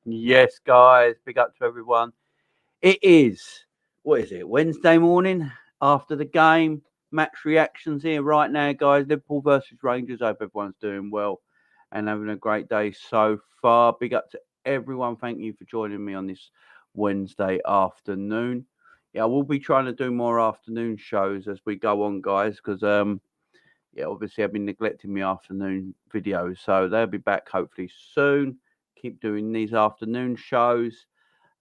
Yes, guys, big up to everyone. It is, what is it, Wednesday morning after the game. Match reactions here right now, guys. Liverpool versus Rangers. Hope everyone's doing well and having a great day so far. Big up to everyone. Thank you for joining me on this Wednesday afternoon. Yeah, I will be trying to do more afternoon shows as we go on, guys, because yeah, obviously I've been neglecting my afternoon videos, so they'll be back hopefully soon. Keep doing these afternoon shows.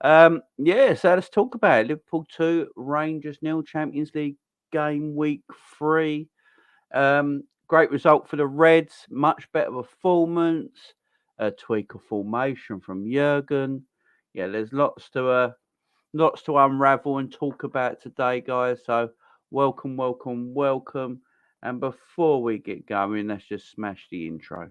Yeah, so let's talk about it. Liverpool 2, Rangers nil, Champions League game week 3. Great result for the Reds, much better performance, a tweak of formation from Jurgen. Yeah, there's lots to unravel and talk about today, guys. So welcome, welcome, welcome. And before we get going, let's just smash the intro.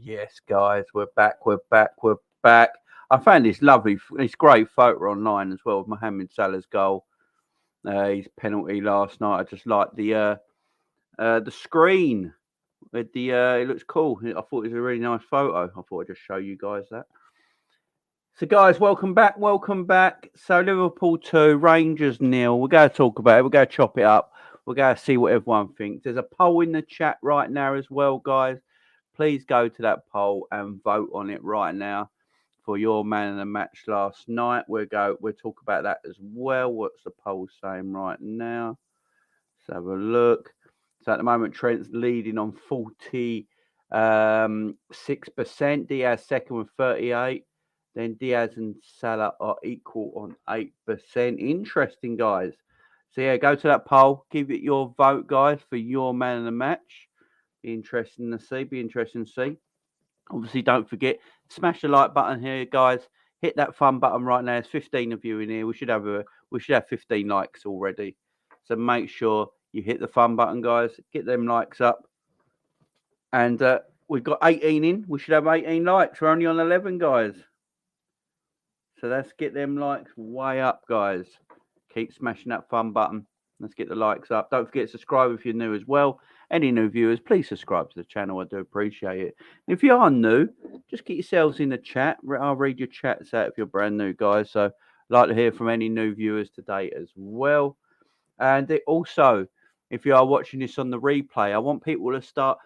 Yes, guys, we're back, we're back, we're back. I found this great photo online as well of Mohamed Salah's goal, his penalty last night. I just like the screen with the. It looks cool. I thought it was a really nice photo. I thought I'd just show you guys that. So, guys, welcome back, welcome back. So, Liverpool 2, Rangers nil. We're going to talk about it. We're going to chop it up. We're going to see what everyone thinks. There's a poll in the chat right now as well, guys. Please go to that poll and vote on it right now for your man of the match last night. We'll talk about that as well. What's the poll saying right now? Let's have a look. So at the moment, Trent's leading on 46%. Diaz second with 38. Then Diaz and Salah are equal on 8%. Interesting, guys. So yeah, go to that poll. Give it your vote, guys, for your man of the match. Be interesting to see. Be interesting to see. Obviously, don't forget, smash the like button here, guys. Hit that fun button right now. There's 15 of you in here. We should have 15 likes already. So make sure you hit the fun button, guys. Get them likes up. And we've got 18 in. We should have 18 likes. We're only on 11, guys. So let's get them likes way up, guys. Keep smashing that fun button. Let's get the likes up. Don't forget to subscribe if you're new as well. Any new viewers, please subscribe to the channel. I do appreciate it. If you are new, just get yourselves in the chat. I'll read your chats out if you're brand new, guys. So I'd like to hear from any new viewers today as well. And also, if you are watching this on the replay, I want people to start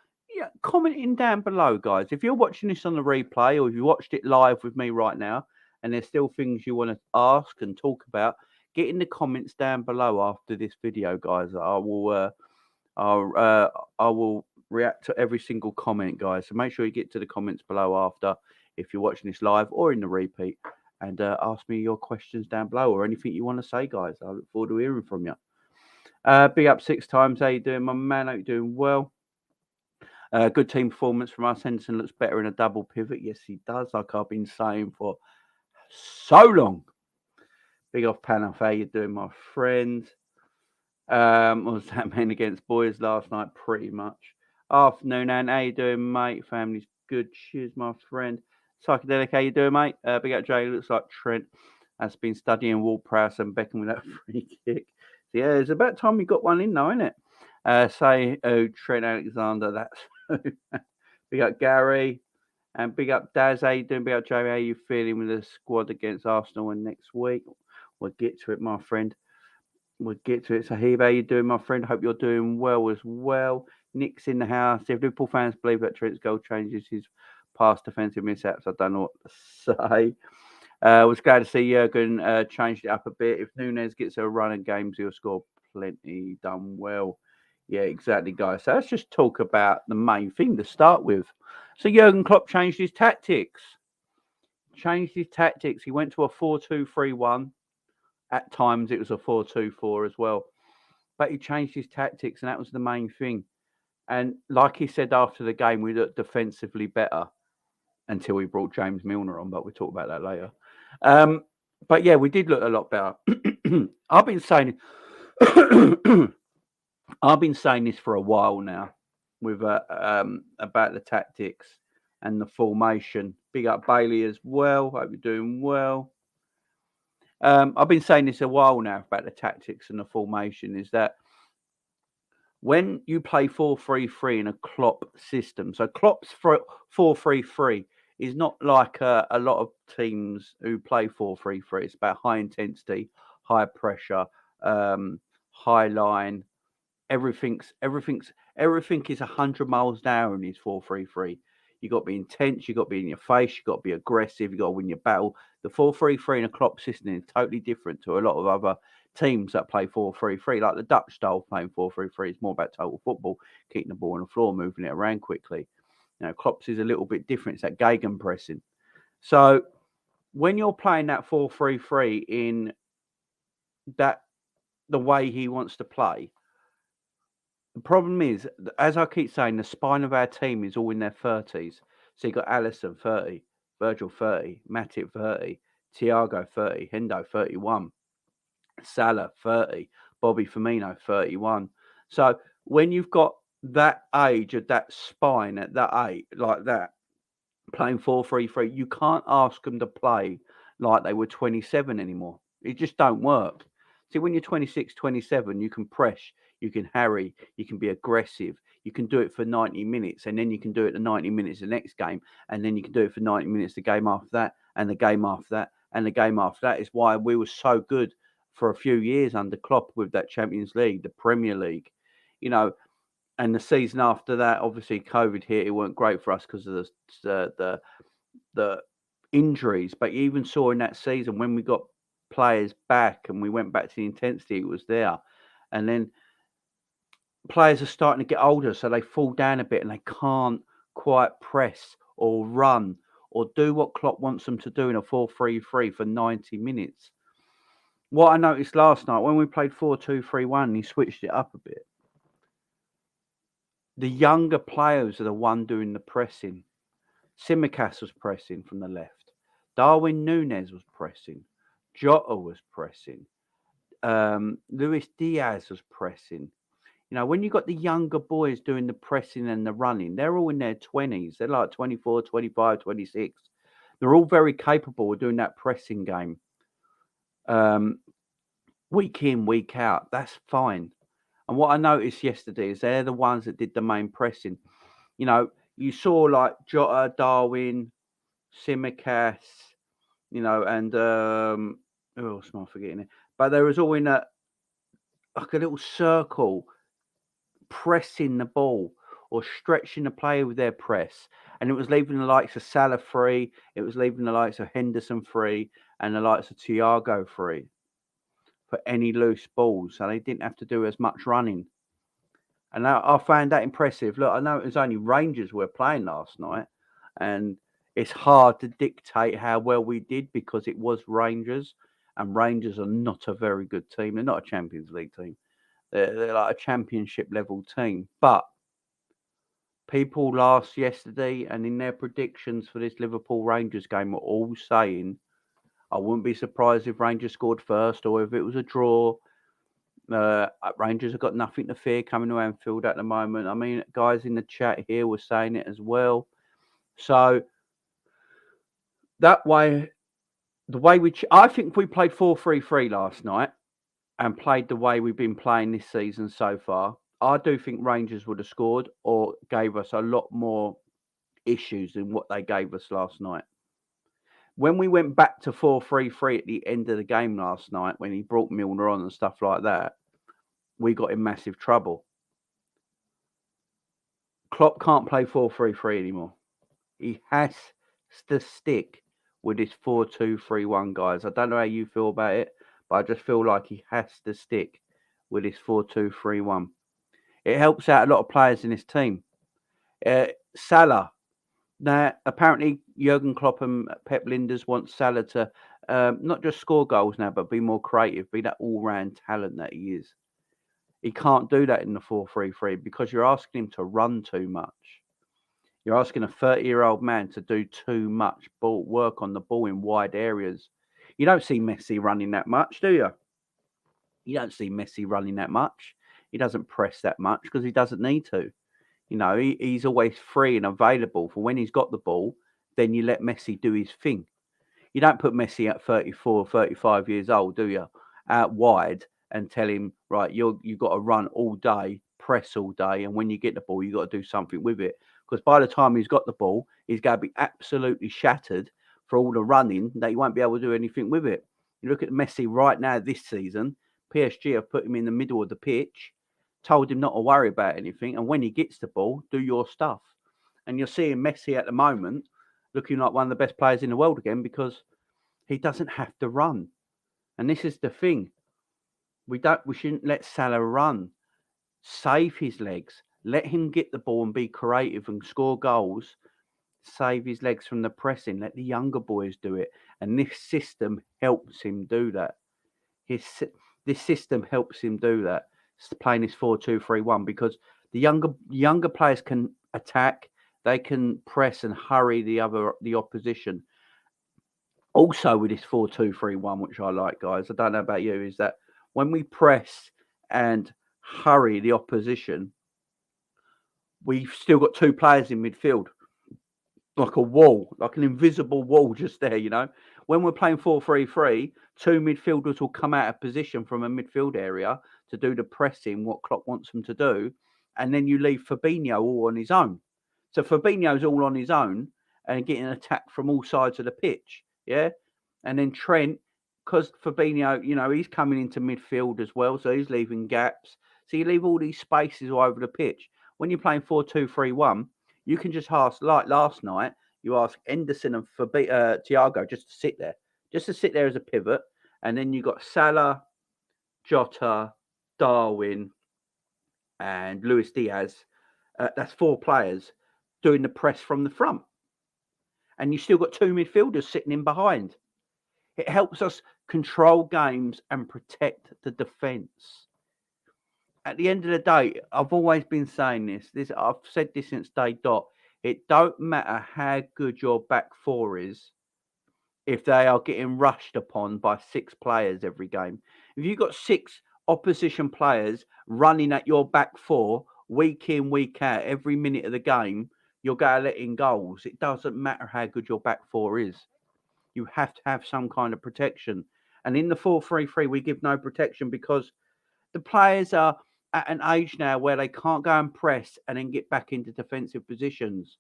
commenting down below, guys. If you're watching this on the replay or if you watched it live with me right now and there's still things you want to ask and talk about, get in the comments down below after this video, guys. I will react to every single comment, guys. So make sure you get to the comments below after if you're watching this live or in the repeat and ask me your questions down below or anything you want to say, guys. I look forward to hearing from you. Big up 6 times. How you doing, my man? Hope you're doing well. Good team performance from us. Henderson looks better in a double pivot. Yes, he does, like I've been saying for so long. Big off Panoff. How you doing, my friend? What was that man against boys last night? Pretty much. Afternoon, and how you doing, mate? Family's good. Cheers, my friend. Psychedelic, how you doing, mate? Big up Jay. Looks like Trent has been studying Wall Prowse and Beckham with that free kick. So yeah, it's about time we got one in now, isn't it? Trent Alexander. That's big up Gary. And big up Daz, how you doing? Big up Jamie, how you feeling with the squad against Arsenal and next week? We'll get to it, my friend. We'll get to it. So, Heath, how you doing, my friend? Hope you're doing well as well. Nick's in the house. If Liverpool fans believe that Trent's goal changes his past defensive mishaps, I don't know what to say. Was glad to see Jurgen changed it up a bit. If Nunez gets a run in games, he'll score plenty. Done well. Yeah, exactly, guys. So let's just talk about the main thing to start with. So Jurgen Klopp changed his tactics. He went to a 4-2-3-1. At times, it was a 4-2-4 as well. but he changed his tactics, and that was the main thing. And like he said after the game, we looked defensively better until we brought James Milner on, but we'll talk about that later. But yeah, we did look a lot better. I've been saying I've been saying this for a while now with about the tactics and the formation. Big up Bailey as well. Hope you're doing well. I've been saying this a while now about the tactics and the formation. Is that when you play 4-3-3 in a Klopp system, so Klopp's 4-3-3 is not like a lot of teams who play 4-3-3. It's about high intensity, high pressure, high line. Everything is 100 miles an hour in his 4-3-3. You got to be intense. You got to be in your face. You got to be aggressive. You got to win your battle. The 4-3-3 in a Klopp system is totally different to a lot of other teams that play 4-3-3. Like the Dutch style playing 4-3-3 is more about total football, keeping the ball on the floor, moving it around quickly. You know, Klopp's is a little bit different. It's that gegenpressing. So when you're playing that 4-3-3 in that the way he wants to play, the problem is, as I keep saying, the spine of our team is all in their 30s. So you got Alisson 30, Virgil 30, Matip 30, Thiago 30, Hendo 31, Salah 30, Bobby Firmino 31. So when you've got that age of that spine at that age, like that, playing 4-3-3, you can't ask them to play like they were 27 anymore. It just don't work. See, when you're 26, 27, you can press, you can harry, you can be aggressive, you can do it for 90 minutes, and then you can do it the 90 minutes the next game, and then you can do it for 90 minutes the game after that, and the game after that, and the game after that. Is why we were so good for a few years under Klopp with that Champions League, the Premier League, you know. And the season after that, obviously COVID hit. It weren't great for us because of the injuries. But you even saw in that season when we got players back and we went back to the intensity, it was there. And then players are starting to get older, so they fall down a bit and they can't quite press or run or do what Klopp wants them to do in a 4-3-3 for 90 minutes. What I noticed last night when we played 4-2-3-1, he switched it up a bit. The younger players are the one doing the pressing. Simicast was pressing from the left. Darwin Núñez was pressing. Jota was pressing. Luis Diaz was pressing. You know, when you got the younger boys doing the pressing and the running, they're all in their 20s. They're like 24, 25, 26. They're all very capable of doing that pressing game. Week in, week out. That's fine. And what I noticed yesterday is they're the ones that did the main pressing. You know, you saw like Jota, Darwin, Simicast, you know, and who else am I forgetting it? But they was all in like a little circle, pressing the ball or stretching the player with their press. And it was leaving the likes of Salah free, it was leaving the likes of Henderson free, and the likes of Thiago free for any loose balls. So they didn't have to do as much running. And I found that impressive. Look, I know it was only Rangers were playing last night, and it's hard to dictate how well we did because it was Rangers, and Rangers are not a very good team. They're not a Champions League team. They're like a championship level team. But people yesterday and in their predictions for this Liverpool Rangers game were all saying, I wouldn't be surprised if Rangers scored first or if it was a draw. Rangers have got nothing to fear coming to Anfield at the moment. I mean, guys in the chat here were saying it as well. So that way, I think we played 4-3-3 last night and played the way we've been playing this season so far. I do think Rangers would have scored or gave us a lot more issues than what they gave us last night. When we went back to 4-3-3 at the end of the game last night, when he brought Milner on and stuff like that, we got in massive trouble. Klopp can't play 4-3-3 anymore. He has to stick with his 4-2-3-1, guys. I don't know how you feel about it, but I just feel like he has to stick with his 4-2-3-1. It helps out a lot of players in his team. Salah. Now, apparently, Jurgen Klopp and Pep Linders want Salah to not just score goals now, but be more creative, be that all-round talent that he is. He can't do that in the 4-3-3 because you're asking him to run too much. You're asking a 30-year-old man to do too much work on the ball in wide areas. You don't see Messi running that much, do you? You don't see Messi running that much. He doesn't press that much because he doesn't need to. He's always free and available for when he's got the ball. Then you let Messi do his thing. You don't put Messi at 34, 35 years old, do you? Out wide and tell him, right, you've got to run all day, press all day, and when you get the ball, you've got to do something with it. Because by the time he's got the ball, he's going to be absolutely shattered for all the running that he won't be able to do anything with it. You look at Messi right now this season, PSG have put him in the middle of the pitch, told him not to worry about anything, and when he gets the ball, do your stuff. And you're seeing Messi at the moment looking like one of the best players in the world again because he doesn't have to run. And this is the thing. We shouldn't let Salah run. Save his legs. Let him get the ball and be creative and score goals. Save his legs from the pressing. Let the younger boys do it. And this system helps him do that. This system helps him do that. Playing this 4-2-3-1 because the younger players can attack. They can press and hurry the opposition. Also, with this 4-2-3-1, which I like, guys, I don't know about you, is that when we press and hurry the opposition, we've still got two players in midfield, like a wall, like an invisible wall just there, When we're playing 4-3-3, two midfielders will come out of position from a midfield area to do the pressing, what Klopp wants them to do, and then you leave Fabinho all on his own. So Fabinho's all on his own and getting attacked from all sides of the pitch, yeah? And then Trent, because Fabinho, he's coming into midfield as well, so he's leaving gaps. So you leave all these spaces all over the pitch. When you're playing 4-2-3-1, you can just ask, like last night, you ask Henderson and Thiago just to sit there as a pivot. And then you got Salah, Jota, Darwin, and Luis Diaz. That's four players doing the press from the front. And you still got two midfielders sitting in behind. It helps us control games and protect the defence. At the end of the day, I've always been saying this. I've said this since day dot. It don't matter how good your back four is if they are getting rushed upon by six players every game. If you've got six opposition players running at your back four week in, week out, every minute of the game, you're going to let in goals. It doesn't matter how good your back four is. You have to have some kind of protection. And in the 4-3-3, we give no protection because the players are at an age now where they can't go and press and then get back into defensive positions.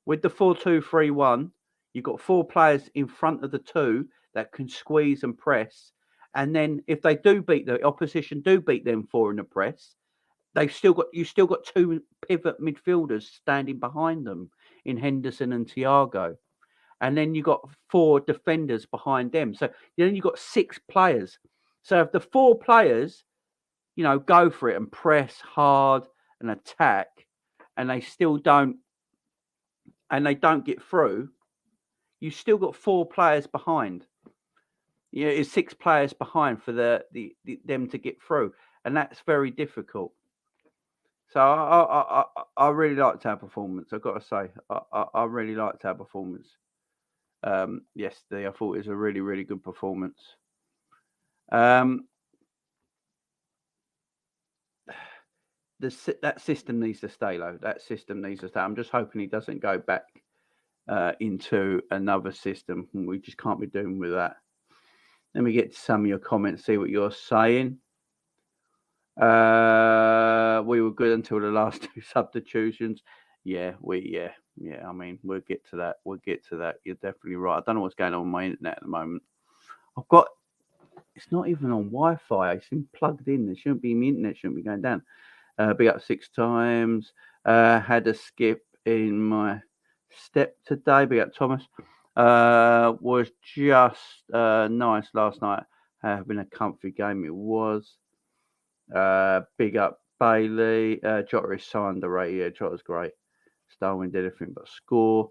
With the 4-2-3-1, you've got four players in front of the two that can squeeze and press. And then if they do the opposition do beat them four in the press, you've still got two pivot midfielders standing behind them in Henderson and Thiago. And then you've got four defenders behind them. So then you've got six players. So if the four players, go for it and press hard and attack, and they don't get through, you still got four players behind. It's six players behind for them to get through, and that's very difficult. So I really liked our performance. I've got to say, I really liked our performance yesterday. I thought it was a really, really good performance. That system needs to stay low. That system needs to stay. I'm just hoping he doesn't go back into another system. We just can't be doing with that. Let me get to some of your comments, see what you're saying. We were good until the last two substitutions. Yeah. I mean, we'll get to that. You're definitely right. I don't know what's going on with my internet at the moment. It's not even on Wi-Fi. It's been plugged in. The internet shouldn't be going down. Big up 6 times. Had a skip in my step today. Big up Thomas. Was just nice last night. Having a comfy game it was. Big up Bailey. Jota is so underrated. Yeah, Jota's great. Darwin did everything but score.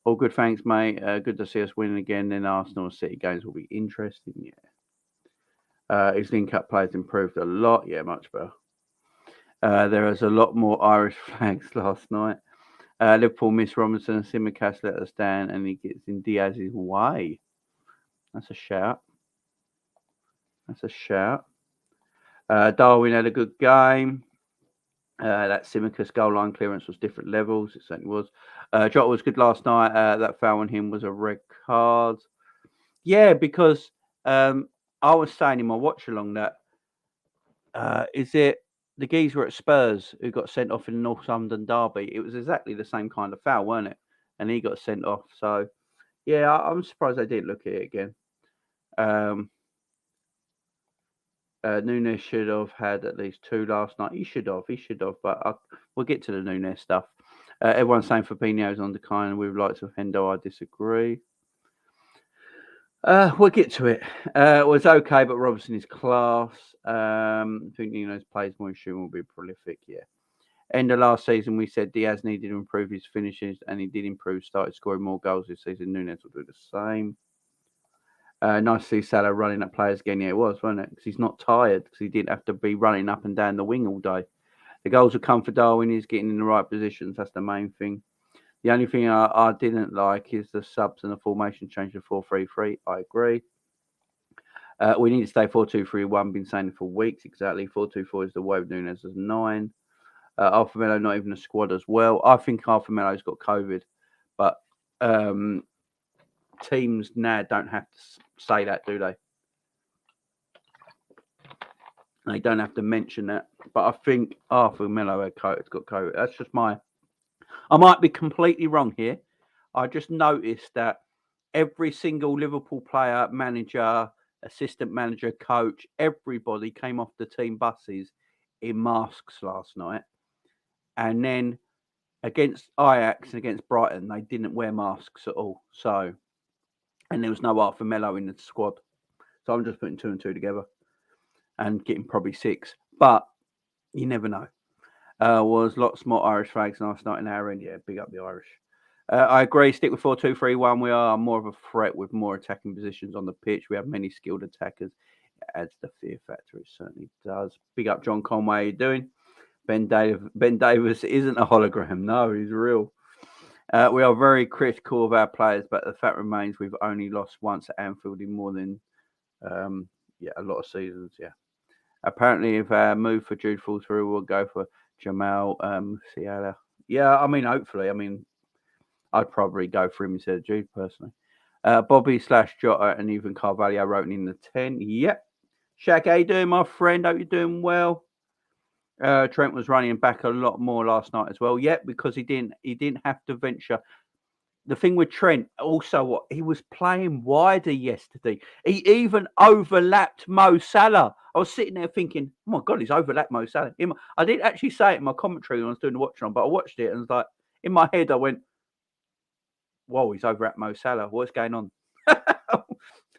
All good, thanks, mate. Good to see us winning again. Then Arsenal and City games will be interesting. Yeah. His link-up play's improved a lot. Yeah, much better. There was a lot more Irish flags last night. Liverpool missed Robinson and Simicast let us down, and he gets in Diaz's way. That's a shout. Darwin had a good game. That Simicast goal line clearance was different levels. It certainly was. Jota was good last night. That foul on him was a red card. Yeah, because I was saying in my watch along that is it the geezer at Spurs who got sent off in the North London derby? It was exactly the same kind of foul, weren't it? And he got sent off. So yeah, I'm surprised they didn't look at it again. Nunes should have had at least 2 last night. He should have, but we'll get to the Nunes stuff. Everyone's saying Fabinho's on decline and we would like to Hendo. I disagree. We'll get to it. It was okay, but Robertson is class. I think Nunes plays more and will be prolific, yeah. End of last season, we said Diaz needed to improve his finishes, and he did improve, started scoring more goals this season. Nunes will do the same. Nice to see Salah running at players again. Yeah, it was, wasn't it? Because he's not tired, because he didn't have to be running up and down the wing all day. The goals will come for Darwin. He's getting in the right positions. That's the main thing. The only thing I didn't like is the subs and the formation change to 4-3-3. I agree. We need to stay 4-2-3-1. Been saying it for weeks. Exactly. 4-2-4 is the way of Nunes as 9. Alpha Melo not even a squad as well. I think Alpha Melo's got COVID, but teams now don't have to say that, do they? They don't have to mention that. But I think Arthur Melo has got COVID. That's just I might be completely wrong here. I just noticed that every single Liverpool player, manager, assistant manager, coach, everybody came off the team buses in masks last night. And then against Ajax and against Brighton, they didn't wear masks at all. So, and there was no Arthur Melo in the squad. So I'm just putting 2 and 2 together and getting probably 6. But you never know. Was lots more Irish flags last night in our end. Yeah, big up the Irish. I agree. Stick with 4-2-3-1. We are more of a threat with more attacking positions on the pitch. We have many skilled attackers. It adds the fear factor. It certainly does. Big up John Conway. How you doing? Ben Davis isn't a hologram. No, he's real. We are very critical of our players, but the fact remains we've only lost once at Anfield in more than a lot of seasons. Yeah. Apparently, if our move for Jude falls through, we'll go for Jamal Musiala. Yeah, I mean, hopefully. I mean, I'd probably go for him instead of Jude, personally. Bobby/Jota and even Carvalho wrote in the 10. Yep. Shaq, how you doing, my friend? Hope you're doing well. Trent was running back a lot more last night as well. Yep, because he didn't have to venture. The thing with Trent, also, he was playing wider yesterday. He even overlapped Mo Salah. I was sitting there thinking, oh my God, he's overlapped Mo Salah. I didn't actually say it in my commentary when I was doing the watch on, but I watched it and was like, in my head, I went, whoa, he's overlapped Mo Salah. What's going on?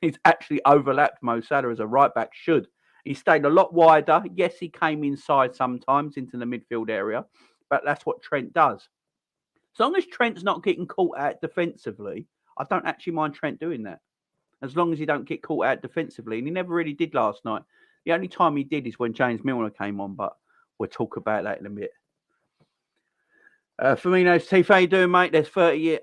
He's actually overlapped Mo Salah as a right back should. He stayed a lot wider. Yes, he came inside sometimes into the midfield area, but that's what Trent does. As long as Trent's not getting caught out defensively, I don't actually mind Trent doing that. As long as he don't get caught out defensively. And he never really did last night. The only time he did is when James Milner came on, but we'll talk about that in a bit. Firmino's teeth, how you doing, mate? There's 30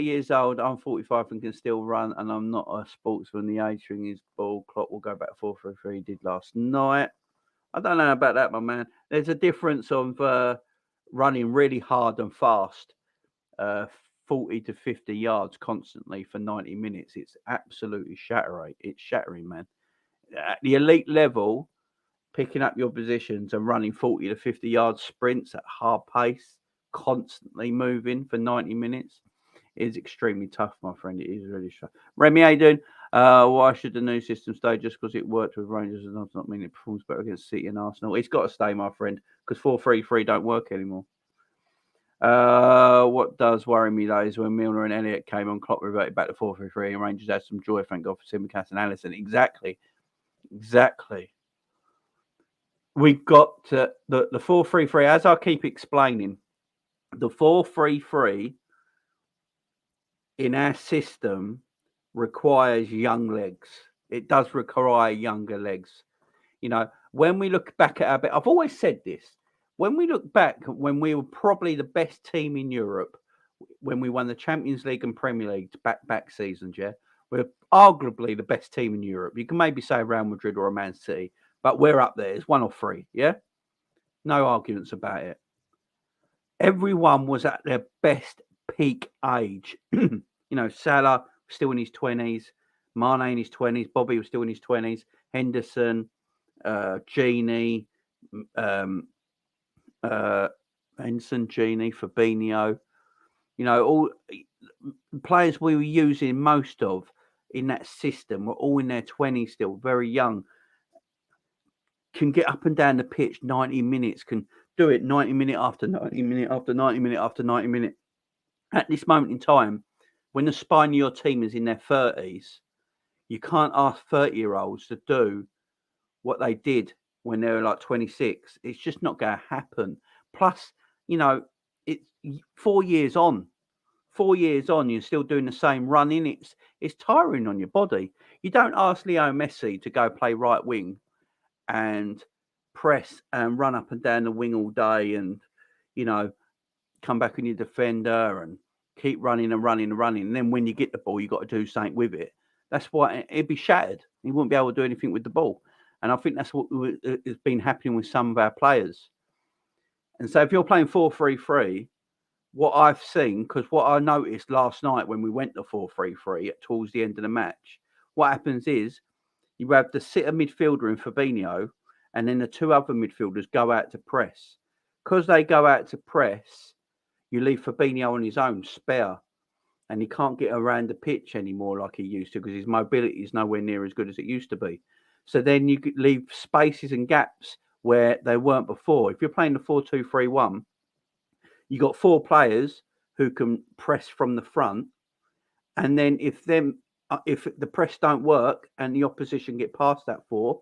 years old. I'm 45 and can still run, and I'm not a sportsman. The age thing is ball. Klopp will go back 4-3-3. He did last night. I don't know about that, my man. There's a difference of running really hard and fast, 40 to 50 yards constantly for 90 minutes. It's absolutely shattering. It's shattering, man. At the elite level, picking up your positions and running 40 to 50 yard sprints at hard pace, constantly moving for 90 minutes is extremely tough, my friend. It is really tough. Remy, how you doing? Why should the new system stay? Just because it worked with Rangers and does not mean it performs better against City and Arsenal. It's got to stay, my friend, because 4-3-3 don't work anymore. What does worry me though is when Milner and Elliott came on, Klopp reverted back to 4-3-3 and Rangers had some joy. Thank God for Simicast and Alisson. Exactly. We've got the 4-3-3, as I keep explaining, the 4-3-3 in our system requires young legs. It does require younger legs. You know, when we look back at I've always said this. When we look back, when we were probably the best team in Europe, when we won the Champions League and Premier League back seasons, yeah, we're arguably the best team in Europe. You can maybe say Real Madrid or a Man City, but we're up there. It's one or three, yeah. No arguments about it. Everyone was at their best peak age. Salah still in his 20s, Mane in his 20s, Bobby was still in his 20s, Henderson, Genie, Henderson, Genie, Fabinho. All players we were using most of in that system were all in their 20s still, very young. Can get up and down the pitch 90 minutes, can do it 90 minute after 90 minute after 90 minute after 90 minute. At this moment in time, when the spine of your team is in their 30s, you can't ask 30-year-olds to do what they did when they were like 26. It's just not going to happen. Plus, it's 4 years on. 4 years on, you're still doing the same running. It's tiring on your body. You don't ask Leo Messi to go play right wing and press and run up and down the wing all day and, come back on your defender and keep running and running and running. And then when you get the ball, you've got to do something with it. That's why it'd be shattered. He wouldn't be able to do anything with the ball. And I think that's what has been happening with some of our players. And so if you're playing 4-3-3, what I've seen, because what I noticed last night when we went to 4-3-3 towards the end of the match, what happens is you have the sitter midfielder in Fabinho, and then the two other midfielders go out to press. Because they go out to press, you leave Fabinho on his own, spare, and he can't get around the pitch anymore like he used to because his mobility is nowhere near as good as it used to be. So then you could leave spaces and gaps where they weren't before. If you're playing the 4-2-3-1, you got four players who can press from the front, and then if the press don't work and the opposition get past that four,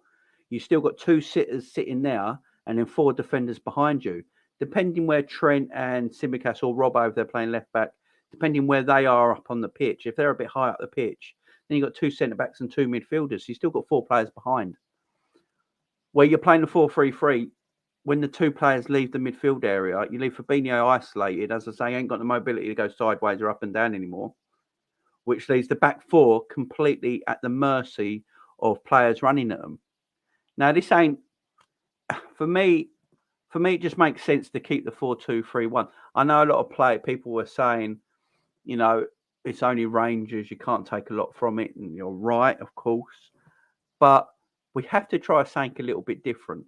you still got two sitters sitting there and then four defenders behind you. Depending where Trent and Tsimikas or Robbo, if they're playing left back, depending where they are up on the pitch, if they're a bit high up the pitch, then you've got two centre backs and two midfielders. So you've still got four players behind. Where you're playing the 4-3-3, when the two players leave the midfield area, you leave Fabinho isolated. As I say, ain't got the mobility to go sideways or up and down anymore, which leaves the back four completely at the mercy of players running at them. Now, this ain't, for me, it just makes sense to keep the 4-2-3-1. I know a lot of people were saying, it's only Rangers, you can't take a lot from it, and you're right, of course. But we have to try something a little bit different.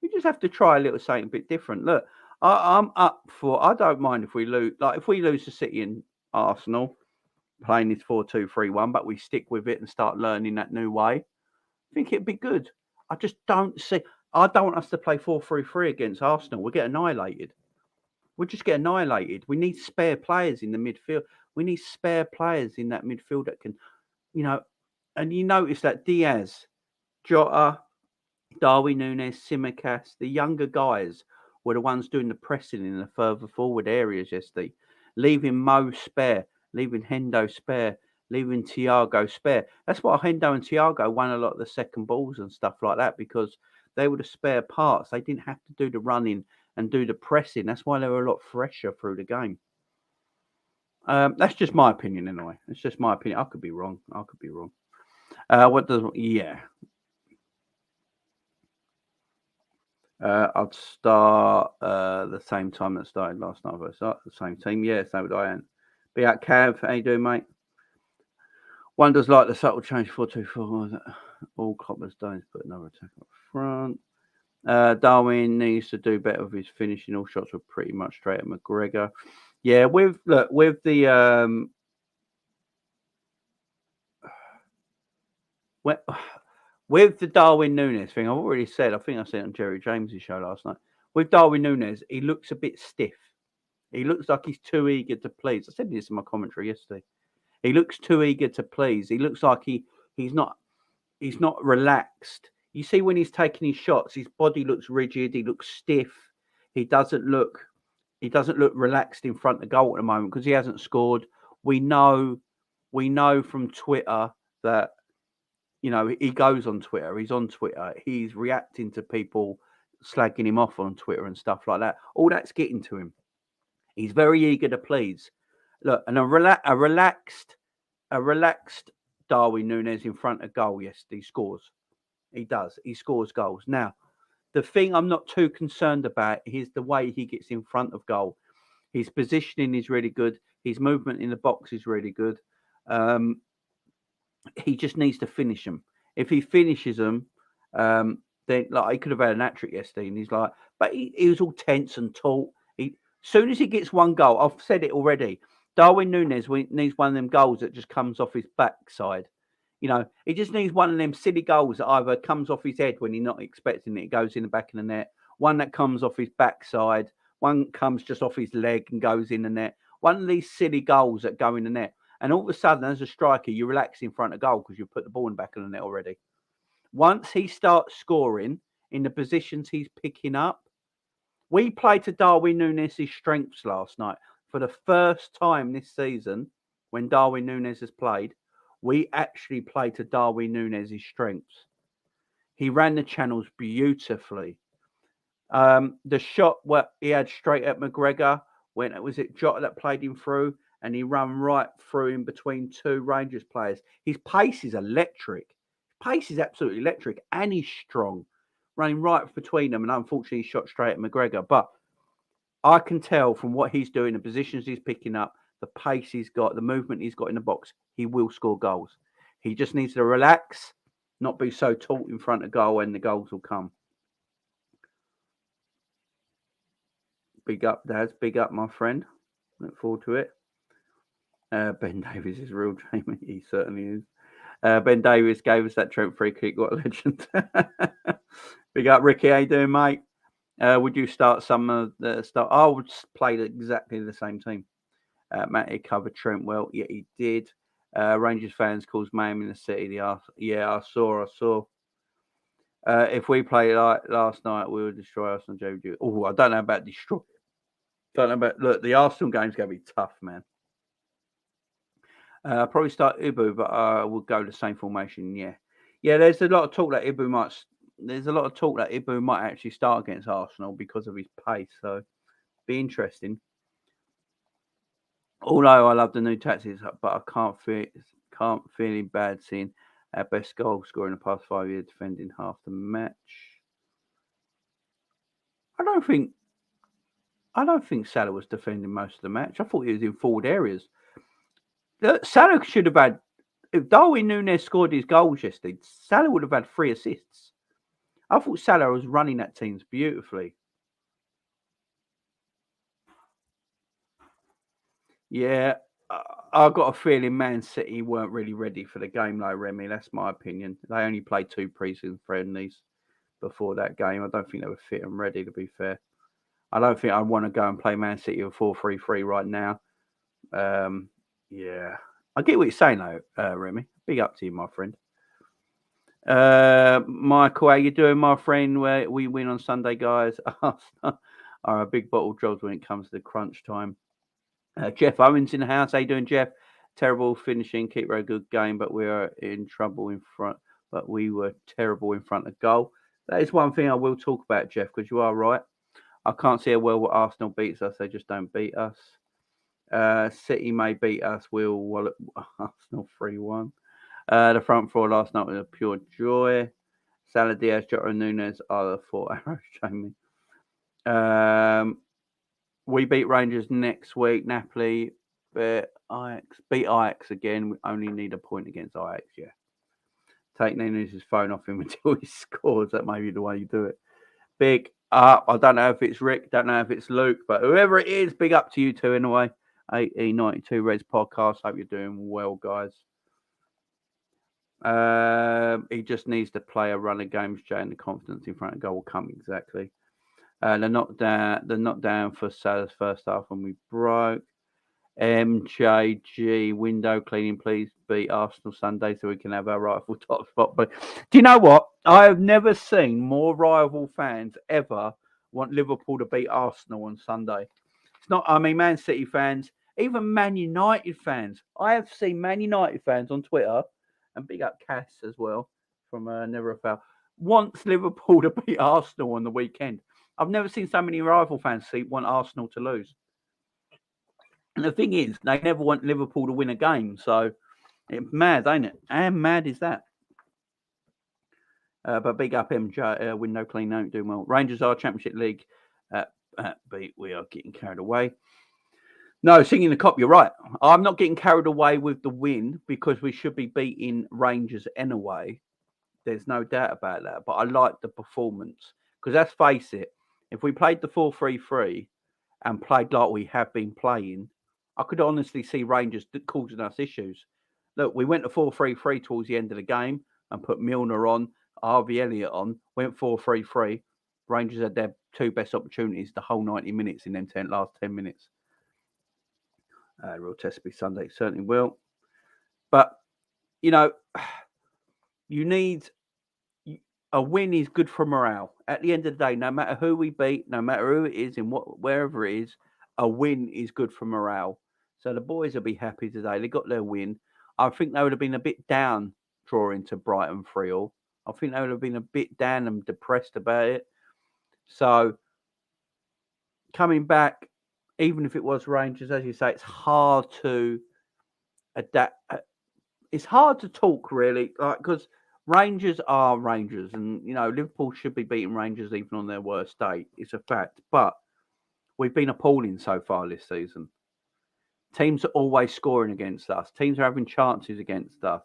We just have to try a little something a bit different. Look, I'm up for, I don't mind if we lose. Like, if we lose to City and Arsenal, playing this 4-2-3-1, but we stick with it and start learning that new way, I think it'd be good. I just don't see, I don't want us to play 4-3-3 against Arsenal. We'll get annihilated. We'll just get annihilated. We need spare players in the midfield. We need spare players in that midfield that can, and you notice that Diaz, Jota, Darwin Núñez, Tsimikas, the younger guys were the ones doing the pressing in the further forward areas yesterday, leaving Mo spare, leaving Hendo spare, leaving Thiago spare. That's why Hendo and Thiago won a lot of the second balls and stuff like that, because they were the spare parts. They didn't have to do the running and do the pressing. That's why they were a lot fresher through the game. That's just my opinion anyway. It's just my opinion. I could be wrong. I'd start the same time that started last night. I'd start the same team. Yeah, so would I. Be out, Cav. How you doing, mate? One does like the subtle change 4-2-4. All Klopp has done is put another attack up front. Darwin needs to do better with his finishing. All shots were pretty much straight at McGregor. Yeah, with the with the Darwin Núñez thing, I've already said, I think I said it on Jerry James's show last night. With Darwin Núñez, he looks a bit stiff. He looks like he's too eager to please. I said this in my commentary yesterday. He looks too eager to please. He looks like he's not relaxed. You see when he's taking his shots, his body looks rigid. He looks stiff. He doesn't look relaxed in front of goal at the moment because he hasn't scored. We know from Twitter that You know, he goes on Twitter. He's on Twitter. He's reacting to people slagging him off on Twitter and stuff like that. All that's getting to him. He's very eager to please. Look, and a relaxed Darwin Núñez in front of goal. Yes, he scores. He does. He scores goals. Now, the thing I'm not too concerned about is the way he gets in front of goal. His positioning is really good. His movement in the box is really good. Um, he just needs to finish them. If he finishes them, then like he could have had an hat-trick yesterday. And he's like, but he was all tense and taut. Soon as he gets one goal, I've said it already. Darwin Núñez needs one of them goals that just comes off his backside. You know, he just needs one of them silly goals that either comes off his head when he's not expecting it, goes in the back of the net. One that comes off his backside. One comes just off his leg and goes in the net. One of these silly goals that go in the net. And all of a sudden, as a striker, you relax in front of goal because you've put the ball in the back of the net already. Once he starts scoring in the positions he's picking up, we played to Darwin Núñez's strengths last night. For the first time this season, when Darwin Núñez has played, we actually played to Darwin Núñez's strengths. He ran the channels beautifully. The shot what he had straight at McGregor, when it was Jota that played him through, and he ran right through in between two Rangers players. His pace is electric. Pace is absolutely electric, and he's strong, running right between them. And unfortunately, he shot straight at McGregor. But I can tell from what he's doing, the positions he's picking up, the pace he's got, the movement he's got in the box, he will score goals. He just needs to relax, not be so taut in front of goal, and the goals will come. Big up, Daz. Big up, my friend. Look forward to it. Ben Davies is real, Jamie. He certainly is. Ben Davies gave us that Trent free kick. What a legend. Big up, Ricky. How you doing, mate? Would you start some of the stuff? I would play exactly the same team. Matty covered Trent well. Yeah, he did. Rangers fans calls Mayhem in the City. Yeah, I saw. If we play like last night, we would destroy Arsenal. JJ. Oh, I don't know about destroy. Don't know about. Look, the Arsenal game's going to be tough, man. Probably start Ibu, but we'll go the same formation. Yeah. There's a lot of talk that Ibu might. There's a lot of talk that Ibu might actually start against Arsenal because of his pace. So, be interesting. Although I love the new tactics, but I can't feel him bad seeing our best goal scorer in the past 5 years defending half the match. I don't think Salah was defending most of the match. I thought he was in forward areas. Salah should have had. If Darwin Núñez scored his goals yesterday, Salah would have had 3 assists. I thought Salah was running that teams beautifully. Yeah, I've got a feeling Man City weren't really ready for the game, though, Remy. That's my opinion. They only played 2 pre-season friendlies before that game. I don't think they were fit and ready, to be fair. I don't think I want to go and play Man City with 4-3-3 right now. Yeah. I get what you're saying, though, Remy. Big up to you, my friend. Michael, how you doing, my friend? Where we win on Sunday, guys. Are a big bottle jobs when it comes to the crunch time. Jeff Owens in the house. How you doing, Jeff? Terrible finishing. Keep a good game, but we are in trouble in front. But we were terrible in front of goal. That is one thing I will talk about, Jeff, because you are right. I can't see how well Arsenal beats us. They just don't beat us. City may beat us. We'll Arsenal 3-1. The front four last night was a pure joy. Salah, Diaz, Jota, and Núñez are the 4 arrows, Jamie. We beat Rangers next week. Napoli beat Ajax again. We only need a point against Ajax, yeah. Take Núñez's phone off him until he scores. That may be the way you do it. Big up. I don't know if it's Rick, don't know if it's Luke, but whoever it is, big up to you two anyway. AE92 Reds podcast. Hope you're doing well, guys. He just needs to play a run of games, Jay, and the confidence in front of goal will come exactly. They're not down for Salah's first half when we broke. MJG window cleaning, please beat Arsenal Sunday so we can have our rightful top spot. But do you know what? I have never seen more rival fans ever want Liverpool to beat Arsenal on Sunday. It's not, I mean, Man City fans, even Man United fans. I have seen Man United fans on Twitter And big up Cass as well from Never a Foul. Wants Liverpool to beat Arsenal on the weekend. I've never seen so many rival fans want Arsenal to lose. And the thing is, they never want Liverpool to win a game. So it's mad, ain't it? How mad is that? But big up MJ, win no clean note, doing well. Rangers are Championship League. Beat, we are getting carried away. No, singing the cop, you're right. I'm not getting carried away with the win because we should be beating Rangers anyway. There's no doubt about that. But I like the performance because let's face it, if we played the 4-3-3 and played like we have been playing, I could honestly see Rangers causing us issues. Look, we went to 4-3-3 towards the end of the game and put Milner on, Harvey Elliott on, went 4-3-3. Rangers had their two best opportunities the whole 90 minutes in them last 10 minutes. Real test will be Sunday, certainly will. But, you know, you need a win is good for morale. At the end of the day, no matter who we beat, no matter who it is and wherever it is, a win is good for morale. So the boys will be happy today. They got their win. I think they would have been a bit down drawing to Brighton 3-3. I think they would have been a bit down and depressed about it. So coming back, even if it was Rangers, as you say, it's hard to adapt. It's hard to talk really, because Rangers are Rangers, and you know Liverpool should be beating Rangers even on their worst day. It's a fact, but we've been appalling so far this season. Teams are always scoring against us. Teams are having chances against us.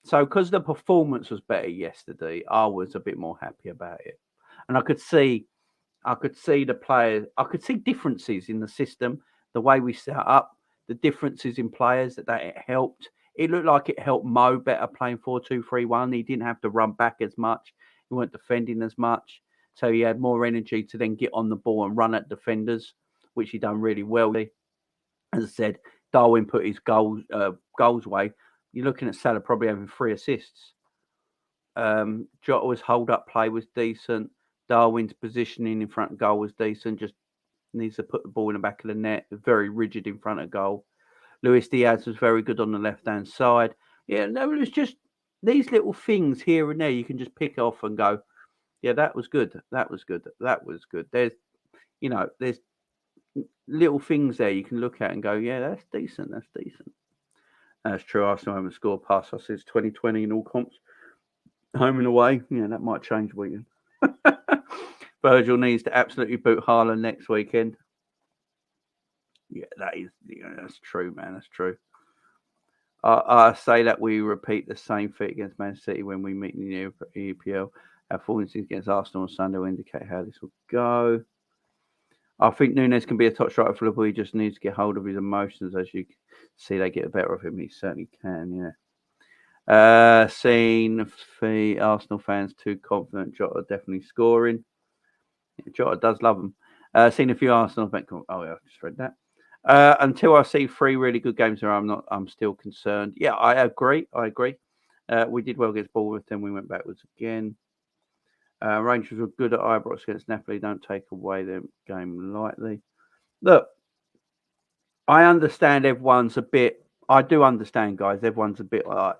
So because the performance was better yesterday, I was a bit more happy about it. And I could see the players. I could see differences in the system, the way we set up, the differences in players that it helped. It looked like it helped Mo better playing 4-2-3-1. He didn't have to run back as much. He weren't defending as much. So he had more energy to then get on the ball and run at defenders, which he done really well. As I said, Darwin put his goals away. You're looking at Salah probably having 3 assists. Jota's hold-up play was decent. Darwin's positioning in front of goal was decent. Just needs to put the ball in the back of the net. Very rigid in front of goal. Luis Diaz was very good on the left-hand side. Yeah, no, it was just these little things here and there you can just pick off and go, yeah, that was good. That was good. That was good. There's little things there you can look at and go, yeah, that's decent. That's decent. That's true. Arsenal haven't scored past us since 2020 in all comps. Home and away. Yeah, that might change weekend. Virgil needs to absolutely boot Haaland next weekend. Yeah, that's true, man. That's true. I say that we repeat the same feat against Man City when we meet in the EPL. Our performances against Arsenal on Sunday will indicate how this will go. I think Nunes can be a top striker for Liverpool. He just needs to get hold of his emotions. As you see, they get better of him. He certainly can, yeah. Seen the Arsenal fans too confident. Jota definitely scoring. Yeah, Jota does love him. Seen a few Arsenal fans. Oh, yeah, I just read that. Until I see 3 really good games there, I'm still concerned. Yeah, I agree. We did well against Bournemouth, then we went backwards again. Rangers were good at Ibrox against Napoli. Don't take away their game lightly. Look, I understand everyone's a bit. I do understand, guys. Everyone's a bit like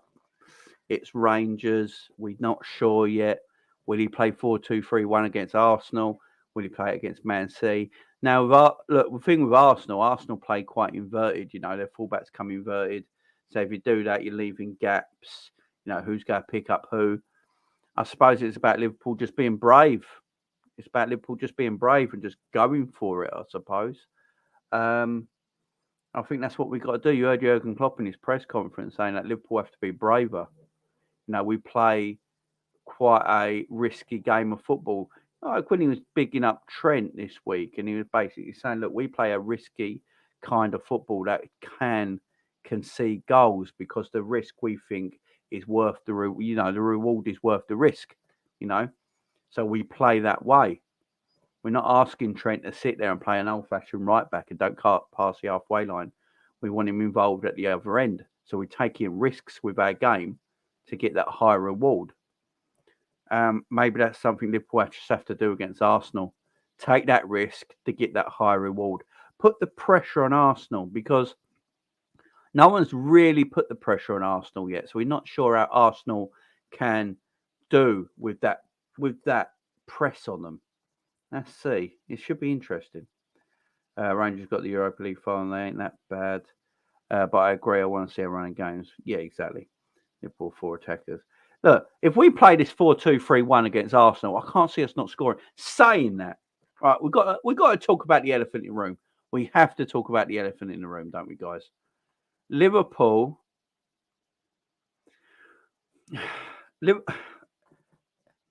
it's Rangers. We're not sure yet. Will he play 4-2-3-1 against Arsenal? Will he play it against Man City? Now, look, the thing with Arsenal play quite inverted. You know, their fullbacks come inverted. So if you do that, you're leaving gaps. You know, who's going to pick up who? I suppose it's about Liverpool just being brave. It's about Liverpool just being brave and just going for it, I suppose. I think that's what we've got to do. You heard Jurgen Klopp in his press conference saying that Liverpool have to be braver. You know, we play quite a risky game of football. Like when he was bigging up Trent this week, and he was basically saying, look, we play a risky kind of football that can concede goals because the risk we think is worth the reward is worth the risk, So we play that way. We're not asking Trent to sit there and play an old-fashioned right back and don't pass the halfway line. We want him involved at the other end. So we're taking risks with our game to get that high reward. Maybe that's something Liverpool just have to do against Arsenal. Take that risk to get that high reward. Put the pressure on Arsenal because No one's really put the pressure on Arsenal yet, so we're not sure how Arsenal can do with that press on them. Let's see. It should be interesting. Rangers got the Europa League final. They ain't that bad. But I agree. I want to see a running games. Yeah, exactly. Liverpool 4 attackers. Look, if we play this 4-2-3-1 against Arsenal, I can't see us not scoring. Saying that, right, we've got to talk about the elephant in the room. We have to talk about the elephant in the room, don't we, guys? Liverpool.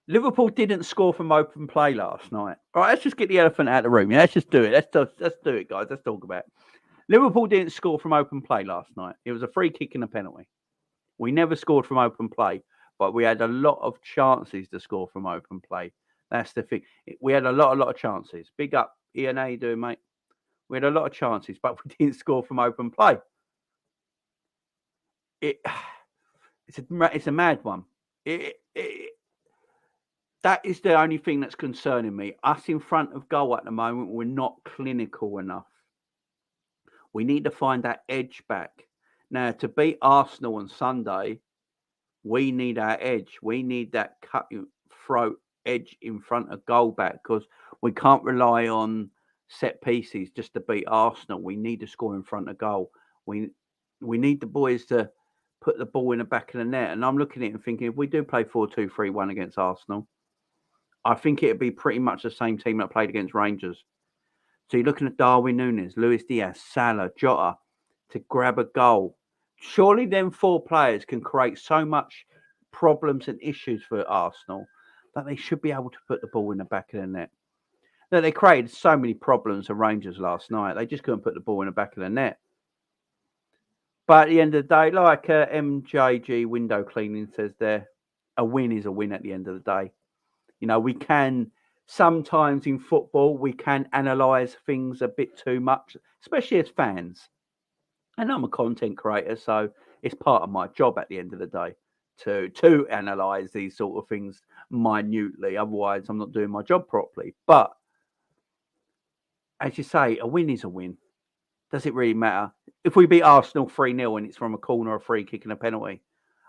Liverpool didn't score from open play last night. All right, let's just get the elephant out of the room. Yeah, let's just do it. Let's do it, guys. Let's talk about it. Liverpool didn't score from open play last night. It was a free kick and a penalty. We never scored from open play, but we had a lot of chances to score from open play. That's the thing. We had a lot of chances. Big up, Ian. How you doing, mate? We had a lot of chances, but we didn't score from open play. It's a mad one. That is the only thing that's concerning me. Us in front of goal at the moment, we're not clinical enough. We need to find that edge back. Now, to beat Arsenal on Sunday, we need our edge. We need that cut throat edge in front of goal back, because we can't rely on set pieces just to beat Arsenal. We need to score in front of goal. We need the boys to put the ball in the back of the net. And I'm looking at it and thinking, if we do play 4-2-3-1 against Arsenal, I think it'd be pretty much the same team that played against Rangers. So you're looking at Darwin Núñez, Luis Diaz, Salah, Jota to grab a goal. Surely them 4 players can create so much problems and issues for Arsenal that they should be able to put the ball in the back of the net. Now, they created so many problems for Rangers last night. They just couldn't put the ball in the back of the net. But at the end of the day, like MJG window cleaning says there, a win is a win at the end of the day. You know, we can sometimes in football, we can analyse things a bit too much, especially as fans. And I'm a content creator, so it's part of my job at the end of the day to analyse these sort of things minutely. Otherwise, I'm not doing my job properly. But as you say, a win is a win. Does it really matter? If we beat Arsenal 3-0 and it's from a corner, a free kick and a penalty,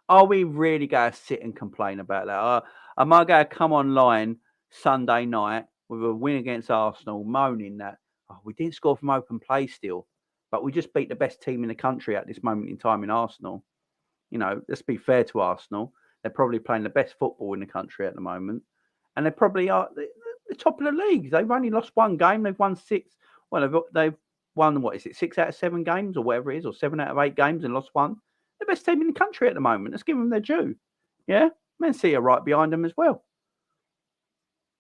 are we really going to sit and complain about that? Am I going to come online Sunday night with a win against Arsenal moaning that, we didn't score from open play still, but we just beat the best team in the country at this moment in time in Arsenal? You know, let's be fair to Arsenal. They're probably playing the best football in the country at the moment. And they probably are the top of the league. They've only lost 1 game. They've won 6. Well, they've won, 6 out of 7 games or whatever it is, or 7 out of 8 games and lost 1. The best team in the country at the moment. Let's give them their due. Yeah? Man City are right behind them as well.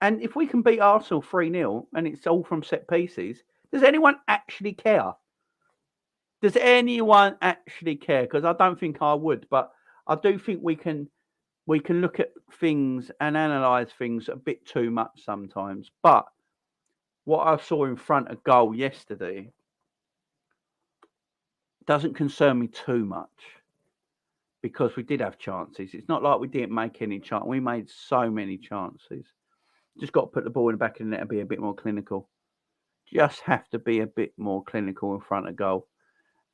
And if we can beat Arsenal 3-0 and it's all from set pieces, does anyone actually care? Does anyone actually care? Because I don't think I would, but I do think we can look at things and analyse things a bit too much sometimes. But what I saw in front of goal yesterday doesn't concern me too much, because we did have chances. It's not like we didn't make any chances. We made so many chances. Just got to put the ball in the back of the net and be a bit more clinical. Just have to be a bit more clinical in front of goal.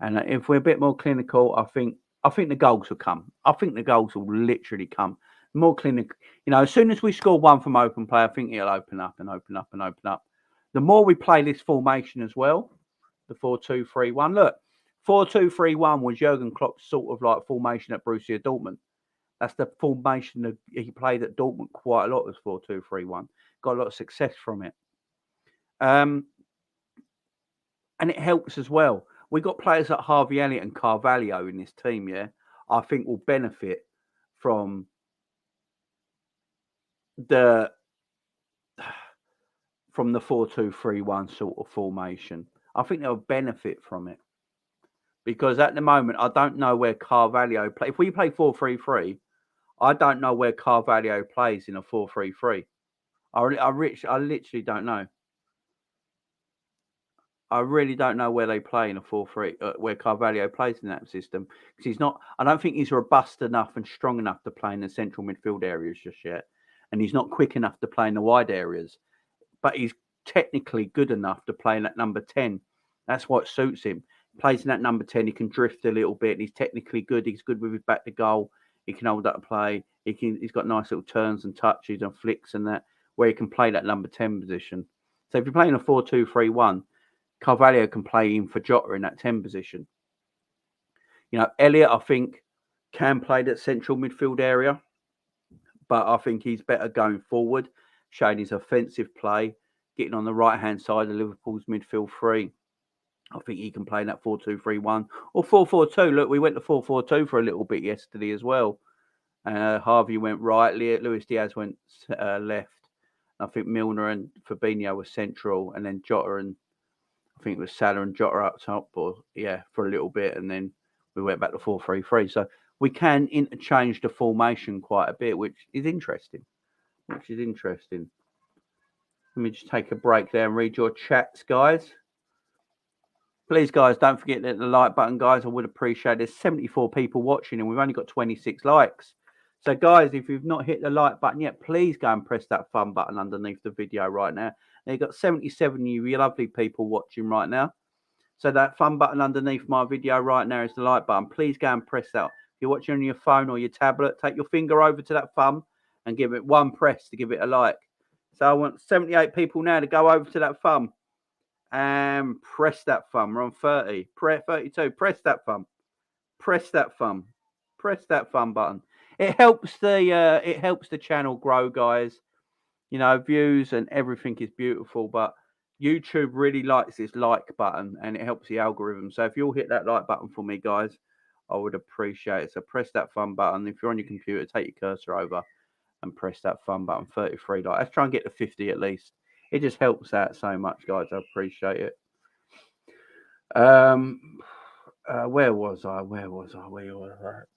And if we're a bit more clinical, I think the goals will come. I think the goals will literally come. More clinical. You know, as soon as we score 1 from open play, I think it'll open up and open up and open up. The more we play this formation as well, the 4-2-3-1. Look, 4-2-3-1 was Jurgen Klopp's sort of like formation at Borussia Dortmund. That's the formation that he played at Dortmund quite a lot, as 4-2-3-1. Got a lot of success from it. And it helps as well. We got players like Harvey Elliott and Carvalho in this team, yeah, I think will benefit from the 4-2-3-1 sort of formation. I think they'll benefit from it. Because at the moment, I don't know where Carvalho plays. If we play 4-3-3, I don't know where Carvalho plays in a 4-3-3. I literally don't know. I really don't know where they play in a 4-3, where Carvalho plays in that system. Because he's not. I don't think he's robust enough and strong enough to play in the central midfield areas just yet, and he's not quick enough to play in the wide areas. But he's technically good enough to play in that number 10. That's what suits him. plays in that number 10. He can drift a little bit. He's technically good. He's good with his back to goal. He can hold up a play. He's got nice little turns and touches and flicks and that, where he can play that number 10 position. So if you're playing a 4-2-3-1, Carvalho can play in for Jota in that 10 position. You know, Elliott, I think, can play that central midfield area, but I think he's better going forward, showing his offensive play, getting on the right-hand side of Liverpool's midfield three. I think he can play in that 4-2-3-1 or 4-4-2. Look, we went to 4-4-2 for a little bit yesterday as well. Harvey went right, Luis Diaz went left. I think Milner and Fabinho were central, and then Jota and I think it was Salah and Jota up top, for a little bit, and then we went back to 4-3-3. So we can interchange the formation quite a bit, which is interesting. Let me just take a break there and read your chats, guys. Please, guys, don't forget to hit the like button, guys. I would appreciate it. There's 74 people watching, and we've only got 26 likes. So, guys, if you've not hit the like button yet, please go and press that thumb button underneath the video right now. Now, you've got 77 of you lovely people watching right now. So that thumb button underneath my video right now is the like button. Please go and press that. If you're watching on your phone or your tablet, take your finger over to that thumb and give it one press to give it a like. So I want 78 people now to go over to that thumb and press that thumb. We're on 30. 32. Press that thumb. Press that thumb. Press that thumb button. It helps the channel grow, guys. You know, views and everything is beautiful, but YouTube really likes this like button and it helps the algorithm. So if you'll hit that like button for me, guys, I would appreciate it. So press that thumb button. If you're on your computer, take your cursor over and press that thumb button. 33 likes. Let's try and get to 50 at least. It just helps out so much, guys. I appreciate it. Where was I?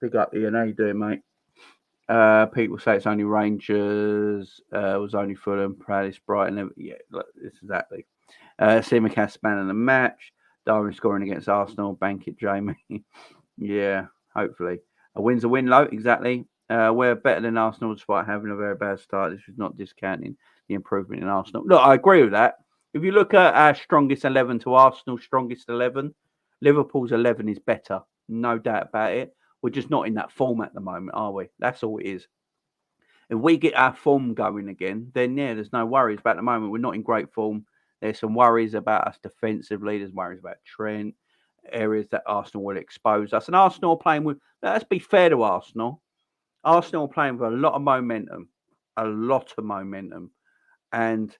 Big up Ian. How you doing, mate? People say it's only Rangers. It was only Fulham. Palace, Brighton. Yeah, look, it's exactly. Simicast man of the match. Darwin scoring against Arsenal. Bank it, Jamie. Yeah, hopefully. A win's a win, low. Exactly. We're better than Arsenal despite having a very bad start. This is not discounting the improvement in Arsenal. Look, I agree with that. If you look at our strongest 11 to Arsenal's strongest 11, Liverpool's 11 is better. No doubt about it. We're just not in that form at the moment, are we? That's all it is. If we get our form going again, then, yeah, there's no worries. But at the moment, we're not in great form. There's some worries about us defensively. There's worries about Trent, areas that Arsenal will expose us. And Arsenal are playing with, let's be fair to Arsenal. Arsenal are playing with a lot of momentum. And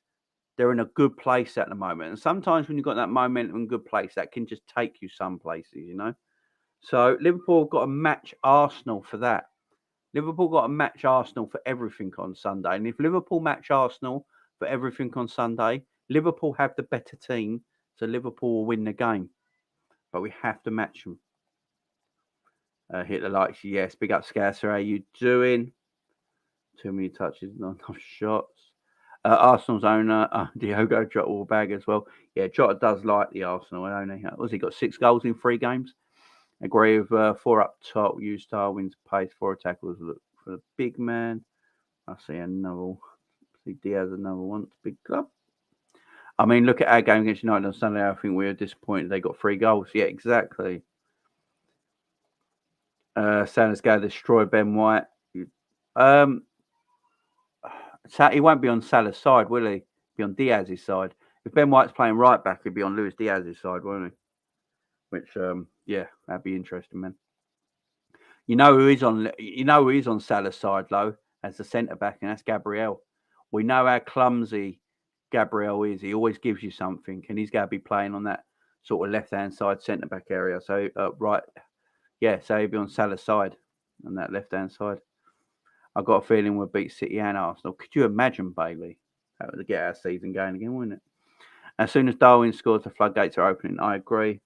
they're in a good place at the moment. And sometimes when you've got that momentum and good place, that can just take you some places, you know. So Liverpool got to match Arsenal for that. Liverpool got to match Arsenal for everything on Sunday. And if Liverpool match Arsenal for everything on Sunday, Liverpool have the better team, so Liverpool will win the game. But we have to match them. Hit the likes, yes. Big up, Scasser. How you doing? Too many touches, not enough shots. Arsenal's owner, Diogo Jota will bag as well. Yeah, Jota does like the Arsenal, only. He got 6 goals in 3 games? Agree with 4 up top. Use style, wins pace, 4 tackles. Look for the big man. I see another. See Diaz, another one. Big club. I mean, look at our game against United on Sunday. I think we were disappointed they got 3 goals. Yeah, exactly. Sanders go destroy Ben White. He won't be on Salah's side, will he? Be on Diaz's side. If Ben White's playing right back, he'd be on Luis Diaz's side, won't he? Which, yeah, that'd be interesting, man. You know who is on Salah's side, though, as the centre back, and that's Gabriel. We know how clumsy Gabriel is. He always gives you something, and he's going to be playing on that sort of left-hand side centre back area. So right, yeah, so he'll be on Salah's side on that left-hand side. I've got a feeling we'll beat City and Arsenal. Could you imagine, Bailey? That would get our season going again, wouldn't it? As soon as Darwin scores, the floodgates are opening. I agree.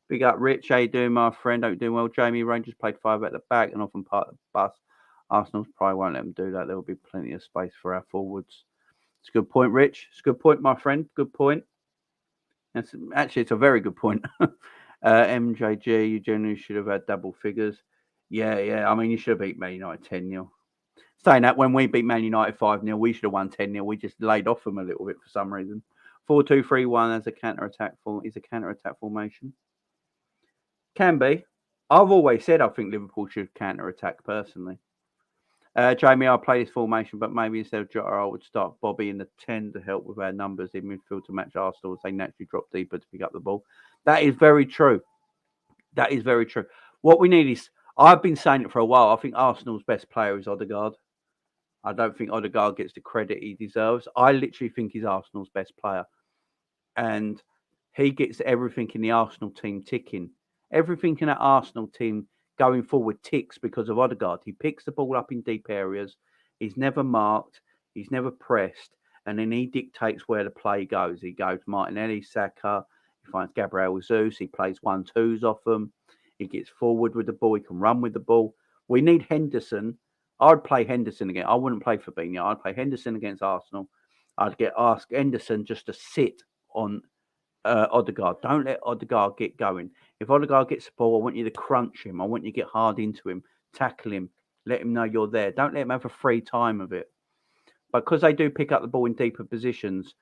Big up, Rich. How you doing, my friend? Hope you're doing well. Jamie, Rangers played 5 at the back and often part of the bus. Arsenal probably won't let them do that. There will be plenty of space for our forwards. It's a good point, Rich. It's a good point, my friend. Good point. It's a very good point. MJG, you generally should have had double figures. Yeah. I mean, you should have beat Man United 10-0. Saying that, when we beat Man United 5-0, we should have won 10-0. We just laid off them a little bit for some reason. 4-2-3-1 as a counter-attack is a counter-attack formation. Can be. I've always said I think Liverpool should counter attack personally. Jamie, I play this formation, but maybe instead of Jota, I would start Bobby in the 10 to help with our numbers in midfield to match Arsenal as they naturally drop deeper to pick up the ball. That is very true. That is very true. What we need is, I've been saying it for a while, I think Arsenal's best player is Odegaard. I don't think Odegaard gets the credit he deserves. I literally think he's Arsenal's best player. And he gets everything in the Arsenal team ticking. Everything in that Arsenal team going forward ticks because of Odegaard. He picks the ball up in deep areas. He's never marked. He's never pressed. And then he dictates where the play goes. He goes Martinelli, Saka. He finds Gabriel Jesus. He plays 1-2s off them. He gets forward with the ball. He can run with the ball. We need Henderson. I'd play Henderson again. I wouldn't play Fabinho. I'd play Henderson against Arsenal. I'd ask Henderson just to sit on Odegaard. Don't let Odegaard get going. If Odegaard gets the ball, I want you to crunch him. I want you to get hard into him, tackle him, let him know you're there. Don't let him have a free time of it. But because they do pick up the ball in deeper positions,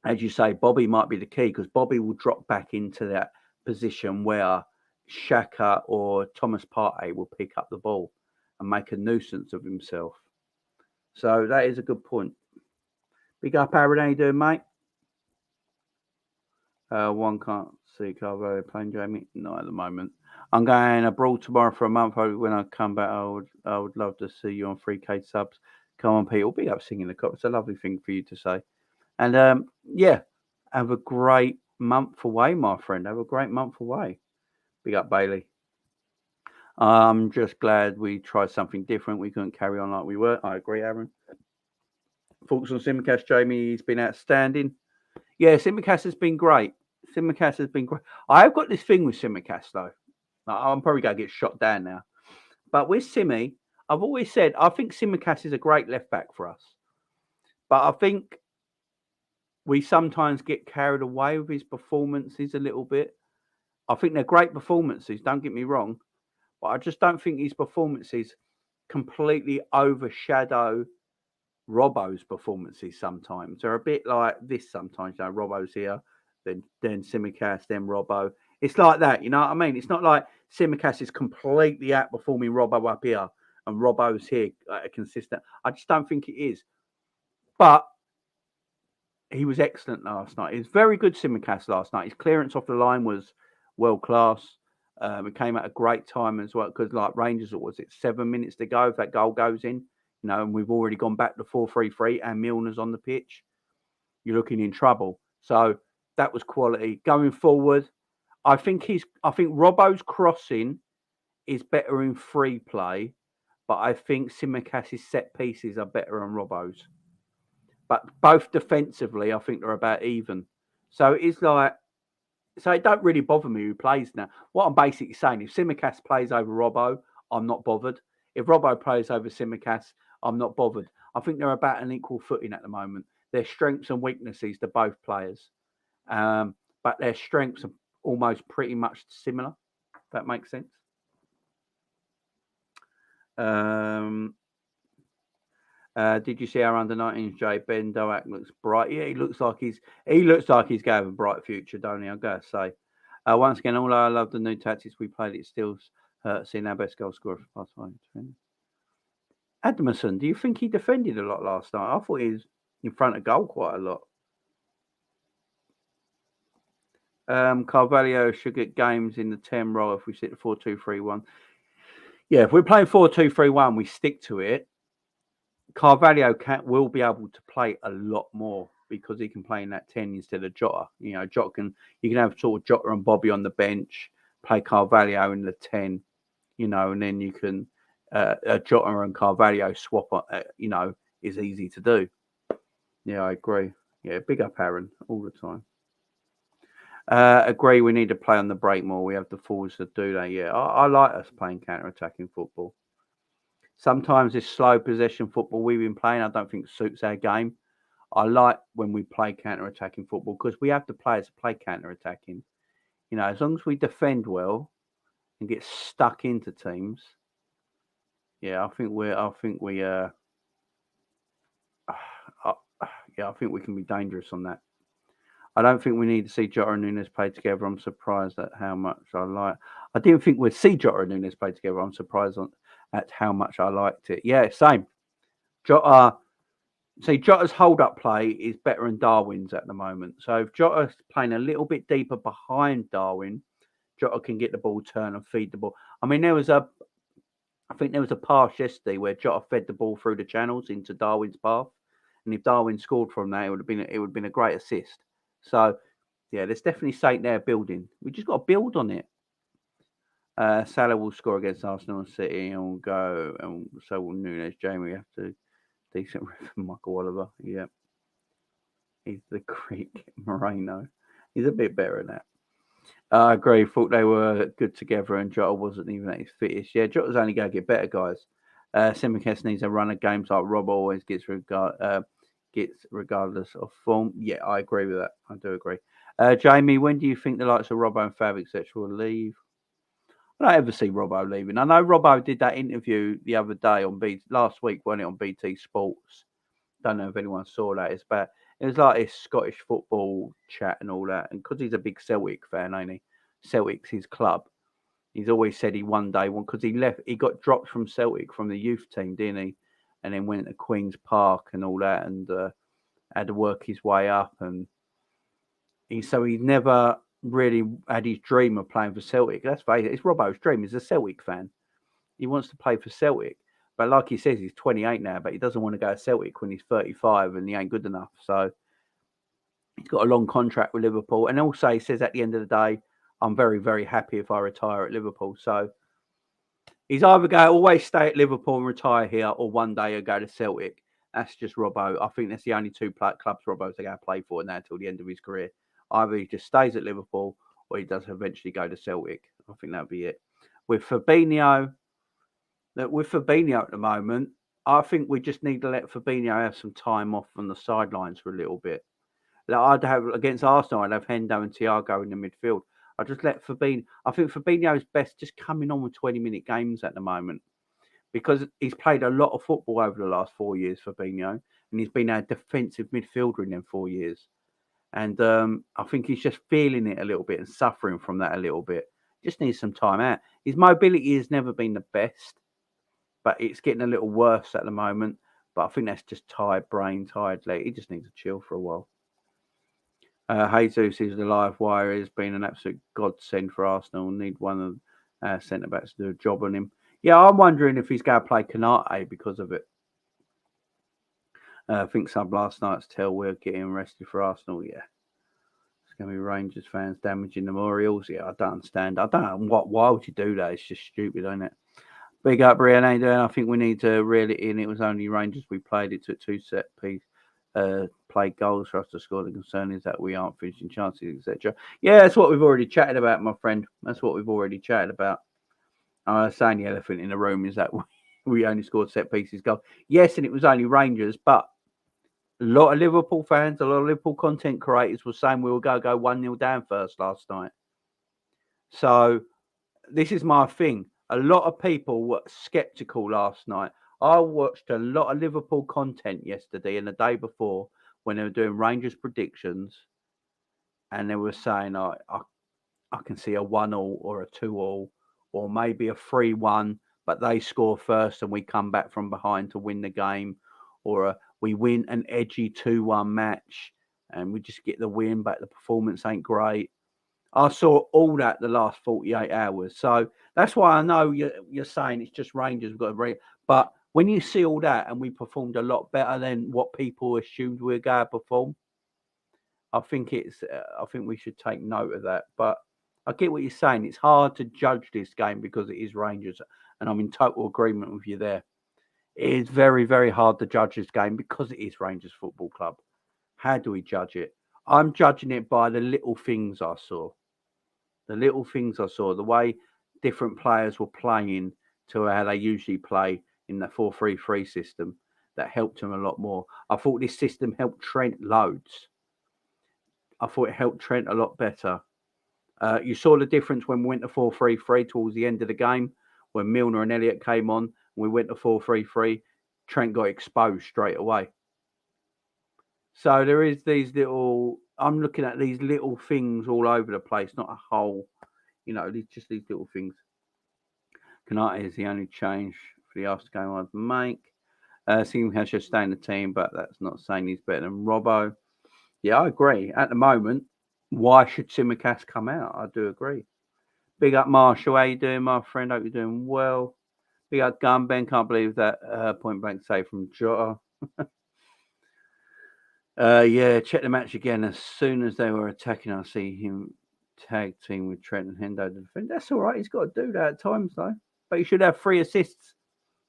as you say, Bobby might be the key because Bobby will drop back into that position where Xhaka or Thomas Partey will pick up the ball and make a nuisance of himself. So that is a good point. Big up, Aaron. How you doing, mate? One can't see Carvalho playing, Jamie. Not at the moment. I'm going abroad tomorrow for a month. When I come back, I would love to see you on 3K subs. Come on, people. Big up singing the cop. It's a lovely thing for you to say. And yeah, have a great month away, my friend. Have a great month away. Big up, Bailey. I'm just glad we tried something different. We couldn't carry on like we were. I agree, Aaron. Thoughts on Simicast, Jamie? He's been outstanding. Yeah, Simicast has been great. Simicast has been great. I have got this thing with Simicast, though. I'm probably going to get shot down now. But with Simi, I've always said I think Simicast is a great left back for us. But I think we sometimes get carried away with his performances a little bit. I think they're great performances, don't get me wrong. But I just don't think his performances completely overshadow Robbo's performances sometimes. They're a bit like this sometimes. You know, Robbo's here, then Simicast, then Robbo. It's like that, you know what I mean? It's not like Simicast is completely outperforming Robbo up here and Robbo's here consistent. I just don't think it is. But he was excellent last night. He was very good Simicast last night. His clearance off the line was world class. It came at a great time as well because, like Rangers, what was it, 7 minutes to go if that goal goes in? You know, and we've already gone back to 4-3-3 and Milner's on the pitch. You're looking in trouble. So that was quality. Going forward, I think Robbo's crossing is better in free play, but I think Simicast's set pieces are better than Robbo's. But both defensively, I think they're about even. So it's like, so it don't really bother me who plays now. What I'm basically saying, if Simicast plays over Robbo, I'm not bothered. If Robbo plays over Simicast, I'm not bothered. I think they're about an equal footing at the moment. Their strengths and weaknesses to both players. But their strengths are almost pretty much similar, if that makes sense. Did you see our under 19s, Jay? Ben Doak looks bright. Yeah, he looks like he's going to have a bright future, don't he? I've got to say. Once again, although I love the new tactics we played, it still seeing our best goal scorer for past 5. Adamson, do you think he defended a lot last night? I thought he was in front of goal quite a lot. Carvalho should get games in the 10 role if we sit 4-2-3-1. Yeah, if we're playing 4-2-3-1, we stick to it. Carvalho will be able to play a lot more because he can play in that 10 instead of Jota. You know, you can have sort of Jota and Bobby on the bench, play Carvalho in the 10, you know, and then you can Jota and Carvalho swap, you know, is easy to do. Yeah, I agree. Yeah, big up Aaron all the time. Agree, we need to play on the break more. We have the forwards to do that. Yeah, I like us playing counter-attacking football. Sometimes this slow possession football we've been playing, I don't think suits our game. I like when we play counter-attacking football because we have the players to play counter-attacking. You know, as long as we defend well and get stuck into teams, yeah, I think we can be dangerous on that. I don't think we need to see Jota and Nunes play together. I'm surprised at how much I like. I didn't think we'd see Jota and Nunes play together. I'm surprised at how much I liked it. Yeah, same. Jota. See, Jota's hold-up play is better than Darwin's at the moment. So if Jota's playing a little bit deeper behind Darwin, Jota can get the ball turned and feed the ball. I mean, I think there was a pass yesterday where Jota fed the ball through the channels into Darwin's path, and if Darwin scored from that, it would have been a great assist. So yeah, there's definitely something there building. We just got to build on it. Salah will score against Arsenal and City, and will go, and so will Nunes. Jamie have to decent Michael Oliver. Yeah, he's the Greek Moreno. He's a bit better than that. I agree. Thought they were good together, and Jota wasn't even at his fittest. Yeah, Jota's only going to get better, guys. Simicast needs a run of games like Rob always gets regardless of form. Yeah, I agree with that. I do agree. Jamie, when do you think the likes of Robbo and Fav, etc., will leave? I don't ever see Robbo leaving. I know Robbo did that interview the other day on last week, wasn't it, on BT Sports? Don't know if anyone saw that. It was like his Scottish football chat and all that. And because he's a big Celtic fan, ain't he? Celtic's his club. He's always said he one day because he got dropped from Celtic from the youth team, didn't he? And then went to Queen's Park and all that, and had to work his way up. And he's never really had his dream of playing for Celtic. Let's face it, it's Robbo's dream. He's a Celtic fan. He wants to play for Celtic. But like he says, he's 28 now, but he doesn't want to go to Celtic when he's 35 and he ain't good enough. So he's got a long contract with Liverpool. And also he says at the end of the day, I'm very, very happy if I retire at Liverpool. So he's either going to always stay at Liverpool and retire here, or one day he'll go to Celtic. That's just Robbo. I think that's the only two clubs Robbo's going to play for now until the end of his career. Either he just stays at Liverpool or he does eventually go to Celtic. I think that'll be it. With Fabinho at the moment, I think we just need to let Fabinho have some time off on the sidelines for a little bit. Like I'd have against Arsenal, I'd have Hendo and Thiago in the midfield. I just let Fabinho. I think Fabinho's best just coming on with 20-minute games at the moment because he's played a lot of football over the last 4 years, Fabinho, and he's been a defensive midfielder in them 4 years. And I think he's just feeling it a little bit and suffering from that a little bit. Just needs some time out. His mobility has never been the best, but it's getting a little worse at the moment. But I think that's just tired brain, tired leg. He just needs to chill for a while. Jesus is the live wire. Has been an absolute godsend for Arsenal. Need one of centre backs to do a job on him. Yeah, I'm wondering if he's going to play Canate because of it. I think sub last night's tell we're getting rested for Arsenal. Yeah, it's going to be Rangers fans damaging the Orioles. Yeah, I don't understand. I don't know why would you do that? It's just stupid, isn't it? Big up, Brian. I think we need to reel it in. It was only Rangers we played. It took two set piece play goals for us to score. The concern is that we aren't finishing chances, etc. Yeah, that's what we've already chatted about, my friend. That's what we've already chatted about. Saying the elephant in the room is that we only scored set pieces goal. Yes, and it was only Rangers, but a lot of Liverpool fans, a lot of Liverpool content creators were saying we were going to go 1-0 down first last night. So this is my thing. A lot of people were sceptical last night. I watched a lot of Liverpool content yesterday and the day before when they were doing Rangers predictions, and they were saying, I can see a 1-1 or a 2-2 or maybe a 3-1, but they score first and we come back from behind to win the game, or we win an edgy 2-1 match and we just get the win, but the performance ain't great. I saw all that the last 48 hours. So that's why I know you're saying it's just Rangers. We've got to but when you see all that and we performed a lot better than what people assumed we were going to perform, I think we should take note of that. But I get what you're saying. It's hard to judge this game because it is Rangers, and I'm in total agreement with you there. It is very, very hard to judge this game because it is Rangers Football Club. How do we judge it? I'm judging it by the little things I saw. The little things I saw, the way different players were playing to how they usually play in the 4-3-3 system, that helped them a lot more. I thought this system helped Trent loads. I thought it helped Trent a lot better. You saw the difference when we went to 4-3-3 towards the end of the game, when Milner and Elliott came on, we went to 4-3-3, Trent got exposed straight away. So there is these little I'm looking at these little things all over the place, not a whole, just these little things. Kanate is the only change for the after game I'd make. Singh has just stay in the team, but that's not saying he's better than Robbo. Yeah, I agree. At the moment, why should Simicast come out? I do agree. Big up Marshall. How you doing, my friend? Hope you're doing well. Big up Gun Ben. Can't believe that point blank save from Jota. Yeah, check the match again. As soon as they were attacking, I see him tag team with Trent and Hendo to defend. That's all right. He's got to do that at times, though. But he should have 3 assists.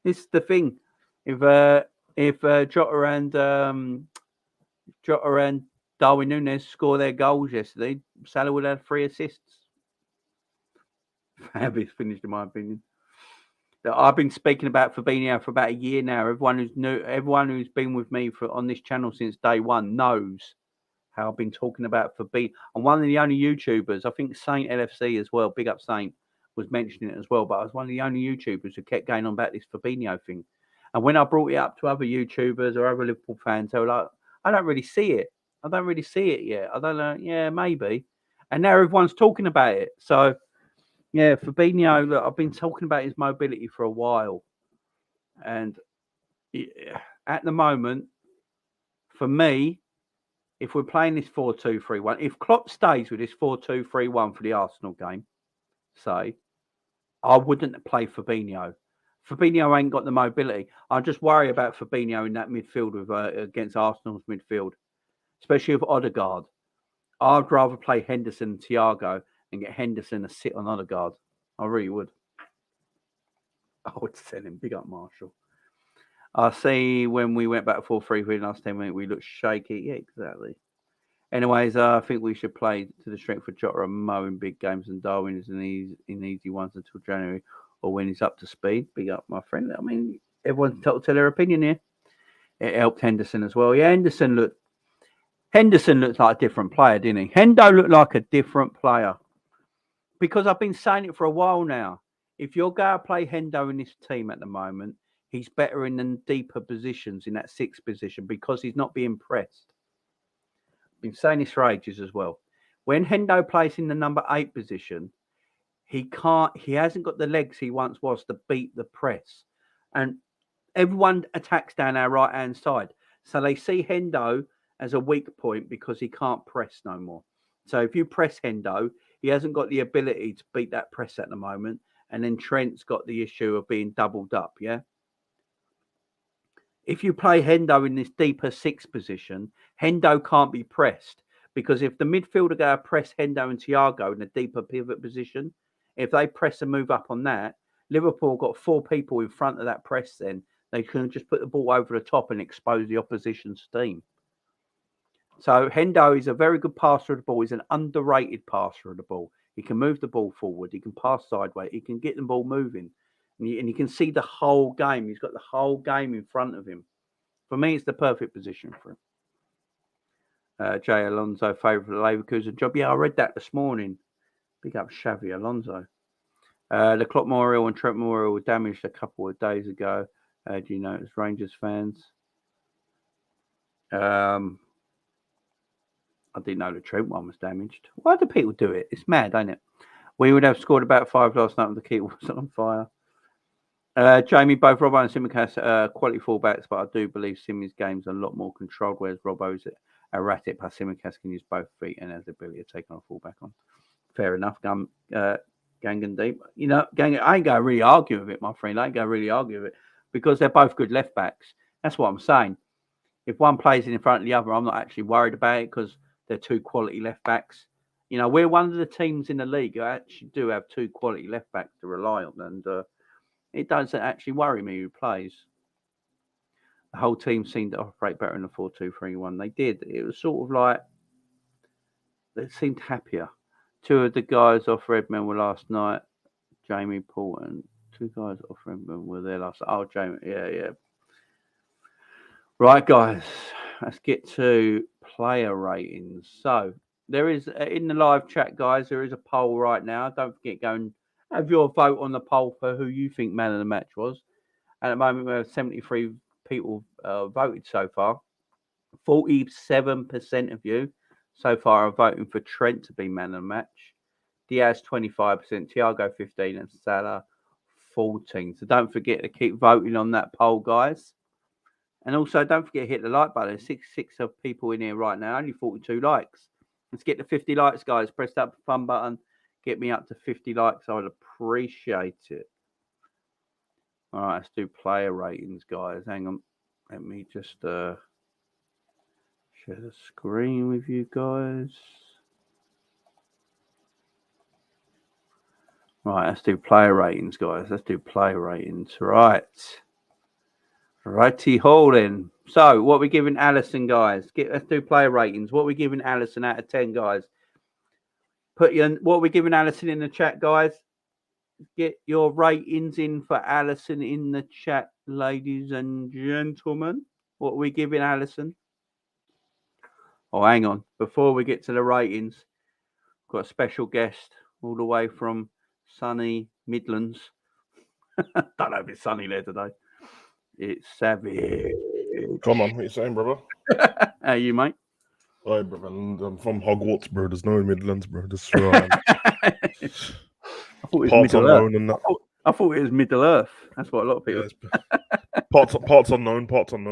This is the thing. If Jota and Darwin Núñez score their goals yesterday, Salah would have 3 assists. Fabulous finished, in my opinion. I've been speaking about Fabinho for about a year now. Everyone who's been with me on this channel since day one knows how I've been talking about Fabinho. I'm one of the only YouTubers. I think Saint LFC as well. Big up Saint was mentioning it as well. But I was one of the only YouTubers who kept going on about this Fabinho thing. And when I brought it up to other YouTubers or other Liverpool fans, they were like, "I don't really see it. I don't really see it yet. I don't know. Yeah, maybe." And now everyone's talking about it. So. Yeah, Fabinho, look, I've been talking about his mobility for a while. And at the moment, for me, if we're playing this 4-2-3-1, if Klopp stays with this 4-2-3-1 for the Arsenal game, say, I wouldn't play Fabinho. Fabinho ain't got the mobility. I just worry about Fabinho in that midfield against Arsenal's midfield, especially with Odegaard. I'd rather play Henderson and Thiago and get Henderson to sit on Odegaard. I really would. I would sell him. Big up Marshall. I see when we went back 4-3-3 last time, we looked shaky. Yeah, exactly. Anyways, I think we should play to the strength for Jota and Mo in big games, and Darwin is in easy ones until January or when he's up to speed. Big up, my friend. I mean, everyone's entitled to their opinion here. It helped Henderson as well. Yeah, Henderson looked like a different player, didn't he? Hendo looked like a different player. Because I've been saying it for a while now. If you're going to play Hendo in this team at the moment, he's better in the deeper positions in that 6th position because he's not being pressed. I've been saying this for ages as well. When Hendo plays in the number 8 position, he hasn't got the legs he once was to beat the press. And everyone attacks down our right-hand side. So they see Hendo as a weak point because he can't press no more. So if you press Hendo, he hasn't got the ability to beat that press at the moment. And then Trent's got the issue of being doubled up, yeah? If you play Hendo in this deeper 6th position, Hendo can't be pressed. Because if the midfielder go press Hendo and Thiago in a deeper pivot position, if they press and move up on that, Liverpool got 4 people in front of that press then. They can just put the ball over the top and expose the opposition's team. So Hendo is a very good passer of the ball. He's an underrated passer of the ball. He can move the ball forward. He can pass sideways. He can get the ball moving. And you can see the whole game. He's got the whole game in front of him. For me, it's the perfect position for him. Jay Alonso, favourite for the Leverkusen job. Yeah, I read that this morning. Big up Xavi Alonso. The Klopp Memorial and Trent Memorial were damaged a couple of days ago. Do you notice, Rangers fans? I didn't know the Trent one was damaged. Why do people do it? It's mad, ain't it? We would have scored about 5 last night when the keeper was on fire. Jamie, both Robbo and Simicast quality fullbacks, but I do believe Simi's game's a lot more controlled, whereas Robbo's erratic, but Simicast can use both feet and has the ability to take on a fullback on. Fair enough, Gangan Deep. You know, I ain't going to really argue with it, my friend. I ain't going to really argue with it because they're both good left backs. That's what I'm saying. If one plays in front of the other, I'm not actually worried about it because they're 2 quality left backs. You know, we're one of the teams in the league who actually do have 2 quality left backs to rely on, and it doesn't actually worry me who plays. The whole team seemed to operate better in the 4-2-3-1. They did. It was sort of like they seemed happier. 2 of the guys off Redmond were last night. Jamie, Paul, and 2 guys off Redmond were there last night. Oh, Jamie, yeah. Right, guys, let's get to player ratings. So there is in the live chat, guys, there is a poll right now. Don't forget, go and have your vote on the poll for who you think man of the match was. At the moment, we have 73 people voted so far. 47% of you So far, I'm voting for Trent to be man of the match. Diaz 25%, Thiago 15%, and Salah 14%. So don't forget to keep voting on that poll, guys. And also, don't forget to hit the like button. There's 66 of people in here right now, only 42 likes. Let's get to 50 likes, guys. Press that fun button. Get me up to 50 likes. I would appreciate it. All right, let's do player ratings, guys. Hang on. Let me just share the screen with you guys. Right, let's do player ratings, guys. Let's do player ratings. Right. Righty ho then. So, what are we giving Alisson, guys? Let's do player ratings. What are we giving Alisson out of 10, guys? What are we giving Alisson in the chat, guys? Get your ratings in for Alisson in the chat, ladies and gentlemen. What are we giving Alisson? Oh, hang on. Before we get to the ratings, we've got a special guest all the way from sunny Midlands. Don't know if it's sunny there today. It's Savage. Come on, what you saying, brother? How are you, mate? Hi, brother. I'm from Hogwarts, bro. There's no Midlands, bro. This is where I am. Parts unknown and that. I thought it was Middle Earth. That's what a lot of people. Yeah, parts unknown,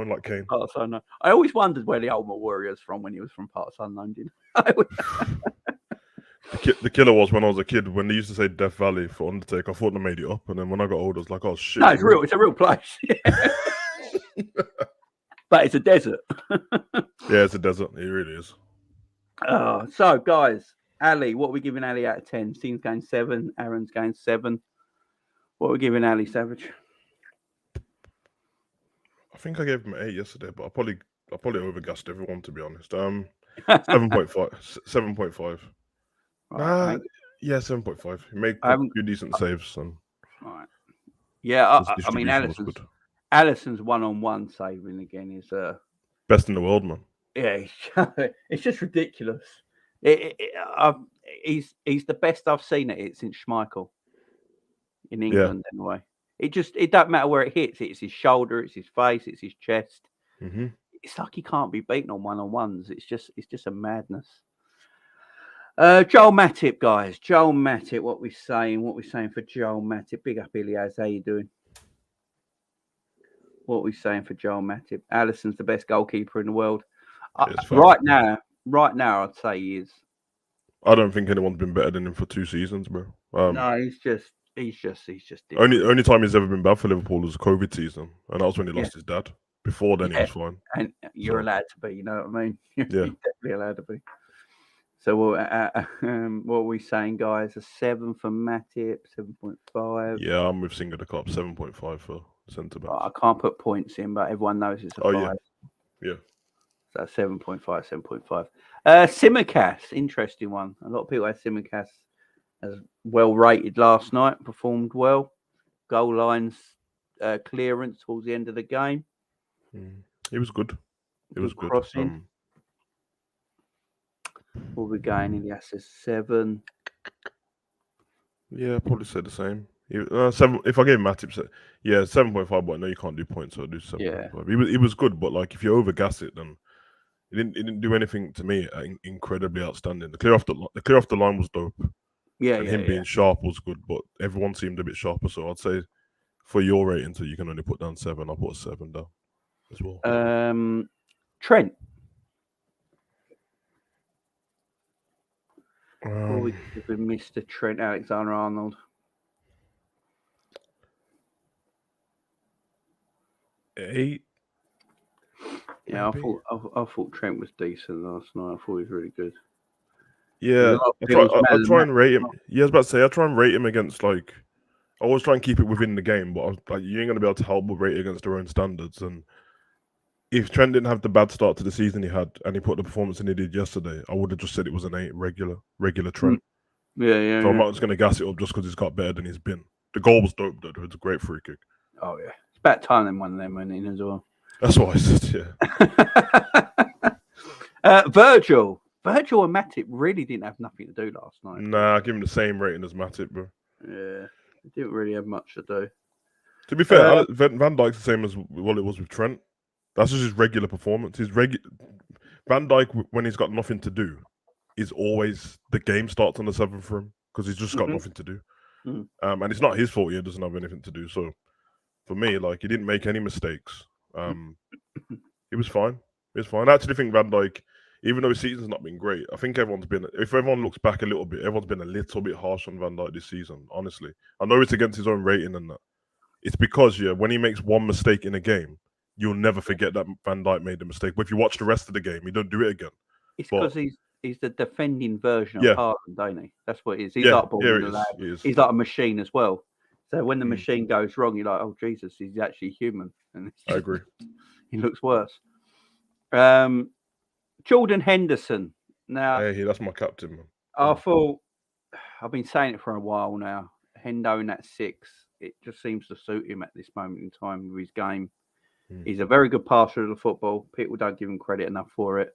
like Kane. Parts unknown. I always wondered where the Ultimate Warrior's from when he was from parts unknown. The killer was when I was a kid. When they used to say Death Valley for Undertaker, I thought they made it up, and then when I got older, I was like, "Oh shit!" No, it's real. It's a real place. But it's a desert. Yeah, it's a desert. It really is. So, guys, Ali, what are we giving Ali out of 10? Steve's going 7. Aaron's going 7. What are we giving Ali, Savage? I think I gave him an 8 yesterday, but I probably overgassed everyone, to be honest. 7.5. 7.5. Right, yeah, 7.5. He made a few decent saves. And right. Yeah, I mean, Alisson's one-on-one saving again is best in the world, man. Yeah, it's just ridiculous. He's the best I've seen at it since Schmeichel in England. Yeah. Anyway, it don't matter where it hits. It's his shoulder, it's his face, it's his chest. Mm-hmm. It's like he can't be beaten on one-on-ones. It's just a madness. Joel Matip, guys. Joel Matip, what we saying for Joel Matip? Big up, Ilias. How you doing? What are we saying for Joel Matip? Alisson's the best goalkeeper in the world. Right now, I'd say he is. I don't think anyone's been better than him for 2 seasons, bro. No, he's just different. Only time he's ever been bad for Liverpool was the COVID season, and that was when he lost his dad. Before then, he was fine. And you're allowed to be, you know what I mean? Yeah, you're definitely allowed to be. So what are we saying, guys? A 7 for Matip, 7.5. Yeah, I'm with Singer the Klopp, 7.5 for centre back. I can't put points in, but everyone knows it's a 5. Yeah. So 7.5, 7.5. Simicast, interesting one. A lot of people had Simicast as well rated last night, performed well. Goal lines clearance towards the end of the game. It was good. It was good. Crossing. What are we going in? Yes, 7. Yeah, I'd probably say the same. 7. If I gave Matip, 7.5. But I know you can't do points, so I do 7.5. Yeah. It was good, but like if you overgas it, then it didn't do anything to me incredibly outstanding. The clear off the line was dope. Yeah, and him being sharp was good, but everyone seemed a bit sharper. So I'd say for your rating, so you can only put down 7. I'll put a 7 down as well. Trent. We Mr. Trent Alexander-Arnold. Eight. Yeah, I thought Trent was decent last night. I thought he was really good. Yeah, I try and rate him. Yeah, I was about to say I try and rate him against I always try and keep it within the game, but you ain't gonna be able to help but rate it against their own standards. And if Trent didn't have the bad start to the season he had, and he put the performance in he did yesterday, I would have just said it was an 8 regular Trent. Yeah. So I'm not just gonna gas it up just because he's got better than he's been. The goal was dope, though. It's a great free kick. Oh yeah, it's about time then one of them went in as well. That's what I said. Yeah. Virgil and Matip really didn't have nothing to do last night. Nah, I give him the same rating as Matip, bro. Yeah, he didn't really have much to do. To be fair, Van Dijk's the same as what it was with Trent. That's just his regular performance. Van Dijk, when he's got nothing to do, is always the game starts on the 7th for him because he's just got nothing to do. Mm-hmm. And it's not his fault he doesn't have anything to do. So for me, like, he didn't make any mistakes. It was fine. It was fine. I actually think Van Dijk, even though his season's not been great, I think if everyone looks back a little bit, everyone's been a little bit harsh on Van Dijk this season, honestly. I know it's against his own rating and that. It's because, when he makes one mistake in a game, you'll never forget that Van Dijk made the mistake. But if you watch the rest of the game, he don't do it again. It's because he's the defending version of Haaland, don't he? That's what it is. He's like balling the lad. He's like a machine as well. So when the machine goes wrong, you're like, oh, Jesus, he's actually human. And I agree. He looks worse. Jordan Henderson. Now, hey, that's my captain, man. I thought, I've been saying it for a while now, Hendo in that 6, it just seems to suit him at this moment in time with his game. He's a very good passer of the football. People don't give him credit enough for it.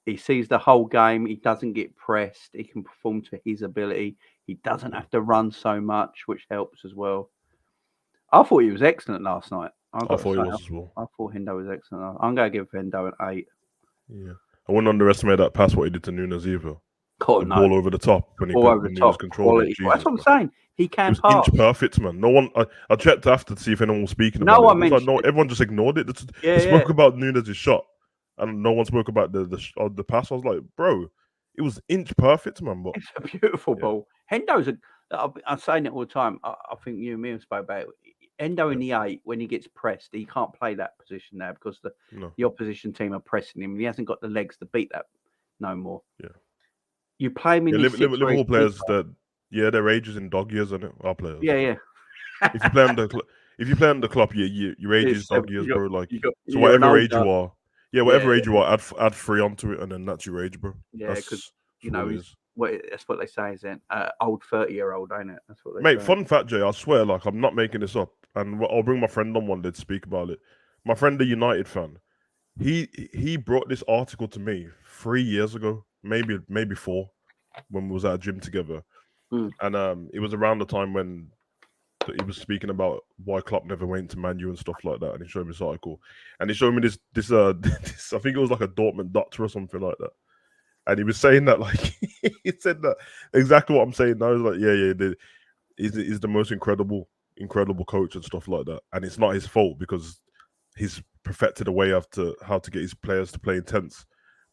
He sees the whole game. He doesn't get pressed. He can perform to his ability. He doesn't have to run so much, which helps as well. I thought he was excellent last night. I thought he was as well. I thought Hendo was excellent. I'm going to give Hendo an 8. Yeah. I wouldn't underestimate that pass, what he did to Nunes either. God, the ball over the top when he was controlling it. That's what I'm saying. He can pass. Inch perfect, man. No one. I checked after to see if anyone was speaking about it. One mentioned it. Everyone just ignored it. They spoke about Nunes' shot, and no one spoke about the pass. I was like, bro, it was inch perfect, man. But it's a beautiful ball. Hendo's I'm saying it all the time. I think you and me have spoke about it. Hendo in the 8, when he gets pressed, he can't play that position now because the opposition team are pressing him. He hasn't got the legs to beat that no more. Yeah. You play him in the 6. Liverpool players their age is in dog years, isn't it? Our players. Yeah. If you play on the club, your age is dog years, bro. Like, so whatever age you are, age you are, add 3 onto it, and then that's your age, bro. Yeah, because that's what they say, is it? Old 30-year-old, ain't it? That's what they say. Fun fact, Jay, I swear, like, I'm not making this up, and I'll bring my friend on one day to speak about it. My friend, the United fan, he brought this article to me 3 years ago, maybe 4, when we was at a gym together, and it was around the time when he was speaking about why Klopp never went to Man U and stuff like that, and he showed me this article, and he showed me this I think it was like a Dortmund doctor or something like that. And he was saying that, like, he said that exactly what I'm saying now. He's like, he's the most incredible coach and stuff like that. And it's not his fault because he's perfected a way how to get his players to play intense.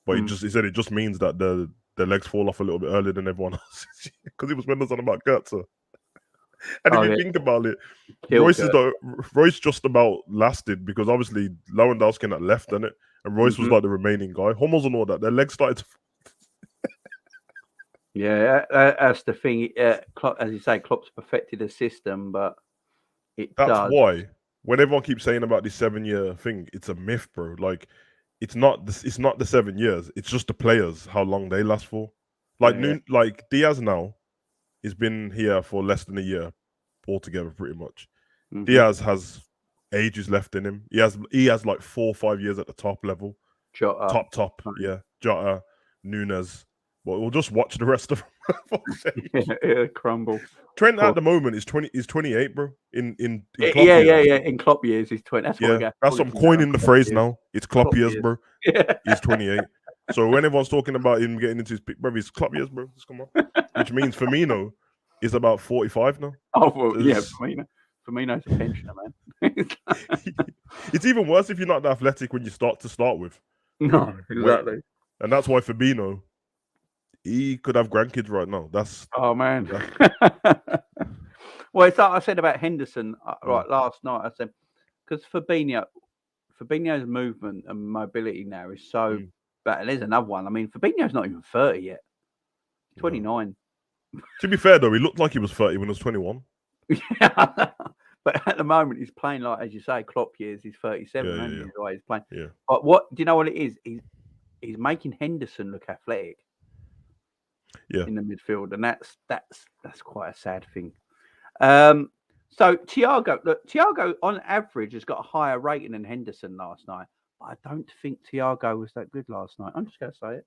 But he said it just means that the legs fall off a little bit earlier than everyone else. Because he was when on about Goetze. And if you think about it, Royce just about lasted because obviously Lewandowski had left, didn't it? And Royce was like the remaining guy. Hummels and all that, their legs started to. Yeah, that's the thing. Klopp, as you say, Klopp's perfected a system, but that's why when everyone keeps saying about this 7-year thing, it's a myth, bro. Like, it's not the 7 years. It's just the players, how long they last for. Like like Diaz now, he's been here for less than a year altogether, pretty much. Diaz has ages left in him. He has like 4 or 5 years at the top level. Jota. Top. Yeah. Jota, Nunes. But we'll just watch the rest of them. It'll crumble. Trent at the moment is 28, bro. In Klopp years. In Klopp years, he's 20. That's that's what I'm coining the phrase now. It's Klopp years, bro. He's 28. So when everyone's talking about him getting into his pick, bro, he's Klopp years, bro. Just come on. Which means Firmino is about 45 now. Oh, well, Firmino's a pensioner, man. It's even worse if you're not athletic when you start with. No, exactly. And that's why Firmino, he could have grandkids right now. Man. Well, it's like I said about Henderson right last night. I said because Fabinho's movement and mobility now is so bad. There's another one. I mean, Fabinho's not even 30 yet. He's 29. To be fair, though, he looked like he was 30 when he was 21. Yeah. But at the moment, he's playing like, as you say, Klopp years. He's 37. The way he's playing. Yeah. But do you know what it is? He's making Henderson look athletic. Yeah. In the midfield, and that's quite a sad thing. So Thiago on average has got a higher rating than Henderson last night. But I don't think Thiago was that good last night. I'm just going to say it.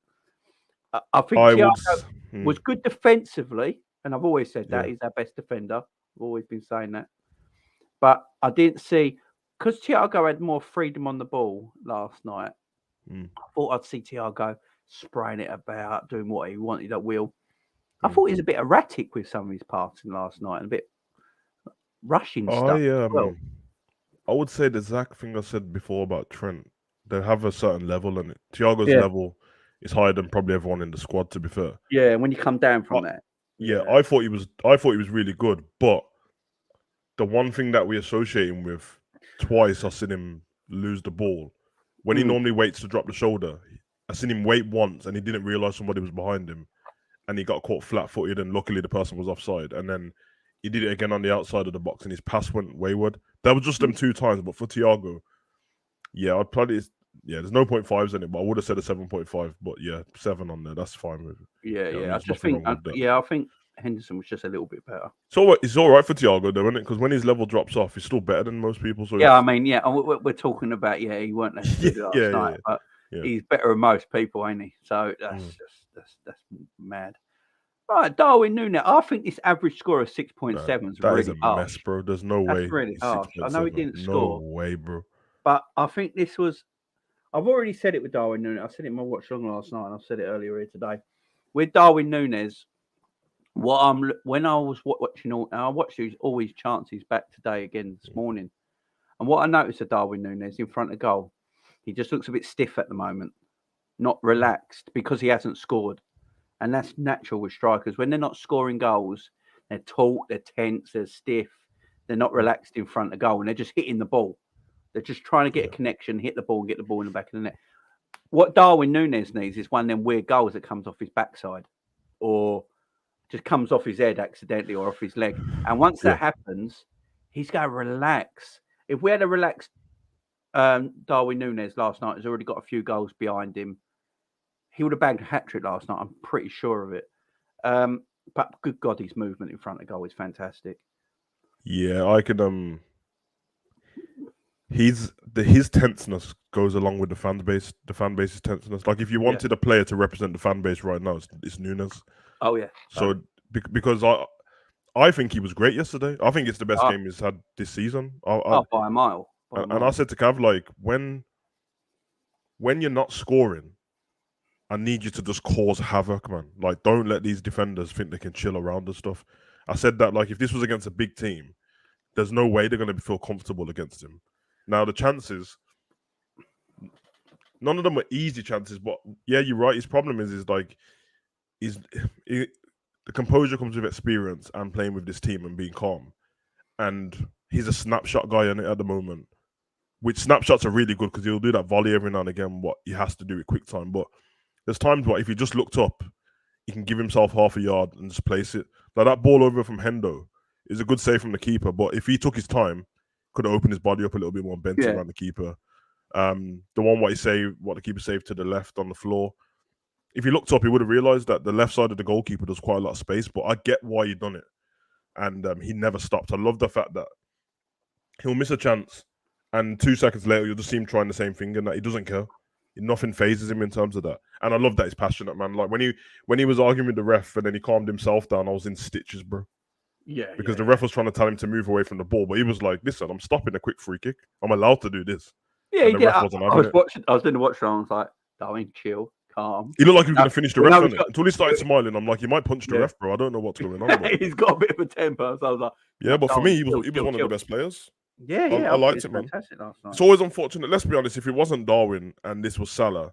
I think Thiago was good defensively, and I've always said that he's our best defender. I've always been saying that. But I didn't see, because Thiago had more freedom on the ball last night, I thought I'd see Thiago spraying it about, doing what he wanted at will. I thought he was a bit erratic with some of his passing last night and a bit rushing stuff as well. I would say the exact thing I said before about Trent. They have a certain level, and Thiago's level is higher than probably everyone in the squad. To be fair, yeah. When you come down from that, I thought he was really good, but the one thing that we associate him with, twice I've seen him lose the ball. When he normally waits to drop the shoulder, I seen him wait once and he didn't realise somebody was behind him, and he got caught flat-footed, and luckily the person was offside, and then he did it again on the outside of the box and his pass went wayward. That was just them 2 times, but for Thiago, I'd probably there's no 0.5s in it, but I would have said a 7.5, but 7 on there, that's fine with it. I just think I think Henderson was just a little bit better. So it's all right for Thiago though, isn't it? Because when his level drops off, he's still better than most people. So I mean, we're talking about he weren't as good last night, but he's better than most people, ain't he? So that's mad. Right, Darwin Núñez. I think this average score of 6.7 is really harsh. Mess, bro. There's no way. That's really harsh. I know he didn't score. No way, bro. But I think this was. I've already said it with Darwin Núñez. I said it in my watch long last night, and I've said it earlier here today. With Darwin Núñez, when I was watching I watched all his chances back today again this morning, and what I noticed of Darwin Núñez in front of goal, he just looks a bit stiff at the moment, not relaxed because he hasn't scored. And that's natural with strikers. When they're not scoring goals, they're taut, they're tense, they're stiff, they're not relaxed in front of goal, and they're just hitting the ball. They're just trying to get a connection, hit the ball, and get the ball in the back of the net. What Darwin Núñez needs is one of them weird goals that comes off his backside or just comes off his head accidentally or off his leg. And once that happens, he's going to relax. If we had a relaxed Darwin Núñez last night, has already got a few goals behind him, he would have bagged a hat-trick last night. I'm pretty sure of it. But good God, his movement in front of goal is fantastic. Yeah, I could. His tenseness goes along with the fan base. The fan base's tenseness. Like if you wanted a player to represent the fan base right now, it's Núñez. Oh yeah. So because I think he was great yesterday. I think it's the best game he's had this season. By a mile. And I said to Cav, like when you're not scoring, I need you to just cause havoc, man. Like, don't let these defenders think they can chill around and stuff. I said that, like, if this was against a big team, there's no way they're going to feel comfortable against him. Now, the chances, none of them are easy chances, but yeah, you're right. His problem is the composure comes with experience and playing with this team and being calm. And he's a snapshot guy in it at the moment, which snapshots are really good because he'll do that volley every now and again, what he has to do at quick time. But there's times where if he just looked up, he can give himself half a yard and just place it. Like that ball over from Hendo is a good save from the keeper, but if he took his time, could have opened his body up a little bit more and bent it around the keeper. The one what the keeper saved to the left on the floor. If he looked up, he would have realised that the left side of the goalkeeper does quite a lot of space, but I get why he done it. And he never stopped. I love the fact that he'll miss a chance and 2 seconds later, you'll just see him trying the same thing and that he doesn't care. Nothing phases him in terms of that. And I love that he's passionate, man. Like when he was arguing with the ref and then he calmed himself down, I was in stitches, bro. Yeah. Because the ref was trying to tell him to move away from the ball, but he was like, listen, I'm stopping a quick free kick. I'm allowed to do this. Yeah, he did. I was doing the watch and I was like, Darwin, chill, calm. He looked like he was going to finish the ref, until he started smiling. I'm like, he might punch the ref, bro. I don't know what's going on. He's got a bit of a temper. So I was like, yeah, but for me, he was one of the best players. Yeah, I liked it, man. Last night. It's always unfortunate. Let's be honest. If it wasn't Darwin and this was Salah,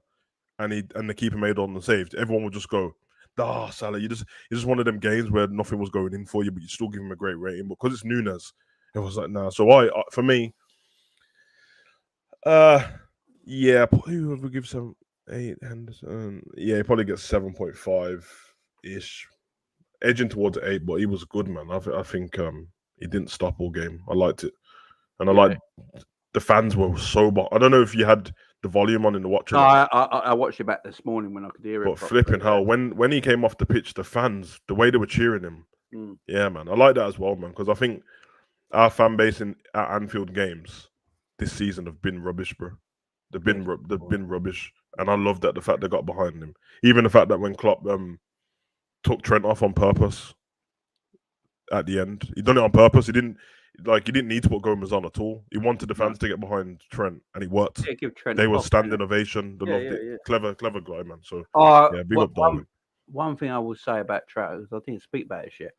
and the keeper made all the saves, everyone would just go, Salah, you're just one of them games where nothing was going in for you, but you still give him a great rating. But because it's Núñez, it was like, nah. So for me, probably would give some 8 Henderson. Yeah, he probably gets 7.5 ish, edging towards 8. But he was good, man. I think he didn't stop all game. I liked it, and I liked the fans were sober. I don't know if you had the volume on in the watch. No, I watched it back this morning when I could hear it. But flipping hell, when he came off the pitch, the fans, the way they were cheering him, yeah, man, I like that as well, man. Because I think our fan base at Anfield games this season have been rubbish, bro. They've been rubbish, and I love that the fact they got behind him. Even the fact that when Klopp took Trent off on purpose at the end, he done it on purpose. He didn't. Like, he didn't need to put Gomez on at all. He wanted the fans to get behind Trent, and it worked. Yeah, give Trent They were standing ovation. They loved it. Yeah. Clever guy, man. So big up Darwin. One thing I will say about Trout is I didn't speak about this yet.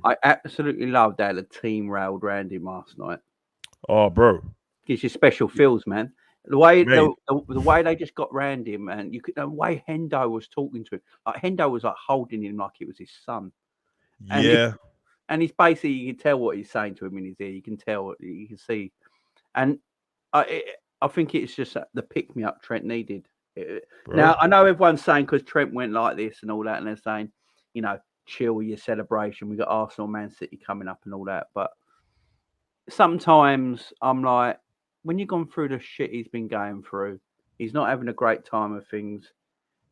I absolutely loved how the team railed around him last night. Oh, bro, gives you special feels, man. The way the way they just got round him, and the way Hendo was talking to him, like Hendo was like holding him like it was his son. And he's basically, you can tell what he's saying to him in his ear. You can tell, you can see, and I think it's just the pick me up Trent needed. Now I know everyone's saying because Trent went like this and all that, and they're saying, chill with your celebration. We got Arsenal, Man City coming up and all that, but sometimes I'm like, when you've gone through the shit he's been going through, he's not having a great time of things.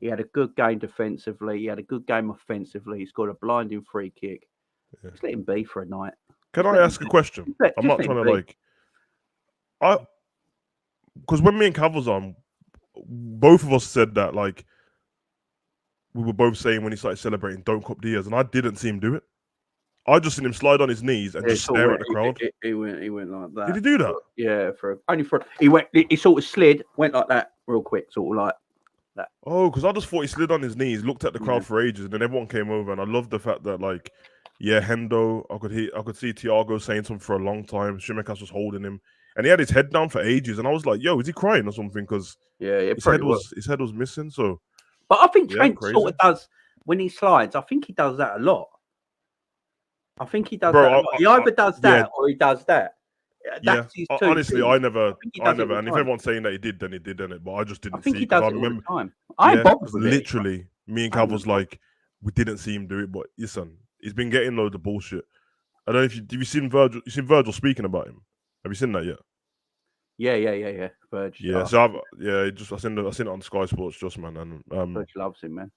He had a good game defensively. He had a good game offensively. He scored a blinding free kick. Just let him be for a night. Can I ask a question? I'm not trying to because when me and Cav was on, both of us said that, like, we were both saying when he started celebrating, don't cop Diaz, and I didn't see him do it. I just seen him slide on his knees and just stare at the crowd. He went like that. Did he do that? Yeah, he sort of slid, went like that real quick, sort of like that. Oh, because I just thought he slid on his knees, looked at the crowd for ages, and then everyone came over, and I love the fact that, like, Hendo, I could see Thiago saying something for a long time. Shimikas was holding him, and he had his head down for ages, and I was like, "Yo, is he crying or something?" Because his head was missing. So, but I think Trent sort of does when he slides. I think he does that a lot. I think he does that a lot. He either does that or he does that. That's his two honestly, things. I never. And if everyone's saying that he did, then he did, didn't it? But I just didn't see. I think he does it all the time. I bothered with literally, me and Cav was like, we didn't see him do it, but listen, he's been getting loads of bullshit. I don't know if have you seen Virgil? You seen Virgil speaking about him? Have you seen that yet? Yeah. Virgil. Yeah, so I seen it on Sky Sports, just, man, and Virgil loves him, man.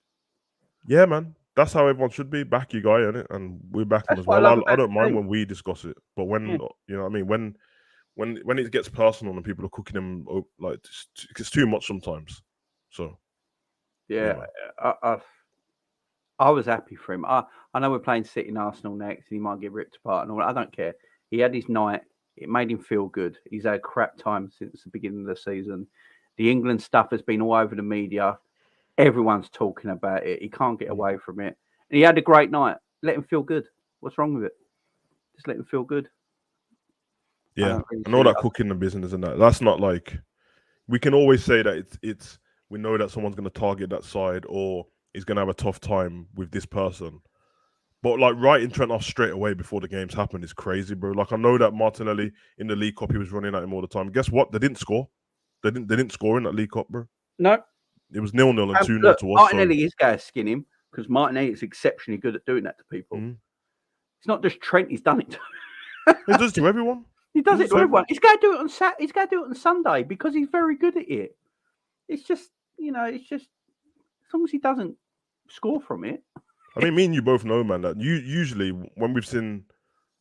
Yeah, man. That's how everyone should be. Back you guy, innit? And we back him as well. I don't mind when we discuss it, but when you know what I mean, when it gets personal and people are cooking him, like, it's too much sometimes. So I was happy for him. I know we're playing City and Arsenal next, and he might get ripped apart and all that. I don't care. He had his night. It made him feel good. He's had a crap time since the beginning of the season. The England stuff has been all over the media. Everyone's talking about it. He can't get away from it. And he had a great night. Let him feel good. What's wrong with it? Just let him feel good. Yeah, and all that cooking the business and that's not like, we can always say that it's we know that someone's going to target that side or he's going to have a tough time with this person. But, like, writing Trent off straight away before the games happened is crazy, bro. Like, I know that Martinelli in the League Cup, he was running at him all the time. Guess what? They didn't score. They didn't score in that League Cup, bro. No. It was 0-0 and 2-0 to us. Martinelli is going to skin him because Martinelli is exceptionally good at doing that to people. It's not just Trent; he's done it to. He does it to everyone. He does it to everyone. He's going to do it on He's going to do it on Sunday because he's very good at it. It's just, it's just as long as he doesn't score from it. I mean, me and you both know, man, that usually when we've seen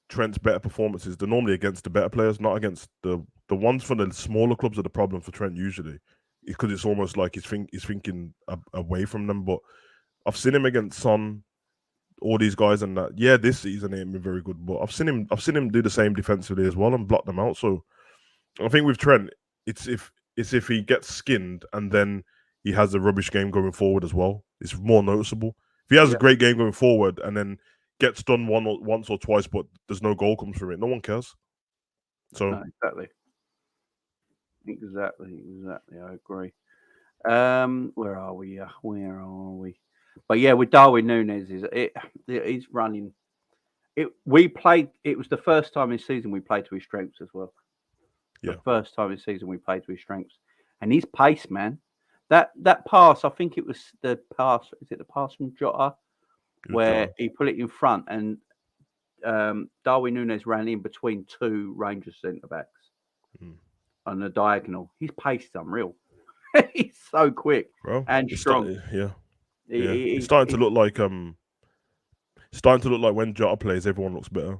Trent's better performances, they're normally against the better players, not against the ones from the smaller clubs are the problem for Trent usually. Because it's almost like he's thinking away from them. But I've seen him against Son, all these guys, and that. Yeah, this season he ain't been very good, but I've seen him do the same defensively as well and block them out. So I think with Trent, it's if he gets skinned and then he has a rubbish game going forward as well. It's more noticeable. If he has a great game going forward and then gets done once or twice, but there's no goal comes from it, no one cares. So exactly. I agree. Where are we? But yeah, with Darwin Núñez, he's running. It was the first time this season we played to his strengths as well. The first time this season we played to his strengths, and his pace, man. That pass, I think it was the pass. Is it the pass from Jota, where he put it in front and Darwin Núñez ran in between two Rangers centre backs. On the diagonal, his pace is unreal. He's so quick, bro, and strong. It's starting to look like when Jota plays, everyone looks better.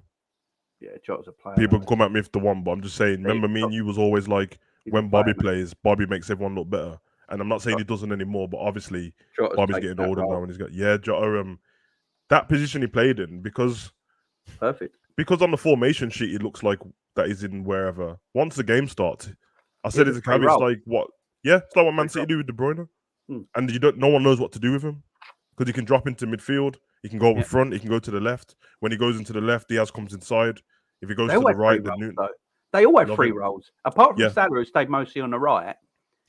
Yeah, Jota's a player. People can come at me if they want, but I'm just saying. Remember, me and you was always like, when Bobby plays, Bobby makes everyone look better. And I'm not saying he doesn't anymore, but obviously Bobby's getting older now, and he's got Jota. That position he played in, because perfect. because on the formation sheet it looks like that he's in wherever. Once the game starts, I said it's a caveat. It's like what? Yeah, it's like what Man City do with De Bruyne, and no one knows what to do with him because he can drop into midfield, he can go up front, he can go to the left. When he goes into the left, Diaz comes inside. If he goes to the right, then they all have free rolls. Apart from Salah, who stayed mostly on the right.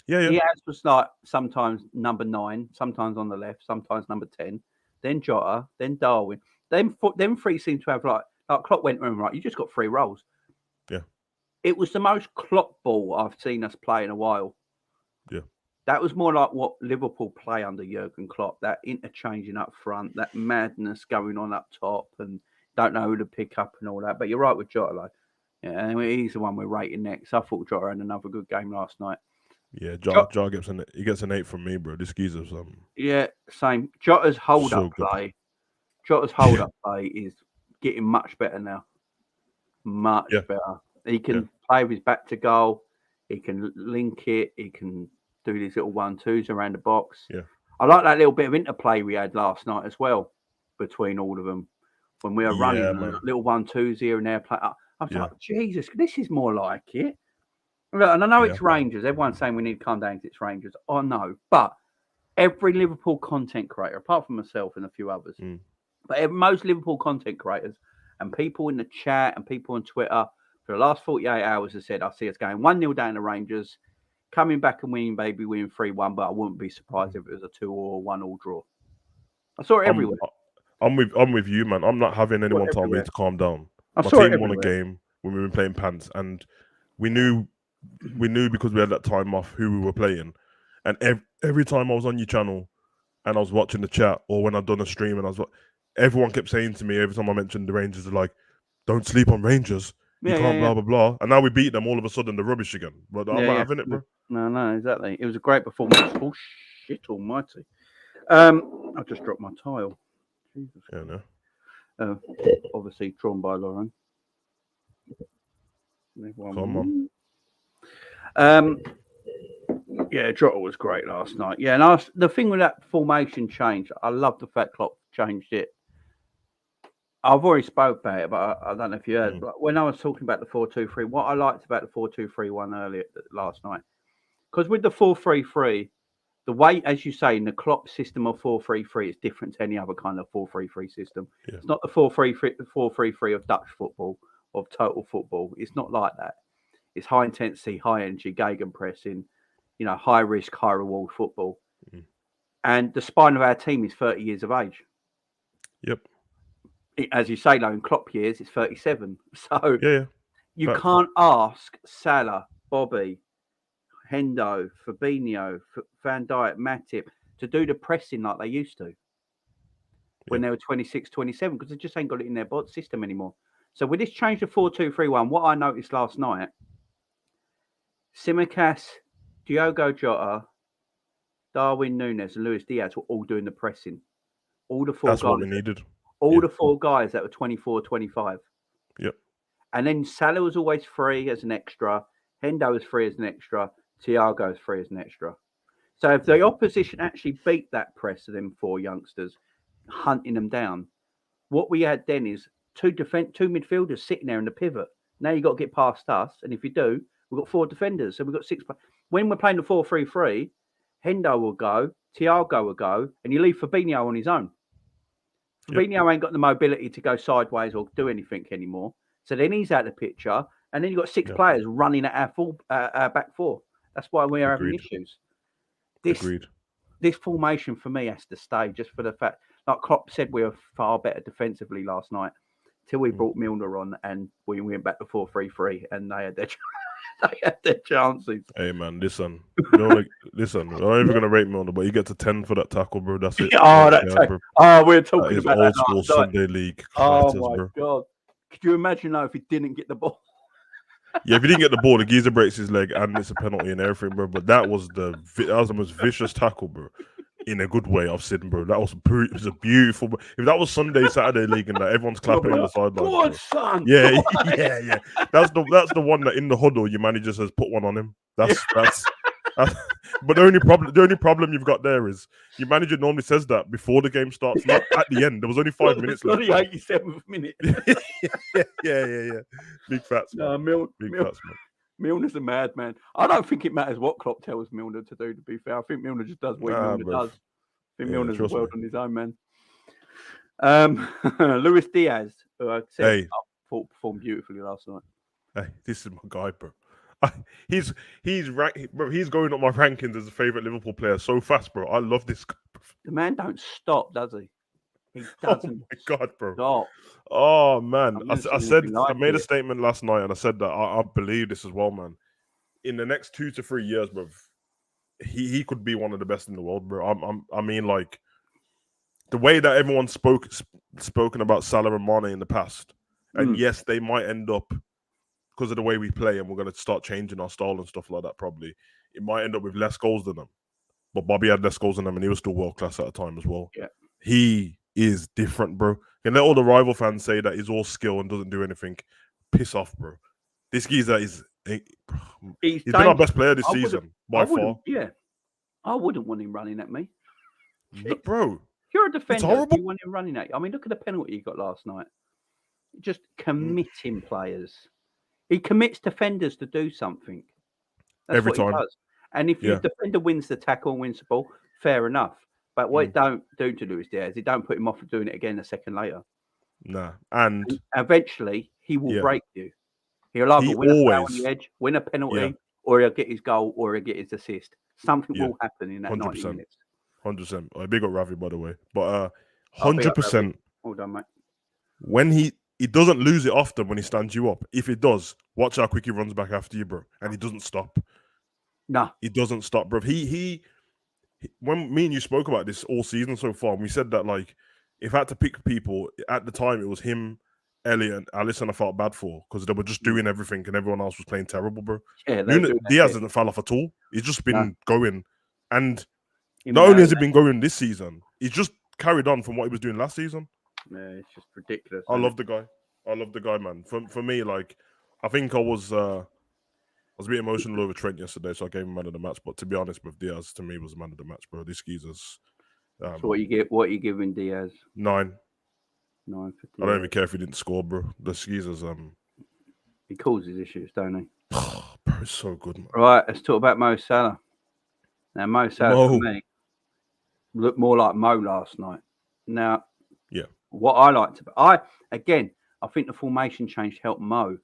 Yeah. Diaz was like sometimes number 9, sometimes on the left, sometimes number 10. Then Jota, then Darwin. Them three seem to have like Klopp went room, right? You just got 3 roles. Yeah. It was the most Klopp ball I've seen us play in a while. Yeah. That was more like what Liverpool play under Jurgen Klopp. That interchanging up front, that madness going on up top, and don't know who to pick up and all that. But you're right with Jota, though. Yeah, and he's the one we're rating next. I thought Jota had another good game last night. Yeah, Jota gets an 8 from me, bro. This geezer's something. Yeah, same. Jota's hold-up play. Jota's hold-up play is getting much better now. Much better. He can play with his back to goal. He can link it. He can do these little 1-2s around the box. Yeah. I like that little bit of interplay we had last night as well between all of them. When we were running little 1-2s here and there. I was like, Jesus, this is more like it. Look, and I know it's Rangers. Everyone's saying we need to calm down because it's Rangers. I know. But every Liverpool content creator, apart from myself and a few others, but most Liverpool content creators and people in the chat and people on Twitter for the last 48 hours have said, I see us going 1-0 down to Rangers, coming back and winning, baby, winning 3-1, but I wouldn't be surprised if it was a 2 or 1-1 draw. I saw it everywhere. I'm with you, man. I'm not having anyone tell me to calm down. My team won a game when we were playing pants, and we knew because we had that time off who we were playing. And every time I was on your channel and I was watching the chat, or when I'd done a stream and everyone kept saying to me every time I mentioned the Rangers, they're like, don't sleep on Rangers. You can't blah, blah, blah. And now we beat them, all of a sudden, they're rubbish again. But I'm not having it, bro. No, exactly. It was a great performance. Oh, shit almighty. I just dropped my tile. Jesus. Yeah, no. Obviously drawn by Lauren. Come on. Yeah, Jota was great last night. Yeah, and the thing with that formation change, I love the fact Klopp changed it. I've already spoke about it, but I don't know if you heard. But when I was talking about the 4-2-3, what I liked about the 4-2-3-1 earlier last night, because with the 4-3-3, the way, as you say, in the Klopp system of 4-3-3 is different to any other kind of 4-3-3 system. Yeah. It's not the 4-3-3 of Dutch football, of total football. It's not like that. It's high intensity, high energy, gegenpressing, high risk, high reward football. And the spine of our team is 30 years of age. Yep. As you say, though, in Klopp years, it's 37. So you Fact. Can't ask Salah, Bobby, Hendo, Fabinho, Van Dijk, Matip to do the pressing like they used to when they were 26, 27, because they just ain't got it in their system anymore. So with this change to 4-2-3-1, what I noticed last night, Tsimikas, Diogo Jota, Darwin Núñez, and Luis Diaz were all doing the pressing. All the 4 That's guys. what we needed. All the 4 guys that were 24, 25. Yep. And then Salah was always free as an extra. Hendo was free as an extra. Thiago was free as an extra. So if the opposition actually beat that press of them 4 youngsters, hunting them down, what we had then is 2 midfielders sitting there in the pivot. Now you've got to get past us. And if you do, we've got 4 defenders. So we've got 6. When we're playing the 4-3-3, Hendo will go, Thiago will go, and you leave Fabinho on his own. Fabinho ain't got the mobility to go sideways or do anything anymore. So then he's out of the picture. And then you've got 6 players running at our back 4. That's why we're having issues. This formation for me has to stay, just for the fact, like Klopp said, we were far better defensively last night till we brought Milner on and we went back to 4-3-3 and they had their chances. Hey man, listen, I'm not even gonna rate Milner, but he gets a 10 for that tackle, bro. That's it. We're talking about old school Sunday league. My God, could you imagine though if he didn't get the ball? Yeah, if he didn't get the ball, the geezer breaks his leg and it's a penalty and everything, bro. But that was the most vicious tackle, bro. In a good way, I've seen, bro. It was a beautiful. If that was Sunday, Saturday league, and that everyone's clapping on the sidelines. Go on, son. Yeah. That's the one that in the huddle your manager says put one on him. That's But the only problem you've got there is your manager normally says that before the game starts, not at the end. There was only 5 minutes left. The 87th minute. yeah. Big fats, man. Big fats, man. Milner's a madman. I don't think it matters what Klopp tells Milner to do, to be fair. I think Milner just does what Milner does. I think Milner's a world on his own, man. Luis Diaz, who I said thought performed beautifully last night. Hey, this is my guy, bro. He's going up my rankings as a favourite Liverpool player so fast, bro. I love this guy. The man don't stop, does he? He doesn't. Oh my God, bro. Stop. Oh man, I made a statement last night, and I said that I believe this as well, man. In the next 2 to 3 years, bro, he could be one of the best in the world, bro. I mean, like the way that everyone's spoken about Salah and Mane in the past, and yes, they might end up, because of the way we play, and we're going to start changing our style and stuff like that, probably. It might end up with less goals than them. But Bobby had less goals than them, and he was still world-class at the time as well. Yeah. He is different, bro. And let all the rival fans say that he's all skill and doesn't do anything. Piss off, bro. This geezer he's been our best player this season, by far. Yeah. I wouldn't want him running at me. Look, bro. If you're a defender, you want him running at you. I mean, look at the penalty he got last night. Just committing players. He commits defenders to do something. That's every time. He does. And if your defender wins the tackle and wins the ball, fair enough. But what it don't do to Luis Diaz, it don't put him off of doing it again a second later. Nah. And eventually, he will break you. He'll either win a foul on the edge, win a penalty, or he'll get his goal, or he'll get his assist. Something will happen in that 100%. 90 minutes. 100%. I big up Ravi, by the way. But 100%. Well done, mate. When he doesn't lose it often when he stands you up. If it does, watch how quick he runs back after you, bro. And he doesn't stop. Nah. He doesn't stop, bro. He when me and you spoke about this all season so far, and we said that, like, if I had to pick people, at the time, it was him, Elliot, and Alisson I felt bad for, because they were just doing everything and everyone else was playing terrible, bro. Yeah, Diaz hasn't fell off at all. He's just been going. And not only has he been going this season, he's just carried on from what he was doing last season. Yeah, it's just ridiculous. I love the guy, man. For me, like, I think I was a bit emotional over Trent yesterday, so I gave him man of the match. But to be honest, with Diaz, to me, was man of the match, bro. This geezer's. So what you giving Diaz? 9. 9 for Diaz. I don't even care if he didn't score, bro. The geezer's He causes issues, don't he? Bro, it's so good, man. Right, let's talk about Mo Salah. Now, Mo Salah for me looked more like Mo last night. Now, what I liked about I think the formation change helped Mo.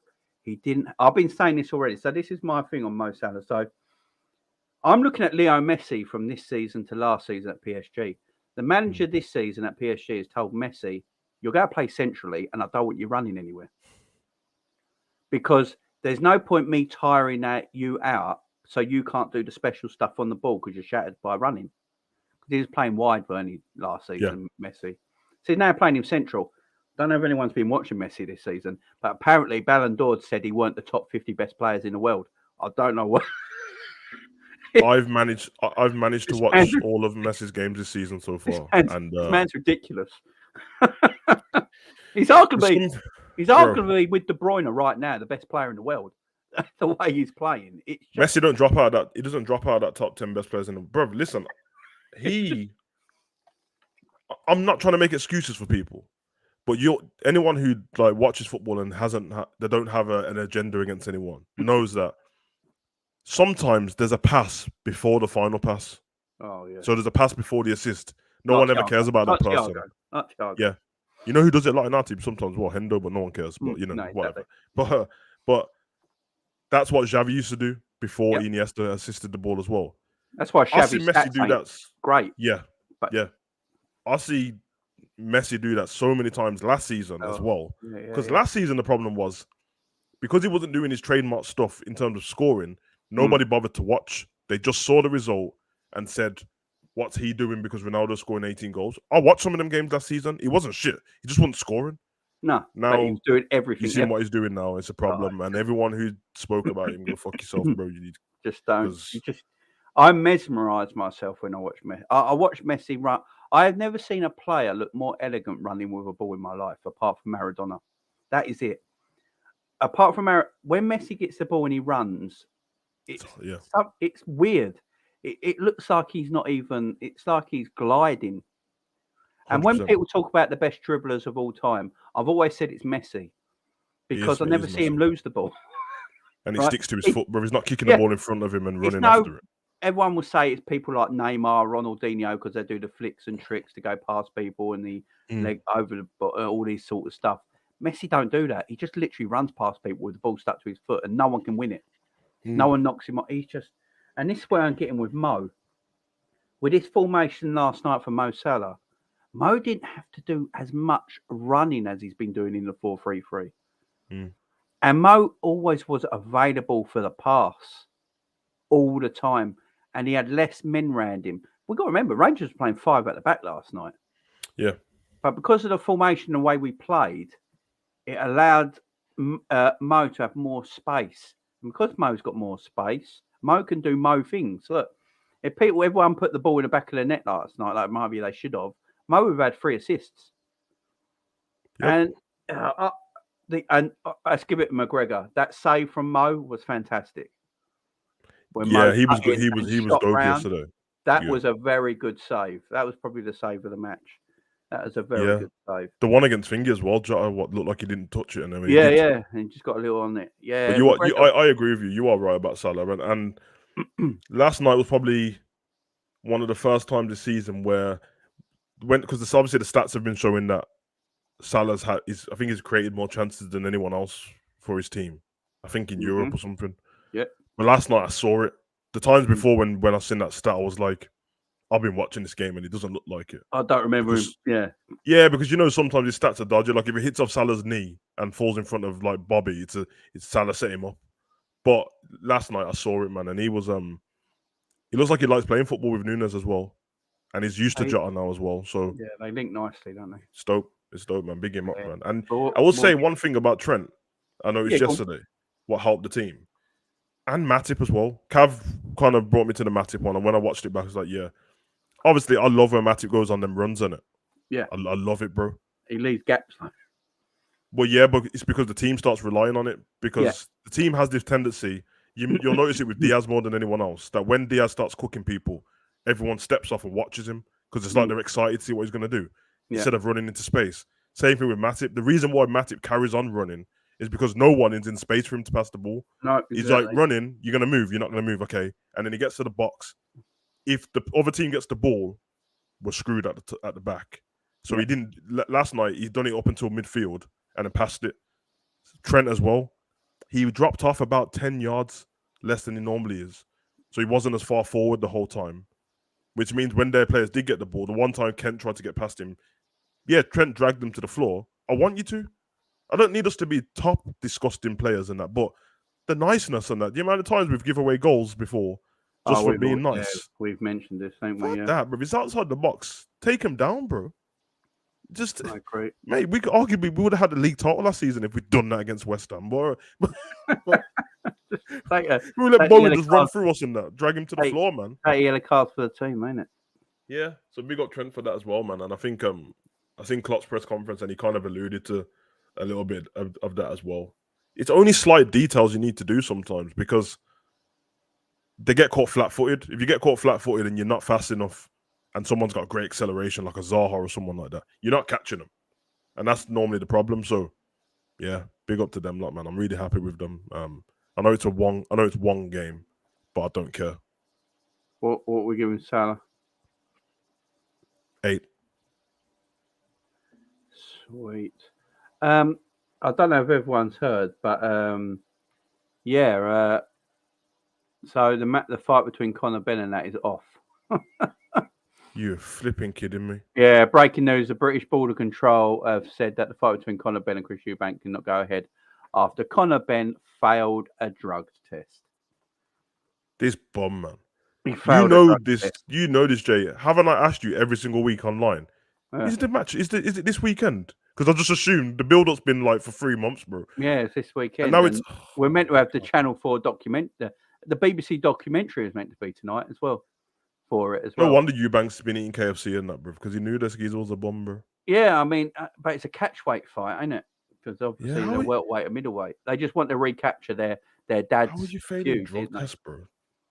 He didn't. I've been saying this already. So this is my thing on Mo Salah. So I'm looking at Leo Messi from this season to last season at PSG. The manager this season at PSG has told Messi, "You're going to play centrally, and I don't want you running anywhere because there's no point me tiring you out so you can't do the special stuff on the ball because you're shattered by running." Because he was playing wide, weren't he, last season, Messi? So he's now playing him central. Don't know if anyone's been watching Messi this season, but apparently Ballon d'Or said he weren't the top 50 best players in the world. I don't know what. I've managed to watch all of Messi's games this season so far, and this man's ridiculous. He's arguably with De Bruyne right now the best player in the world. The way he's playing, Messi don't drop out that. He doesn't drop out that top 10 best players in the world. Bro, listen, I'm not trying to make excuses for people, but anyone who like watches football and they don't have an agenda against anyone knows that sometimes there's a pass before the final pass. Oh yeah. So there's a pass before the assist. No one ever cares about that person. Yeah. You know who does it like Nati sometimes? Well, Hendo, but no one cares. But whatever. Exactly. But that's what Xavi used to do before Iniesta assisted the ball as well. That's why I see Messi do that. Great. Yeah. I see Messi do that so many times last season as well. Because last season the problem was because he wasn't doing his trademark stuff in terms of scoring, nobody bothered to watch. They just saw the result and said, what's he doing because Ronaldo's scoring 18 goals? I watched some of them games last season. He wasn't shit. He just wasn't scoring. No. Now he's doing everything. You see what he's doing now. It's a problem. And everyone who spoke about him, go fuck yourself, bro. You need just don't. I mesmerise myself when I watch Messi. I watch Messi run. I have never seen a player look more elegant running with a ball in my life, apart from Maradona. That is it. Apart from when Messi gets the ball and he runs, It's weird. It looks like he's not even. It's like he's gliding. 100%. And when people talk about the best dribblers of all time, I've always said it's Messi because I never see him lose the ball. And he sticks to his foot, bro. He's not kicking the ball in front of him and running after it. Everyone will say it's people like Neymar, Ronaldinho, because they do the flicks and tricks to go past people and the leg over the all these sort of stuff. Messi don't do that. He just literally runs past people with the ball stuck to his foot, and no one can win it. No one knocks him off. He's just, and this is where I'm getting with Mo. With this formation last night for Mo Salah, Mo didn't have to do as much running as he's been doing in the 4-3-3. And Mo always was available for the pass all the time. And he had less men round him. We've got to remember, Rangers were playing 5 at the back last night. Yeah. But because of the formation, the way we played, it allowed Mo to have more space. And because Mo's got more space, Mo can do Mo things. Look, if everyone put the ball in the back of the net last night, like maybe they should have, Mo would have had 3 assists. Yep. And let's give it to McGregor. That save from Mo was fantastic. He was good. He was dope yesterday. That was a very good save. That was probably the save of the match. That was a very good save. The one against Finger as well, what looked like he didn't touch it, and then and just got a little on it. Yeah, but I agree with you. You are right about Salah, and last night was probably one of the first times this season where because obviously the stats have been showing that Salah's I think he's created more chances than anyone else for his team. I think in Europe or something. Yeah. But last night I saw it. The times before when I seen that stat, I was like, I've been watching this game and it doesn't look like it. I don't remember him. Yeah. Yeah, because sometimes his stats are dodgy. Like if it hits off Salah's knee and falls in front of like Bobby, it's Salah set him up. But last night I saw it, man, and he was he looks like he likes playing football with Nunes as well. And he's used to Jota now as well. So yeah, they link nicely, don't they? It's dope, man. Big him up, man. And I will say one thing about Trent. I noticed yesterday what helped the team. And Matip as well. Cav kind of brought me to the Matip one, and when I watched it back, I was like, yeah. Obviously, I love when Matip goes on them runs, innit? Yeah. I love it, bro. He leaves gaps. Well, yeah, but it's because the team starts relying on it. Because the team has this tendency, you'll notice it with Diaz more than anyone else, that when Diaz starts cooking people, everyone steps off and watches him because it's like they're excited to see what he's going to do instead of running into space. Same thing with Matip. The reason why Matip carries on running is because no one is in space for him to pass the ball. No, exactly. He's like, running, you're going to move, you're not going to move, okay. And then he gets to the box. If the other team gets the ball, we're screwed at the back. So he didn't, last night, he's done it up until midfield and then passed it. Trent as well. He dropped off about 10 yards less than he normally is. So he wasn't as far forward the whole time, which means when their players did get the ball, the one time Kent tried to get past him, Trent dragged them to the floor. I want you to. I don't need us to be top disgusting players and that, but the niceness and that, the amount of times we've given away goals before just for being nice. Yeah, we've mentioned this, haven't we? Fuck that, bro. If it's outside the box, take him down, bro. Just, great. Mate, we could arguably we would have had the league title last season if we'd done that against West Ham. But we let Bowen just run through us and that, drag him to the floor, man. That yellow card for the team, ain't it? Yeah, so we got Trent for that as well, man. And I think Klopp's press conference, and he kind of alluded to a little bit of that as well. It's only slight details you need to do sometimes because they get caught flat-footed. If you get caught flat-footed and you're not fast enough and someone's got great acceleration like a Zaha or someone like that, you're not catching them. And that's normally the problem. So, yeah, big up to them, man. I'm really happy with them. I know it's one game, but I don't care. What are we giving Salah? 8. Sweet. I don't know if everyone's heard, but so the fight between Conor Benn and that is off. You're flipping kidding me. Yeah, breaking news. The British Border Control have said that the fight between Conor Benn and Chris Eubank cannot go ahead after Conor Benn failed a drug test. This bum, man. You know this, Jay. Haven't I asked you every single week online? Is the match? Is it this weekend? Because I just assumed the build-up's been like for 3 months, bro. Yeah, it's this weekend. And now we're meant to have the Channel 4 document. The BBC documentary is meant to be tonight as well. For it as well. No wonder Eubank's been eating KFC and that, bro, because he knew this geezer was a bum, bro. Yeah, I mean, but it's a catchweight fight, ain't it? Because obviously they're welterweight and middleweight. They just want to recapture their their dad's How would you fail a feud, drug didn't they? test, bro?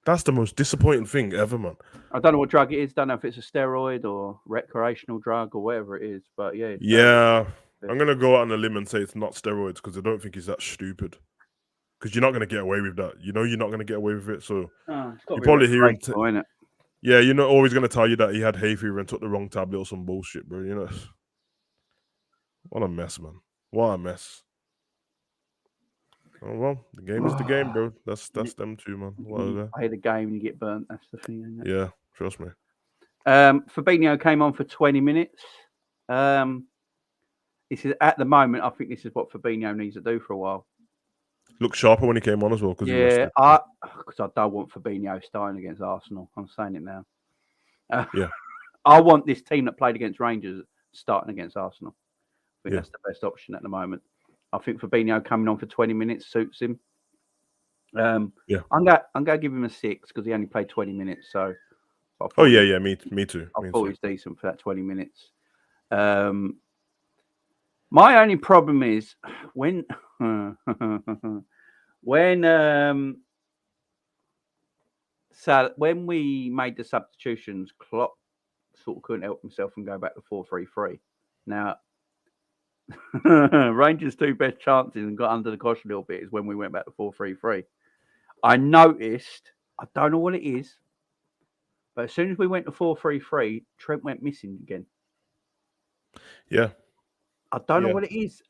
That's the most disappointing thing ever, man. I don't know what drug it is. Don't know if it's a steroid or recreational drug or whatever it is. But yeah, Yeah, I'm gonna go out on a limb and say it's not steroids because I don't think he's that stupid. Because you're not gonna get away with that. You know, you're not gonna get away with it. So you probably hear him. Isn't it? Yeah, you're not always gonna tell you that he had hay fever and took the wrong tablet or some bullshit, bro. You know, what a mess, man. What a mess. Oh well, the game is the game, bro. That's them too, man. You play the game and you get burnt. That's the thing, isn't it? Yeah, trust me. Fabinho came on for 20 minutes. This is at the moment. I think this is what Fabinho needs to do for a while. Looked sharper when he came on as well. Yeah, because I don't want Fabinho starting against Arsenal. I'm saying it now. Yeah, I want this team that played against Rangers starting against Arsenal. I think that's the best option at the moment. I think Fabinho coming on for 20 minutes suits him. I'm gonna give him a 6 because he only played 20 minutes. So. Me too. I thought he's decent for that 20 minutes. My only problem is when we made the substitutions, Klopp sort of couldn't help himself and go back to 4-3-3. Now, Rangers' 2 best chances and got under the cosh a little bit is when we went back to 4-3-3. I noticed, I don't know what it is, but as soon as we went to 4-3-3, Trent went missing again. Yeah. I don't know what it is.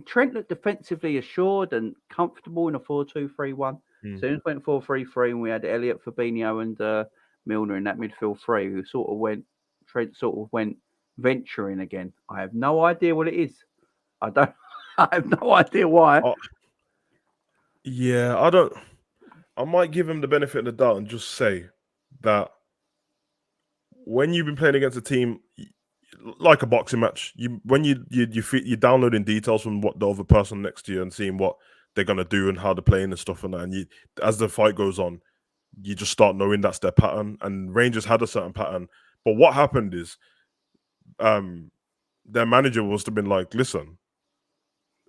Trent looked defensively assured and comfortable in a 4-2-3-1. As soon as we went 4-3-3 and we had Elliott, Fabinho and Milner in that midfield 3, Trent sort of went venturing again. I have no idea what it is. I have no idea why. I might give him the benefit of the doubt and just say that when you've been playing against a team like a boxing match, you're downloading details from what the other person next to you and seeing what they're gonna do and how they're playing and stuff and that. And as the fight goes on, you just start knowing that's their pattern. And Rangers had a certain pattern, but what happened is, their manager must have been like, "Listen."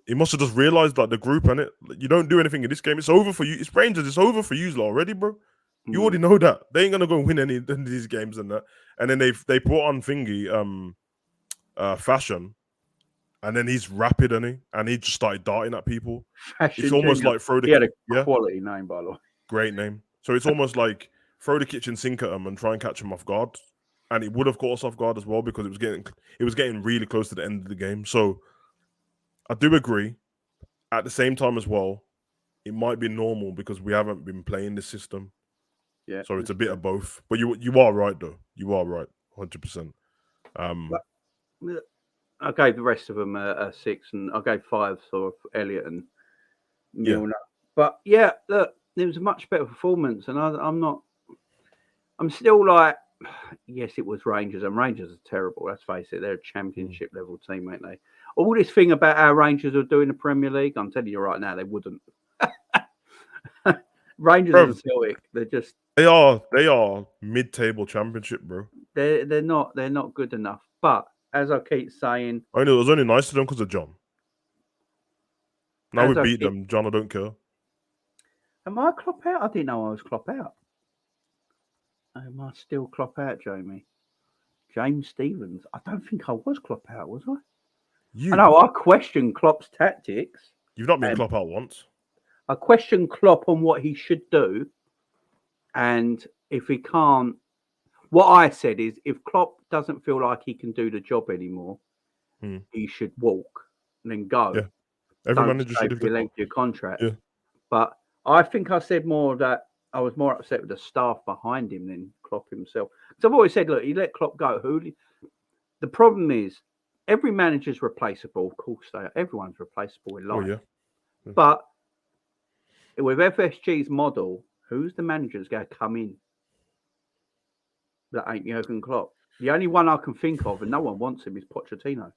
He must have just realized that the group and you don't do anything in this game. It's over for you. It's Rangers. It's over for you already, bro. You already know that they ain't gonna go win any of these games and that. And then they put on Fashion, and then he's rapid and he just started darting at people. Fashion it's almost Junior. like throw the he had a quality name, by the way. Great name. So it's almost like throw the kitchen sink at him and try and catch him off guard. And it would have caught us off guard as well because it was getting really close to the end of the game. So I do agree. At the same time as well, it might be normal because we haven't been playing this system. Yeah. So it's a bit of both. But you are right though. You are right, 100%. I gave the rest of them a 6, and I gave 5 for Elliott and Milner. Yeah. But yeah, look, it was a much better performance, and I'm still like, yes, it was Rangers, and Rangers are terrible. Let's face it, they're a championship level team, ain't they? All this thing about how Rangers are doing the Premier League, I'm telling you right now, they wouldn't. Rangers and Celtic, they are mid-table championship, bro. They're not good enough. But as I keep saying, I know it was only nice to them because of John. Now we beat them, John. I don't care. Am I Klopp out? I didn't know I was Klopp out. Am I still Klopp out, Jamie? James Stevens. I don't think I was Klopp out, was I? I know I questioned Klopp's tactics. You've not been Klopp out once. I questioned Klopp on what he should do, and if he can't, what I said is, if Klopp doesn't feel like he can do the job anymore, he should walk and then go. Yeah, every manager should have the length of your contract. Yeah. But I think I said more that I was more upset with the staff behind him than Klopp himself. Because I've always said, look, he let Klopp go. The problem is, every manager's replaceable. Of course, everyone's replaceable in life. Oh, yeah. But with FSG's model, who's the manager that's going to come in that ain't Jurgen Klopp? The only one I can think of, and no one wants him, is Pochettino.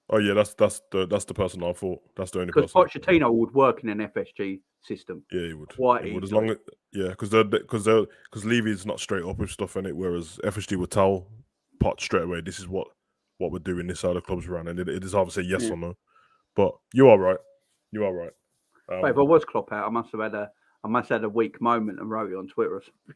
Oh yeah, that's the person I thought. That's the only person. Because Pochettino would work in an FSG system. Yeah, he would. Quite he would, easily. Because Levy's not straight up with stuff in it, whereas FSG would tell Pot straight away, this is what we're doing. This how the club's run, and it is obviously yes or no. But you are right. You are right. But if I was Klopp out, I must have had a weak moment and wrote it on Twitter or something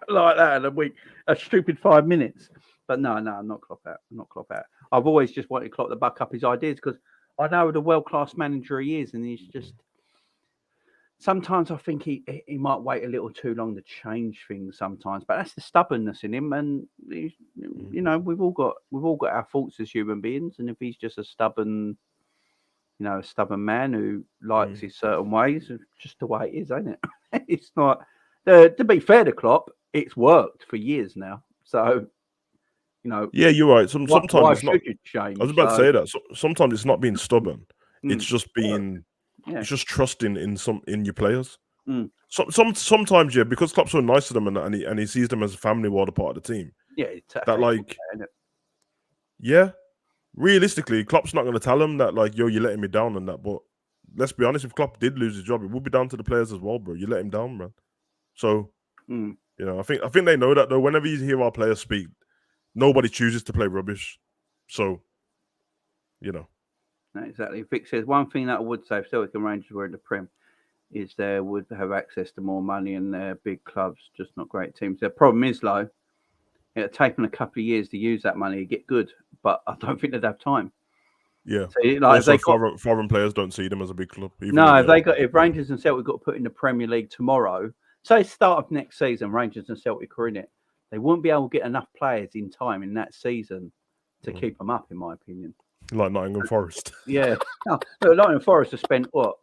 like that. A stupid 5 minutes. But no, I'm not Klopp out. I'm not Klopp out. I've always just wanted Klopp to buck up his ideas because I know what a world-class manager he is, and he's just. Sometimes I think he might wait a little too long to change things. Sometimes, but that's the stubbornness in him, and you know we've all got our faults as human beings, and if he's just a stubborn man who likes his certain ways, it's just the way it is, ain't it? It's not. To be fair to Klopp, it's worked for years now, so. Yeah, you're right. Sometimes it's not. You change? I was about to say that. Sometimes it's not being stubborn. It's just being. Yeah. It's just trusting in your players. Mm. Sometimes, yeah, because Klopp's so nice to them and he sees them as a family while they're part of the team. Yeah, yeah, realistically, Klopp's not going to tell them that yo, you're letting me down and that. But let's be honest, if Klopp did lose his job, it would be down to the players as well, bro. You let him down, man. So I think they know that though. Whenever you hear our players speak, nobody chooses to play rubbish. So, No, exactly. Vic says, one thing that I would say if Celtic and Rangers were in the Prem is they would have access to more money and they're big clubs, just not great teams. The problem is, though, it'll take them a couple of years to use that money to get good, but I don't think they'd have time. Yeah. So, also, foreign players don't see them as a big club. If Rangers and Celtic got put in the Premier League tomorrow, say start of next season, Rangers and Celtic are in it, they wouldn't be able to get enough players in time in that season to keep them up, in my opinion. Like Nottingham Forest. Yeah. Nottingham Forest have spent what?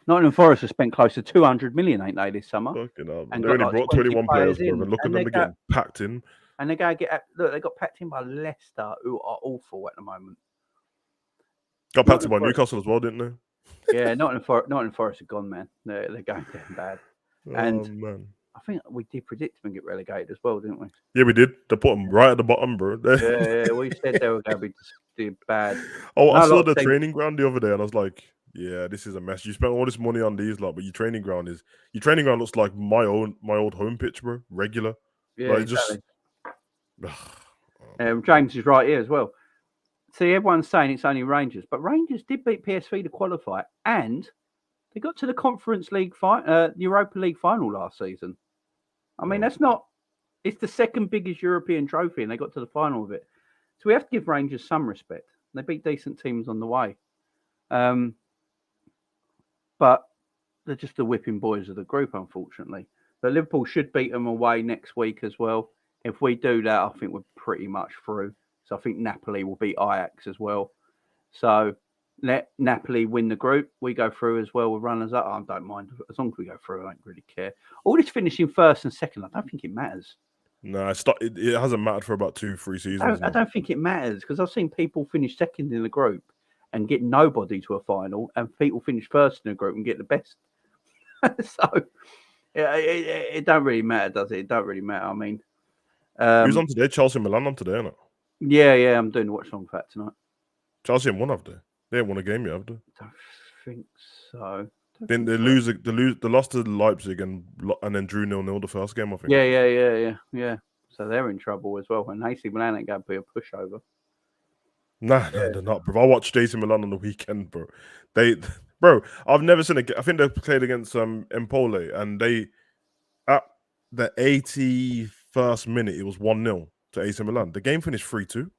Nottingham Forest have spent close to 200 million, ain't they, this summer? Fucking hell. They only brought 21 players, bro. And look at them getting packed in. And they're going to get... Look, they got packed in by Leicester, who are awful at the moment. Got packed in by Newcastle as well, didn't they? Yeah, Nottingham Forest are gone, man. They're going down bad. Man. I think we did predict them to get relegated as well, didn't we? Yeah, we did. They put them right at the bottom, bro. Yeah, we said they were going to be bad. I saw the training ground the other day, and I was like, "Yeah, this is a mess. You spent all this money on these, but your training ground looks like my old home pitch, bro. Regular. Yeah, exactly. James is right here as well. See, everyone's saying it's only Rangers, but Rangers did beat PSV to qualify, and they got to the Conference League Europa League final last season. I mean, it's the second biggest European trophy, and they got to the final of it. So we have to give Rangers some respect. They beat decent teams on the way. But they're just the whipping boys of the group, unfortunately. But Liverpool should beat them away next week as well. If we do that, I think we're pretty much through. So I think Napoli will beat Ajax as well. So let Napoli win the group. We go through as well with runners up. I don't mind. As long as we go through, I don't really care. All this finishing first and second, I don't think it matters. No, it hasn't mattered for about 2-3 seasons. I don't think it matters because I've seen people finish second in the group and get nobody to a final, and people finish first in the group and get the best. So it don't really matter, does it? It don't really matter. I mean, who's on today? Chelsea and Milan on today, isn't it? Yeah. I'm doing the watch along for that tonight. Chelsea haven't won, have they? They haven't won a game yet, have they? I don't think so. Then they lost to Leipzig and then drew 0-0 the first game, I think. Yeah. So they're in trouble as well. And AC Milan ain't going to be a pushover. Nah, they're not, bro. I watched AC Milan on the weekend, bro. I've never seen I think they played against Empoli, and they at the 81st minute it was 1-0 to AC Milan. The game finished 3-2.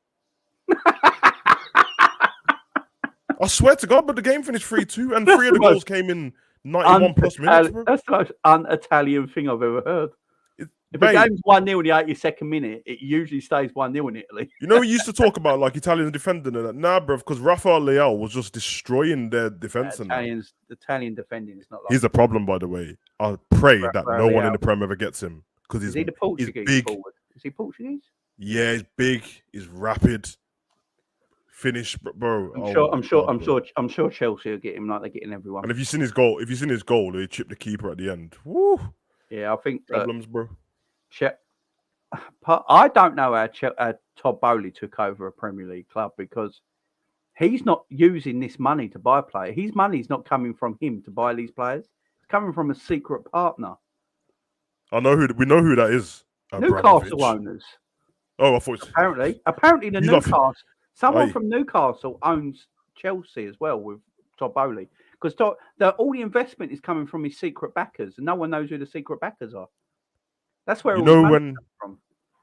I swear to God, but the game finished 3-2, and 3 of the goals came in 91 plus minutes, bro. That's the most un-Italian thing I've ever heard. If the game's 1-0 in the 82nd minute, it usually stays 1-0 in Italy. You know, we used to talk about Italian defending and that. Nah, bro, because Rafael Leao was just destroying their defense. Italian defending is not like he's a problem, by the way. I pray that no one in the Prem ever gets him because he's the Portuguese big. Forward? Is he Portuguese? Yeah, he's big. He's rapid. Finish, bro. I'm sure Chelsea will get him like they're getting everyone. And if you've seen his goal, he chipped the keeper at the end. Woo! Yeah, I think problems, bro. I don't know how Todd Bowley took over a Premier League club because he's not using this money to buy players. His money's not coming from him to buy these players. It's coming from a secret partner. We know who that is. Newcastle owners. Oh, I thought apparently Newcastle. Someone from Newcastle owns Chelsea as well with Todd Bowley because all the investment is coming from his secret backers, and no one knows who the secret backers are. That's where all the money comes from.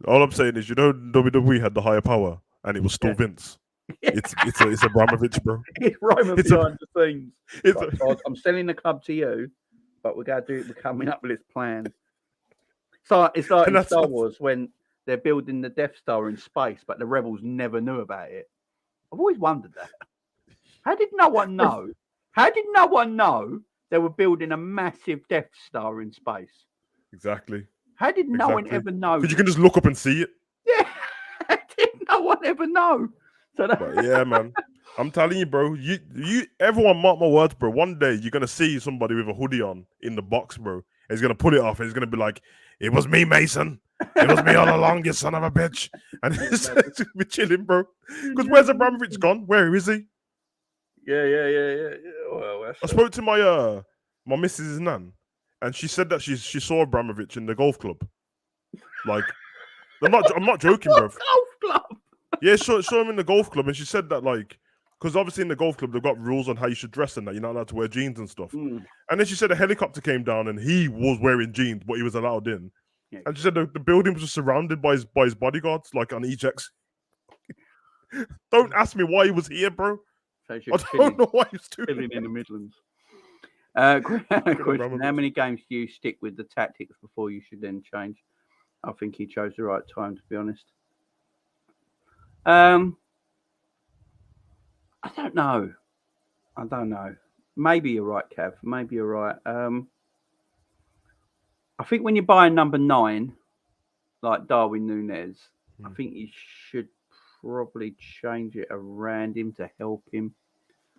All I'm saying is, WWE had the higher power, and it was still Vince. Yeah. It's Abramovich, bro. It's Roman behind the scenes. I'm selling the club to you, but we're coming up with this plan. So it's like in Star Wars when they're building the Death Star in space, but the rebels never knew about it. I've always wondered that. How did no one know? How did no one know they were building a massive Death Star in space? Exactly. How did no one ever know? Because you can just look up and see it. Yeah. How did no one ever know? But yeah, man. I'm telling you, bro. You everyone mark my words, bro. One day you're gonna see somebody with a hoodie on in the box, bro. And he's gonna pull it off and he's gonna be like, "It was me, Mason. It was me all along, you son of a bitch." And it's gonna be chilling, bro. Because where's Abramovich gone? Where is he? Yeah. Well, I spoke to my missus' nan, and she said that she saw Abramovich in the golf club. Like, I'm not joking, bro. Golf club. Yeah, saw him in the golf club, and she said that, like, because obviously in the golf club they've got rules on how you should dress and that you're not allowed to wear jeans and stuff. And then she said a helicopter came down and he was wearing jeans, but he was allowed in. Yeah, and she said the building was just surrounded by his bodyguards, like on each exit. Don't ask me why he was here, bro. I don't know why he's doing in the Midlands. Question: how many games do you stick with the tactics before you should then change? I think he chose the right time, to be honest. I don't know. Maybe you're right, Kev. Maybe you're right. I think when you buy a number 9, like Darwin Núñez, I think you should probably change it around him to help him.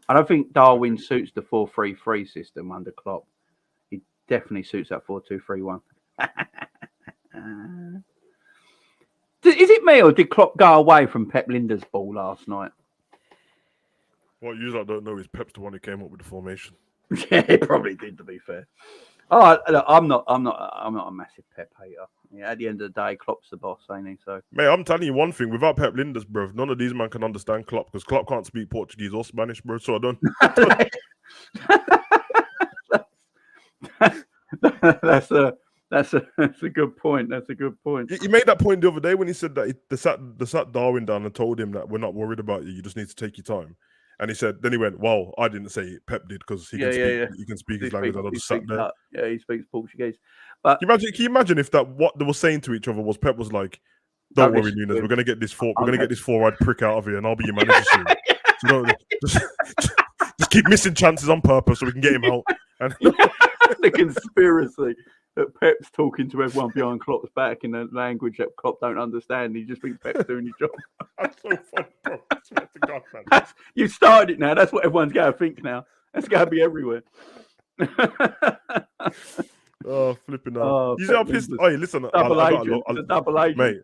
I don't think Darwin suits the 4-3-3 system under Klopp. He definitely suits that 4-2-3-1. Is it me or did Klopp go away from Pep Linder's ball last night? What you don't know is Pep's the one who came up with the formation. Yeah, he probably did, to be fair. Oh, look, I'm not a massive Pep hater. Yeah, at the end of the day, Klopp's the boss, ain't he? So, mate, I'm telling you one thing: without Pep Linders, bro, none of these men can understand Klopp because Klopp can't speak Portuguese or Spanish, bro. So I don't. That's a good point. That's a good point. He made that point the other day when he said that they sat Darwin down and told him that we're not worried about you. You just need to take your time. And he said, then he went, "Well, I didn't say it. Pep did because he can speak his language." And I just sat there. Yeah, he speaks Portuguese. But can you imagine if that what they were saying to each other was Pep was like, "Don't worry, Núñez, we're gonna get this four-eyed prick out of here, and I'll be your manager soon. So just keep missing chances on purpose so we can get him out." And the conspiracy that Pep's talking to everyone behind Klopp's back in a language that Klopp don't understand. He just thinks Pep's doing his job. That's so funny, bro. I swear to God, man. You started it now. That's what everyone's got to think now. That's got to be everywhere. Oh, flipping out. You see how pissed... Hey, listen. Double agent. Mate,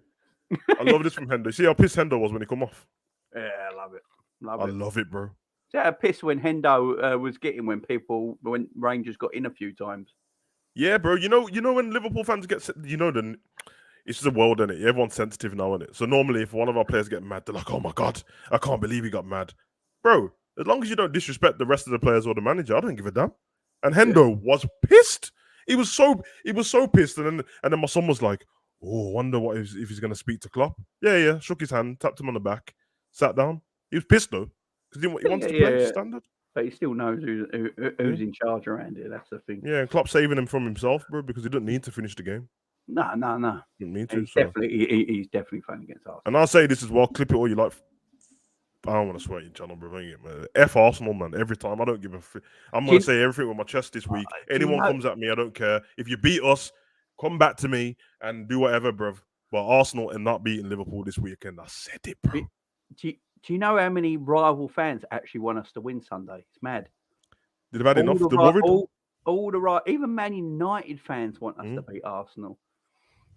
I love this from Hendo. See how pissed Hendo was when he come off? Yeah, I love it. I love it, bro. See how pissed when Hendo was getting when Rangers got in a few times. Yeah, bro. You know when Liverpool fans get... then it's just a world, isn't it? Everyone's sensitive now, isn't it? So normally if one of our players get mad, they're like, "Oh my God, I can't believe he got mad." Bro, as long as you don't disrespect the rest of the players or the manager, I don't give a damn. And Hendo was pissed. He was so pissed. And then my son was like, "Oh, wonder what if he's going to speak to Klopp." Yeah. Shook his hand, tapped him on the back, sat down. He was pissed though because he wants to play standard. But he still knows who's in charge around here. That's the thing. Yeah, and Klopp saving him from himself, bro, because he didn't need to finish the game. No. Didn't need to. He's definitely playing against Arsenal. And I'll say this as well. Clip it all you like. I don't want to swear at your channel, bro. F Arsenal, man. Every time. I don't give a. I'm going to say everything with my chest this week. Anyone comes at me, I don't care. If you beat us, come back to me and do whatever, bro. But Arsenal and not beating Liverpool this weekend, I said it, bro. Do you know how many rival fans actually want us to win Sunday? It's mad. Did have had enough? They're worried. Even Man United fans want us to beat Arsenal.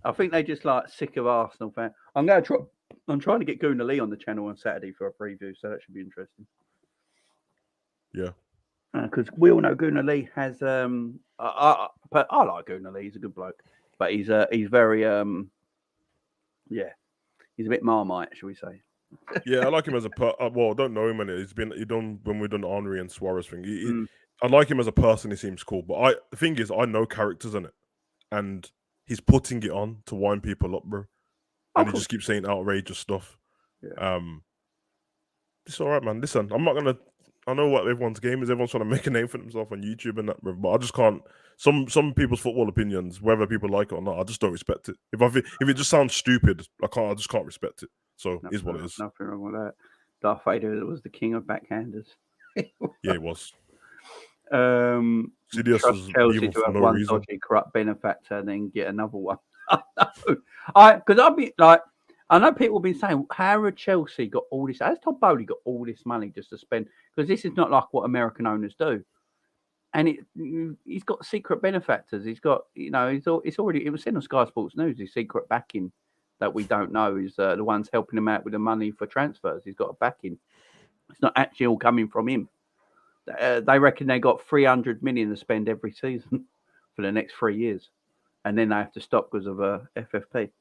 I think they just sick of Arsenal fans. I'm trying to get Gunnar Lee on the channel on Saturday for a preview, so that should be interesting. Yeah. Because we all know Gunnar Lee has. I like Gunnar Lee. He's a good bloke, but he's very he's a bit Marmite, shall we say? Yeah, I like him as a well. I don't know him, and he done when we done Henry and Suarez thing. I like him as a person. He seems cool, but the thing is, I know characters in it, and he's putting it on to wind people up, bro. And he just keeps saying outrageous stuff. Yeah. It's all right, man. Listen, I'm not gonna. I know what everyone's game is. Everyone's trying to make a name for themselves on YouTube and that, bro. But I just can't. Some people's football opinions, whether people like it or not, I just don't respect it. If it just sounds stupid, I just can't respect it. So is what it is. Nothing wrong with that. Darth Vader was the king of backhanders. Yeah, it was. Trust was Chelsea evil to for have no one reason. dodgy, corrupt benefactor, and then get another one. Because I'd be like, I know people have been saying, how have Chelsea got all this? How's Todd Bowley got all this money just to spend? Because this is not like what American owners do. And he's got secret benefactors. He's got, it's already, it was seen on Sky Sports News, his secret backing that we don't know is the ones helping him out with the money for transfers. He's got a backing. It's not actually all coming from him. They reckon they got 300 million to spend every season for the next 3 years. And then they have to stop because of FFP.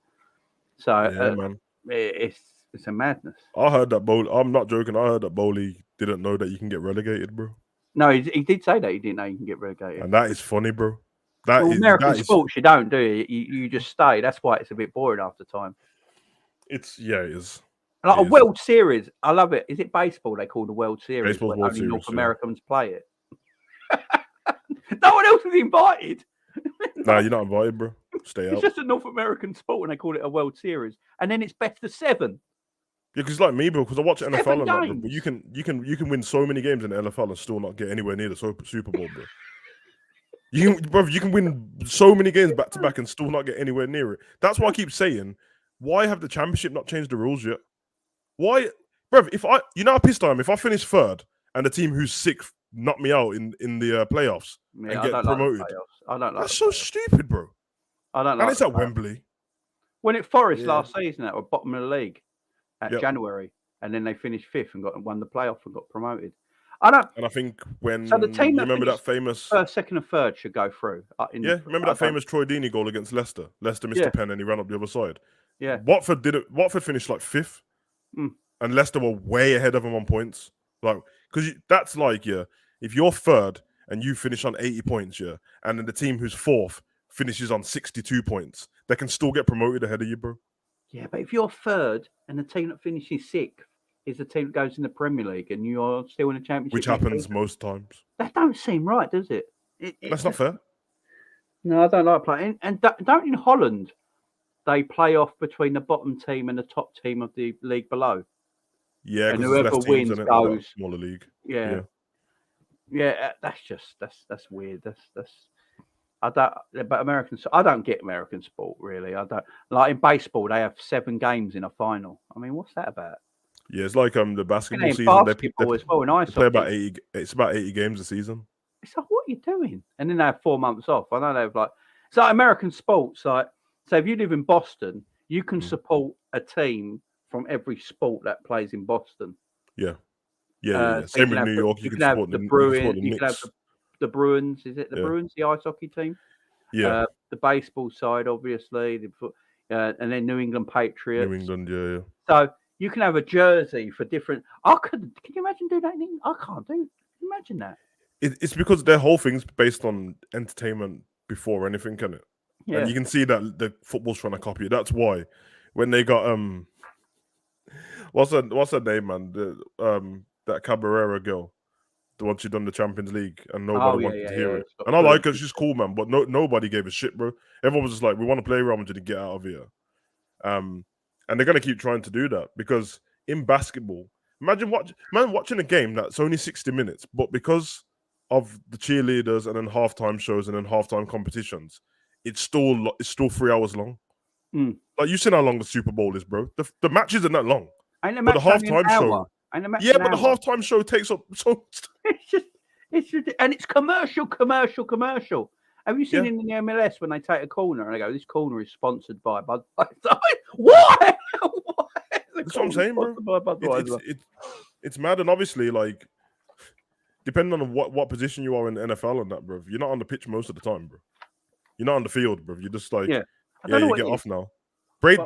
So man. It's a madness. I heard that Bowley. I'm not joking. I heard that Bowley didn't know that you can get relegated, bro. No, he did say that he didn't know you can get relegated. And that is funny, bro. American sports, you don't do it. You just stay. That's why it's a bit boring after time. It is. Like a World Series. I love it. Is it baseball they call the World Series? Baseball's where World only Series, North Americans play it. No one else is invited. Nah, you're not invited, bro. Stay out. It's just a North American sport and they call it a World Series. And then it's best of 7. Yeah, because like me, bro, because I watch NFL and that, bro. But you can win so many games in the NFL and still not get anywhere near the Super Bowl, bro. You can win so many games back to back and still not get anywhere near it. That's why I keep saying, why have the championship not changed the rules yet? Why, bro? How pissed I am if I finish 3rd and the team who's 6th knock me out in the playoffs and get promoted. I don't like. That's so stupid, bro. I don't like. And it's at Wembley. When it Forest last season, that were bottom of the league at January, and then they finished 5th and won the playoff and got promoted. And I think when the team that remember that famous first, second, and third should go through. Remember that famous Troy Deeney goal against Leicester. Leicester missed a pen and he ran up the other side. Yeah, Watford did it. Watford finished like 5th, and Leicester were way ahead of them on points. Like, because that's like if you're 3rd and you finish on 80 points, and then the team who's 4th finishes on 62 points, they can still get promoted ahead of you, bro. Yeah, but if you're 3rd and the team that finishes 6th is the team that goes in the Premier League and you're still in the Championship, which happens most times. That don't seem right, does it? That's not fair. No, I don't like playing. And don't in Holland they play off between the bottom team and the top team of the league below? Yeah, and whoever wins goes smaller league. Yeah, that's weird. That's I don't. But I don't get American sport really. I don't like in baseball. They have 7 games in a final. I mean, what's that about? Yeah, it's like the basketball season. Basketball as well, and ice play about 80. It's about 80 games a season. It's like, what are you doing? And then they have 4 months off. I know they've it's like American sports. Like, so if you live in Boston, you can support a team from every sport that plays in Boston. Yeah. Same with New York. You can support the Bruins. You can have the Bruins. Is it the Bruins, the ice hockey team? Yeah. The baseball side, obviously. And then New England Patriots. New England, yeah. So you can have a jersey for different. Can you imagine doing that? I can't do. Imagine that. It's because their whole thing's based on entertainment before anything, can it? Yeah. And you can see that the football's trying to copy it. That's why when they got what's her name, man? That Cabrera girl, the one she done the Champions League, and nobody wanted to hear it. And I like her; she's cool, man. But nobody gave a shit, bro. Everyone was just like, "We want to play Real Madrid to get out of here." And they're gonna keep trying to do that because in basketball, imagine watching a game that's only 60 minutes, but because of the cheerleaders and then halftime shows and then halftime competitions, it's still 3 hours long. Like, you've seen how long the Super Bowl is, bro. The match isn't that long. But the halftime show, but the halftime show takes up so. It's and it's commercial. Have you seen in the MLS when they take a corner and they go, "This corner is sponsored by Budweiser"? Why? That's what I'm saying, bro. It's mad, and obviously, like, depending on what position you are in the NFL and that, bro, you're not on the pitch most of the time, bro. You're not on the field, bro. You're just like, you get off now.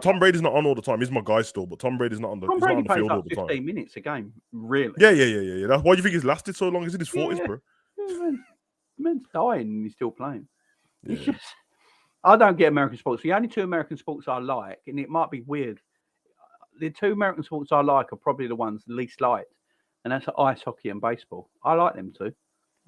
Tom Brady's not on all the time. He's my guy still, but Tom Brady's not on the field all the time. 15 minutes a game, really. Yeah. That's why do you think he's lasted so long? He's in his 40s, bro. man's dying and he's still playing. Yeah. It's just, I don't get American sports. The only two American sports I like, and it might be weird, the two American sports I like are probably the ones least liked, and that's ice hockey and baseball. I like them too.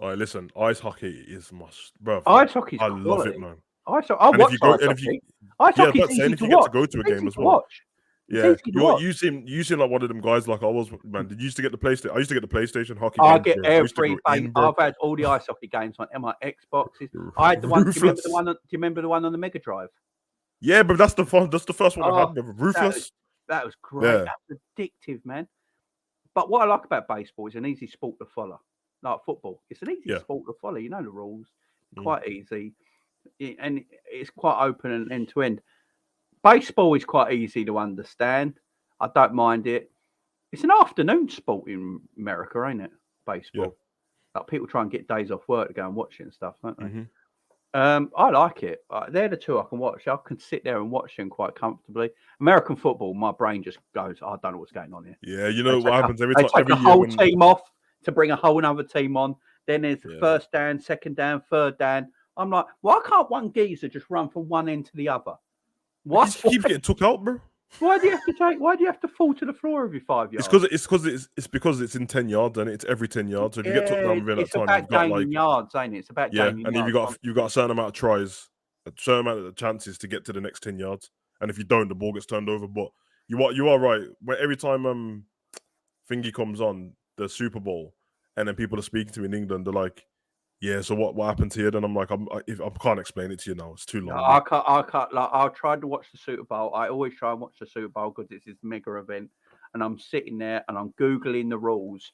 All right, listen, ice hockey is bro. Ice hockey's I quality. love it, man. I watch ice hockey. Ice hockey's easy to watch. To go to a game as well. Watch. Yeah, you seem like one of them guys like I was, man. Did you used to get the PlayStation? I used to get the PlayStation hockey. I get every. I've had all the ice hockey games on my Xboxes. I had the one. Do you remember the one on the Mega Drive? Yeah, but that's the first one I had. Ruthless. That was great. Yeah. That was addictive, man. But what I like about baseball is an easy sport to follow. Like football, it's an easy sport to follow. You know the rules, quite easy, and it's quite open and end to end. Baseball is quite easy to understand. I don't mind it. It's an afternoon sport in America, ain't it? Baseball. Yeah. Like people try and get days off work to go and watch it and stuff, don't they? I like it. They're the two I can watch. I can sit there and watch them quite comfortably. American football, my brain just goes, I don't know what's going on here. Yeah, you know what happens every time. They take a whole team off to bring a whole other team on. Then there's first down, second down, third down. I'm like, why can't one geezer just run from one end to the other? Why keeps getting took out, bro? Why do you have to fall to the floor every 5 yards? It's because it's in 10 yards and it's every 10 yards. So if you get took down within that time, you've got like yards, ain't it? It's about gaining yards. And you've got a certain amount of tries, a certain amount of chances to get to the next 10 yards. And if you don't, the ball gets turned over. But you are right. When every time thingy comes on, the Super Bowl, and then people are speaking to me in England, they're like, yeah, so what happened here? Then I'm like, I can't explain it to you now. It's too long. I can't. Like, I tried to watch the Super Bowl. I always try and watch the Super Bowl because it's this mega event. And I'm sitting there and I'm Googling the rules.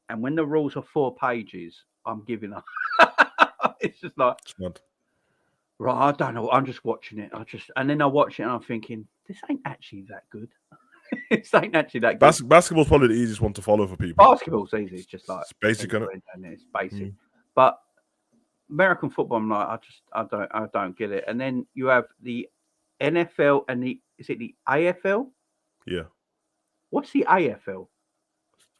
And when the rules are 4 pages, I'm giving up. It's just like, right, I don't know. I'm just watching it. And then I watch it and I'm thinking, this ain't actually that good. This ain't actually that good. Basketball's probably the easiest one to follow for people. Basketball's easy. It's just like it's basic, isn't it? It's basic. But American football, I'm like, I don't get it. And then you have the NFL and is it the AFL? Yeah. What's the AFL?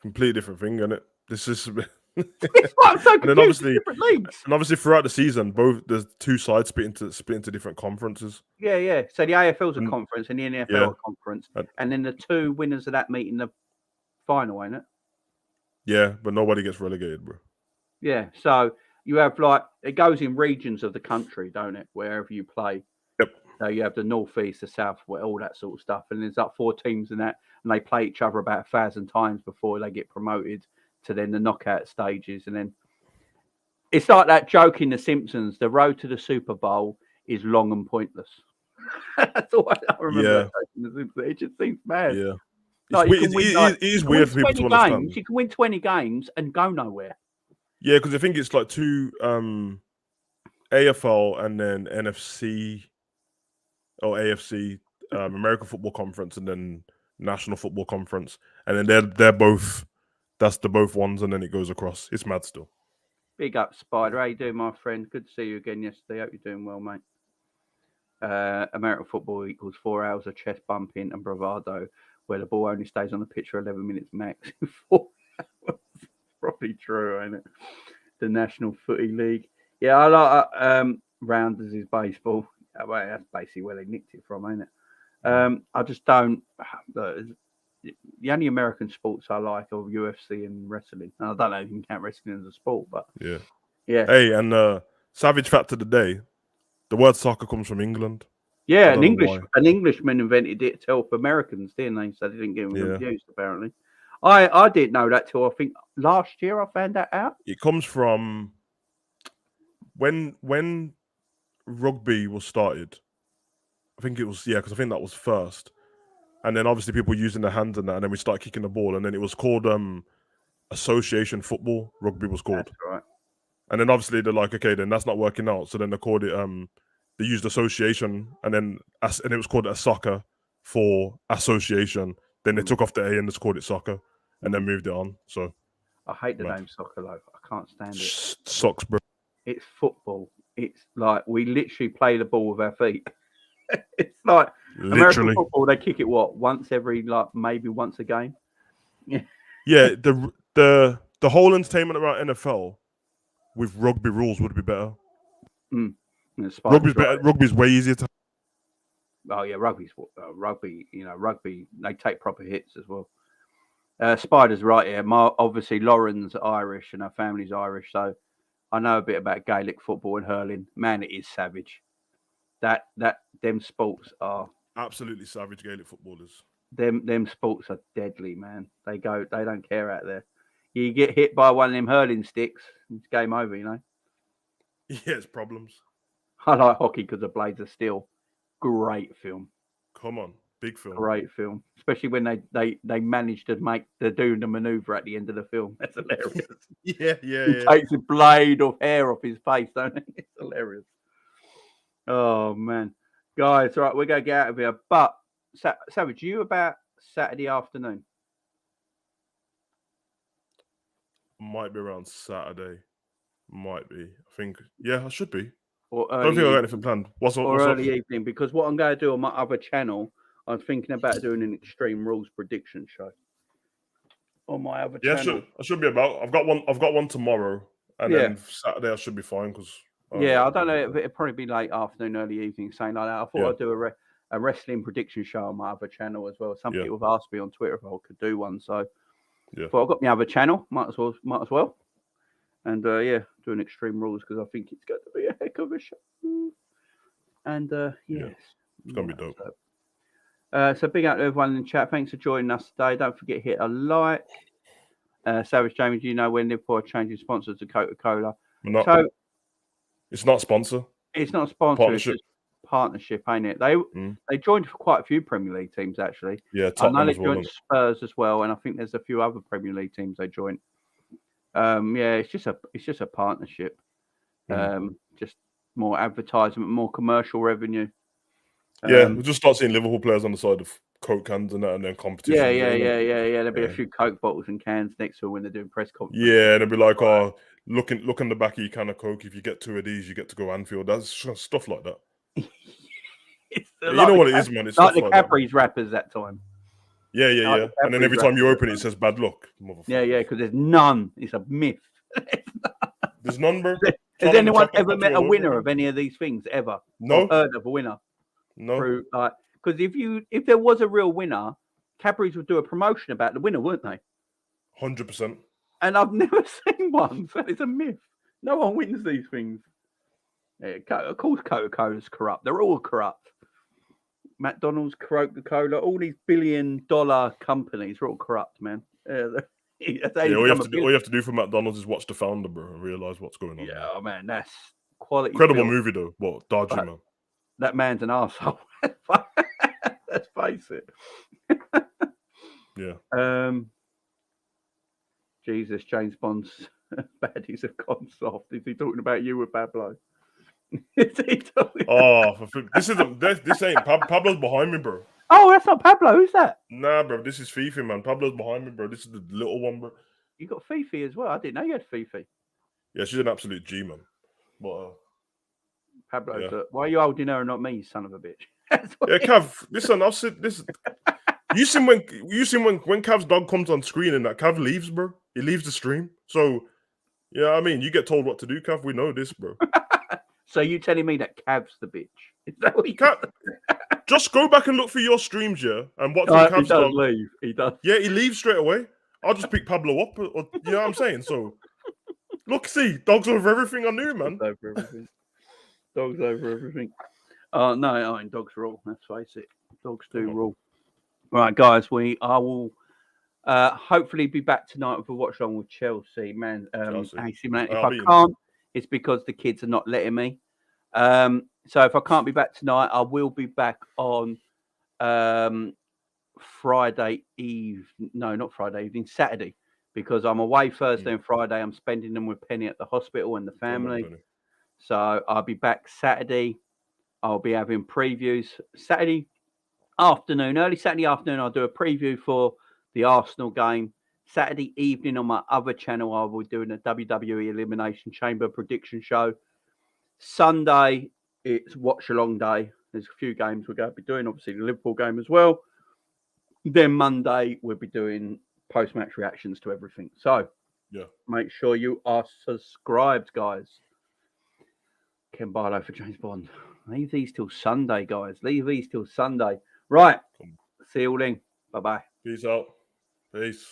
Completely different thing, isn't it? This is. It's like so confused, different leagues. And obviously throughout the season, there's two sides split into different conferences. Yeah. So the AFL's a conference and the NFL a conference, and then the two winners of that meet in the final, ain't it? Yeah, but nobody gets relegated, bro. Yeah, so you have it goes in regions of the country, don't it? Wherever you play. Yep. So you have the northeast, the south, all that sort of stuff, and there's 4 teams in that, and they play each other about 1,000 times before they get promoted to then the knockout stages, and then it's like that joke in The Simpsons: the road to the Super Bowl is long and pointless. That's all I remember. Yeah. It just seems mad. Yeah. It is weird for people to understand. You can win 20 games and go nowhere. Yeah, because I think it's like 2 AFL and then NFC or AFC, American Football Conference, and then National Football Conference, and then they're both. That's the both ones, and then it goes across. It's mad still. Big up, Spider. How you doing, my friend? Good to see you again yesterday. Hope you're doing well, mate. American football equals 4 hours of chest bumping and bravado, where the ball only stays on the pitch for 11 minutes max. 4 hours. Probably true, ain't it? The National Footy League. Yeah, I like Rounders is baseball. Well, that's basically where they nicked it from, ain't it? I just don't. The only American sports I like are UFC and wrestling. And I don't know if you can count wrestling as a sport, but yeah. Hey, and savage fact of the day: the word soccer comes from England. Yeah, an Englishman invented it to help Americans, didn't they? So they didn't get them confused. Apparently, I didn't know that till I think last year I found that out. It comes from when rugby was started. I think it was because I think that was first. And then obviously people using their hands and that, and then we started kicking the ball, and then it was called association football. Rugby was called. That's right. And then obviously they're like, okay, then that's not working out. So then they called it. They used association, and then it was called a soccer for association. Then they took off the A and just called it soccer, and then moved it on. So I hate the name soccer though. I can't stand it. Socks, bro. It's football. It's like we literally play the ball with our feet. It's like American football. They kick it once every maybe once a game. Yeah. The whole entertainment about NFL with rugby rules would be better. Rugby's better. Rugby's way easier to. Oh yeah, rugby. Rugby. They take proper hits as well. Spider's right here. Obviously, Lauren's Irish and her family's Irish, so I know a bit about Gaelic football and hurling. Man, it is savage. Them sports are absolutely savage. Gaelic footballers. Them sports are deadly, man. They don't care out there. You get hit by one of them hurling sticks, it's game over. Yeah, it's problems. I like hockey because the Blades of Steel. Great film. Come on, big film. Great film, especially when they managed to do the maneuver at the end of the film. That's hilarious. He takes a blade of hair off his face, don't he? It's hilarious. Oh man, guys, right, we're gonna get out of here. But Savage, you about Saturday afternoon? Might be around Saturday. Might be. I think. Yeah, I should be. Or I don't think I got anything planned. What's early evening? Because what I'm going to do on my other channel, I'm thinking about doing an Extreme Rules prediction show on my other channel. I should be about. I've got one tomorrow, and then Saturday I should be fine because. I don't know. It'll probably be late afternoon, early evening, something like that. I thought I'd do a wrestling prediction show on my other channel as well. Some people have asked me on Twitter if I could do one, so but I've got my other channel. Might as well. And do an Extreme Rules because I think it's going to be a heck of a show. And it's gonna be dope. So big up to everyone in the chat. Thanks for joining us today. Don't forget to hit a like. Savage Jamie, do you know when Liverpool are changing sponsors to Coca-Cola? It's not a sponsor. It's not a sponsor. Partnership. It's just partnership, ain't it? They joined for quite a few Premier League teams actually. Yeah, Tottenham they joined Spurs as well, and I think there's a few other Premier League teams they joined. It's just a partnership. Just more advertisement, more commercial revenue. We'll just start seeing Liverpool players on the side of Coke cans and that, and then competition. There'll be a few Coke bottles and cans next to them when they're doing press conferences. Yeah, and they'll be like, look in the back of your can of Coke. If you get 2 of these, you get to go Anfield. That's stuff like that. You know what it is, man. It's like the Cadbury's wrappers that time. Yeah. And then every time you open it, it says bad luck. Yeah, because there's none. It's a myth. There's none, bro. Has anyone ever met a winner of any of these things ever? No. Or heard of a winner? No. Because if there was a real winner, Cadbury's would do a promotion about the winner, wouldn't they? 100%. And I've never seen one, so it's a myth. No one wins these things. Yeah, of course, Coca-Cola's corrupt. They're all corrupt. McDonald's, Coca-Cola, all these billion-dollar companies are all corrupt, man. All you have to do for McDonald's is watch The Founder, bro, and realize what's going on. Yeah, man, that's quality. Incredible movie, though. What, dodgy, man. That man's an arsehole. Let's face it. Yeah. Jesus, James Bond's baddies have gone soft. Is he talking about you with Pablo? Is he talking? This ain't Pablo's behind me, bro. Oh, that's not Pablo. Who's that? Nah, bro. This is Fifi, man. Pablo's behind me, bro. This is the little one, bro. You got Fifi as well. I didn't know you had Fifi. Yeah, she's an absolute G, man. But Pablo's why are you holding her and not me, you son of a bitch? Cav, listen, I've said this. You seen when Cav's dog comes on screen and that Cav leaves, bro. He leaves the stream. So I mean, you get told what to do, Cav. We know this, bro. So you telling me that Cav's the bitch? Is that what you just go back and look for your streams, and watch Cav's dog leave. He does. Yeah, he leaves straight away. I'll just pick Pablo up, or you know what I'm saying? So look, see, dogs over everything I knew, man. Dogs over everything. Dogs over everything. No, I mean dogs rule. Let's face it, dogs do rule. Right, guys, I will hopefully be back tonight with a watch along with Chelsea, man. Actually, man, if I can't, it's because the kids are not letting me. So if I can't be back tonight, I will be back on Friday evening. No, not Friday evening, Saturday, because I'm away Thursday and Friday. I'm spending them with Penny at the hospital and the family. So I'll be back Saturday. I'll be having previews Saturday afternoon, early Saturday afternoon. I'll do a preview for the Arsenal game. Saturday evening on my other channel, I will be doing a WWE Elimination Chamber prediction show. Sunday, it's watch along day. There's a few games we're going to be doing, obviously the Liverpool game as well. Then Monday, we'll be doing post-match reactions to everything. So Yeah. Make sure you are subscribed, guys. Ken Barlow for James Bond. Leave these till Sunday, guys. Leave these till Sunday. Right. See you all then. Bye-bye. Peace out. Peace.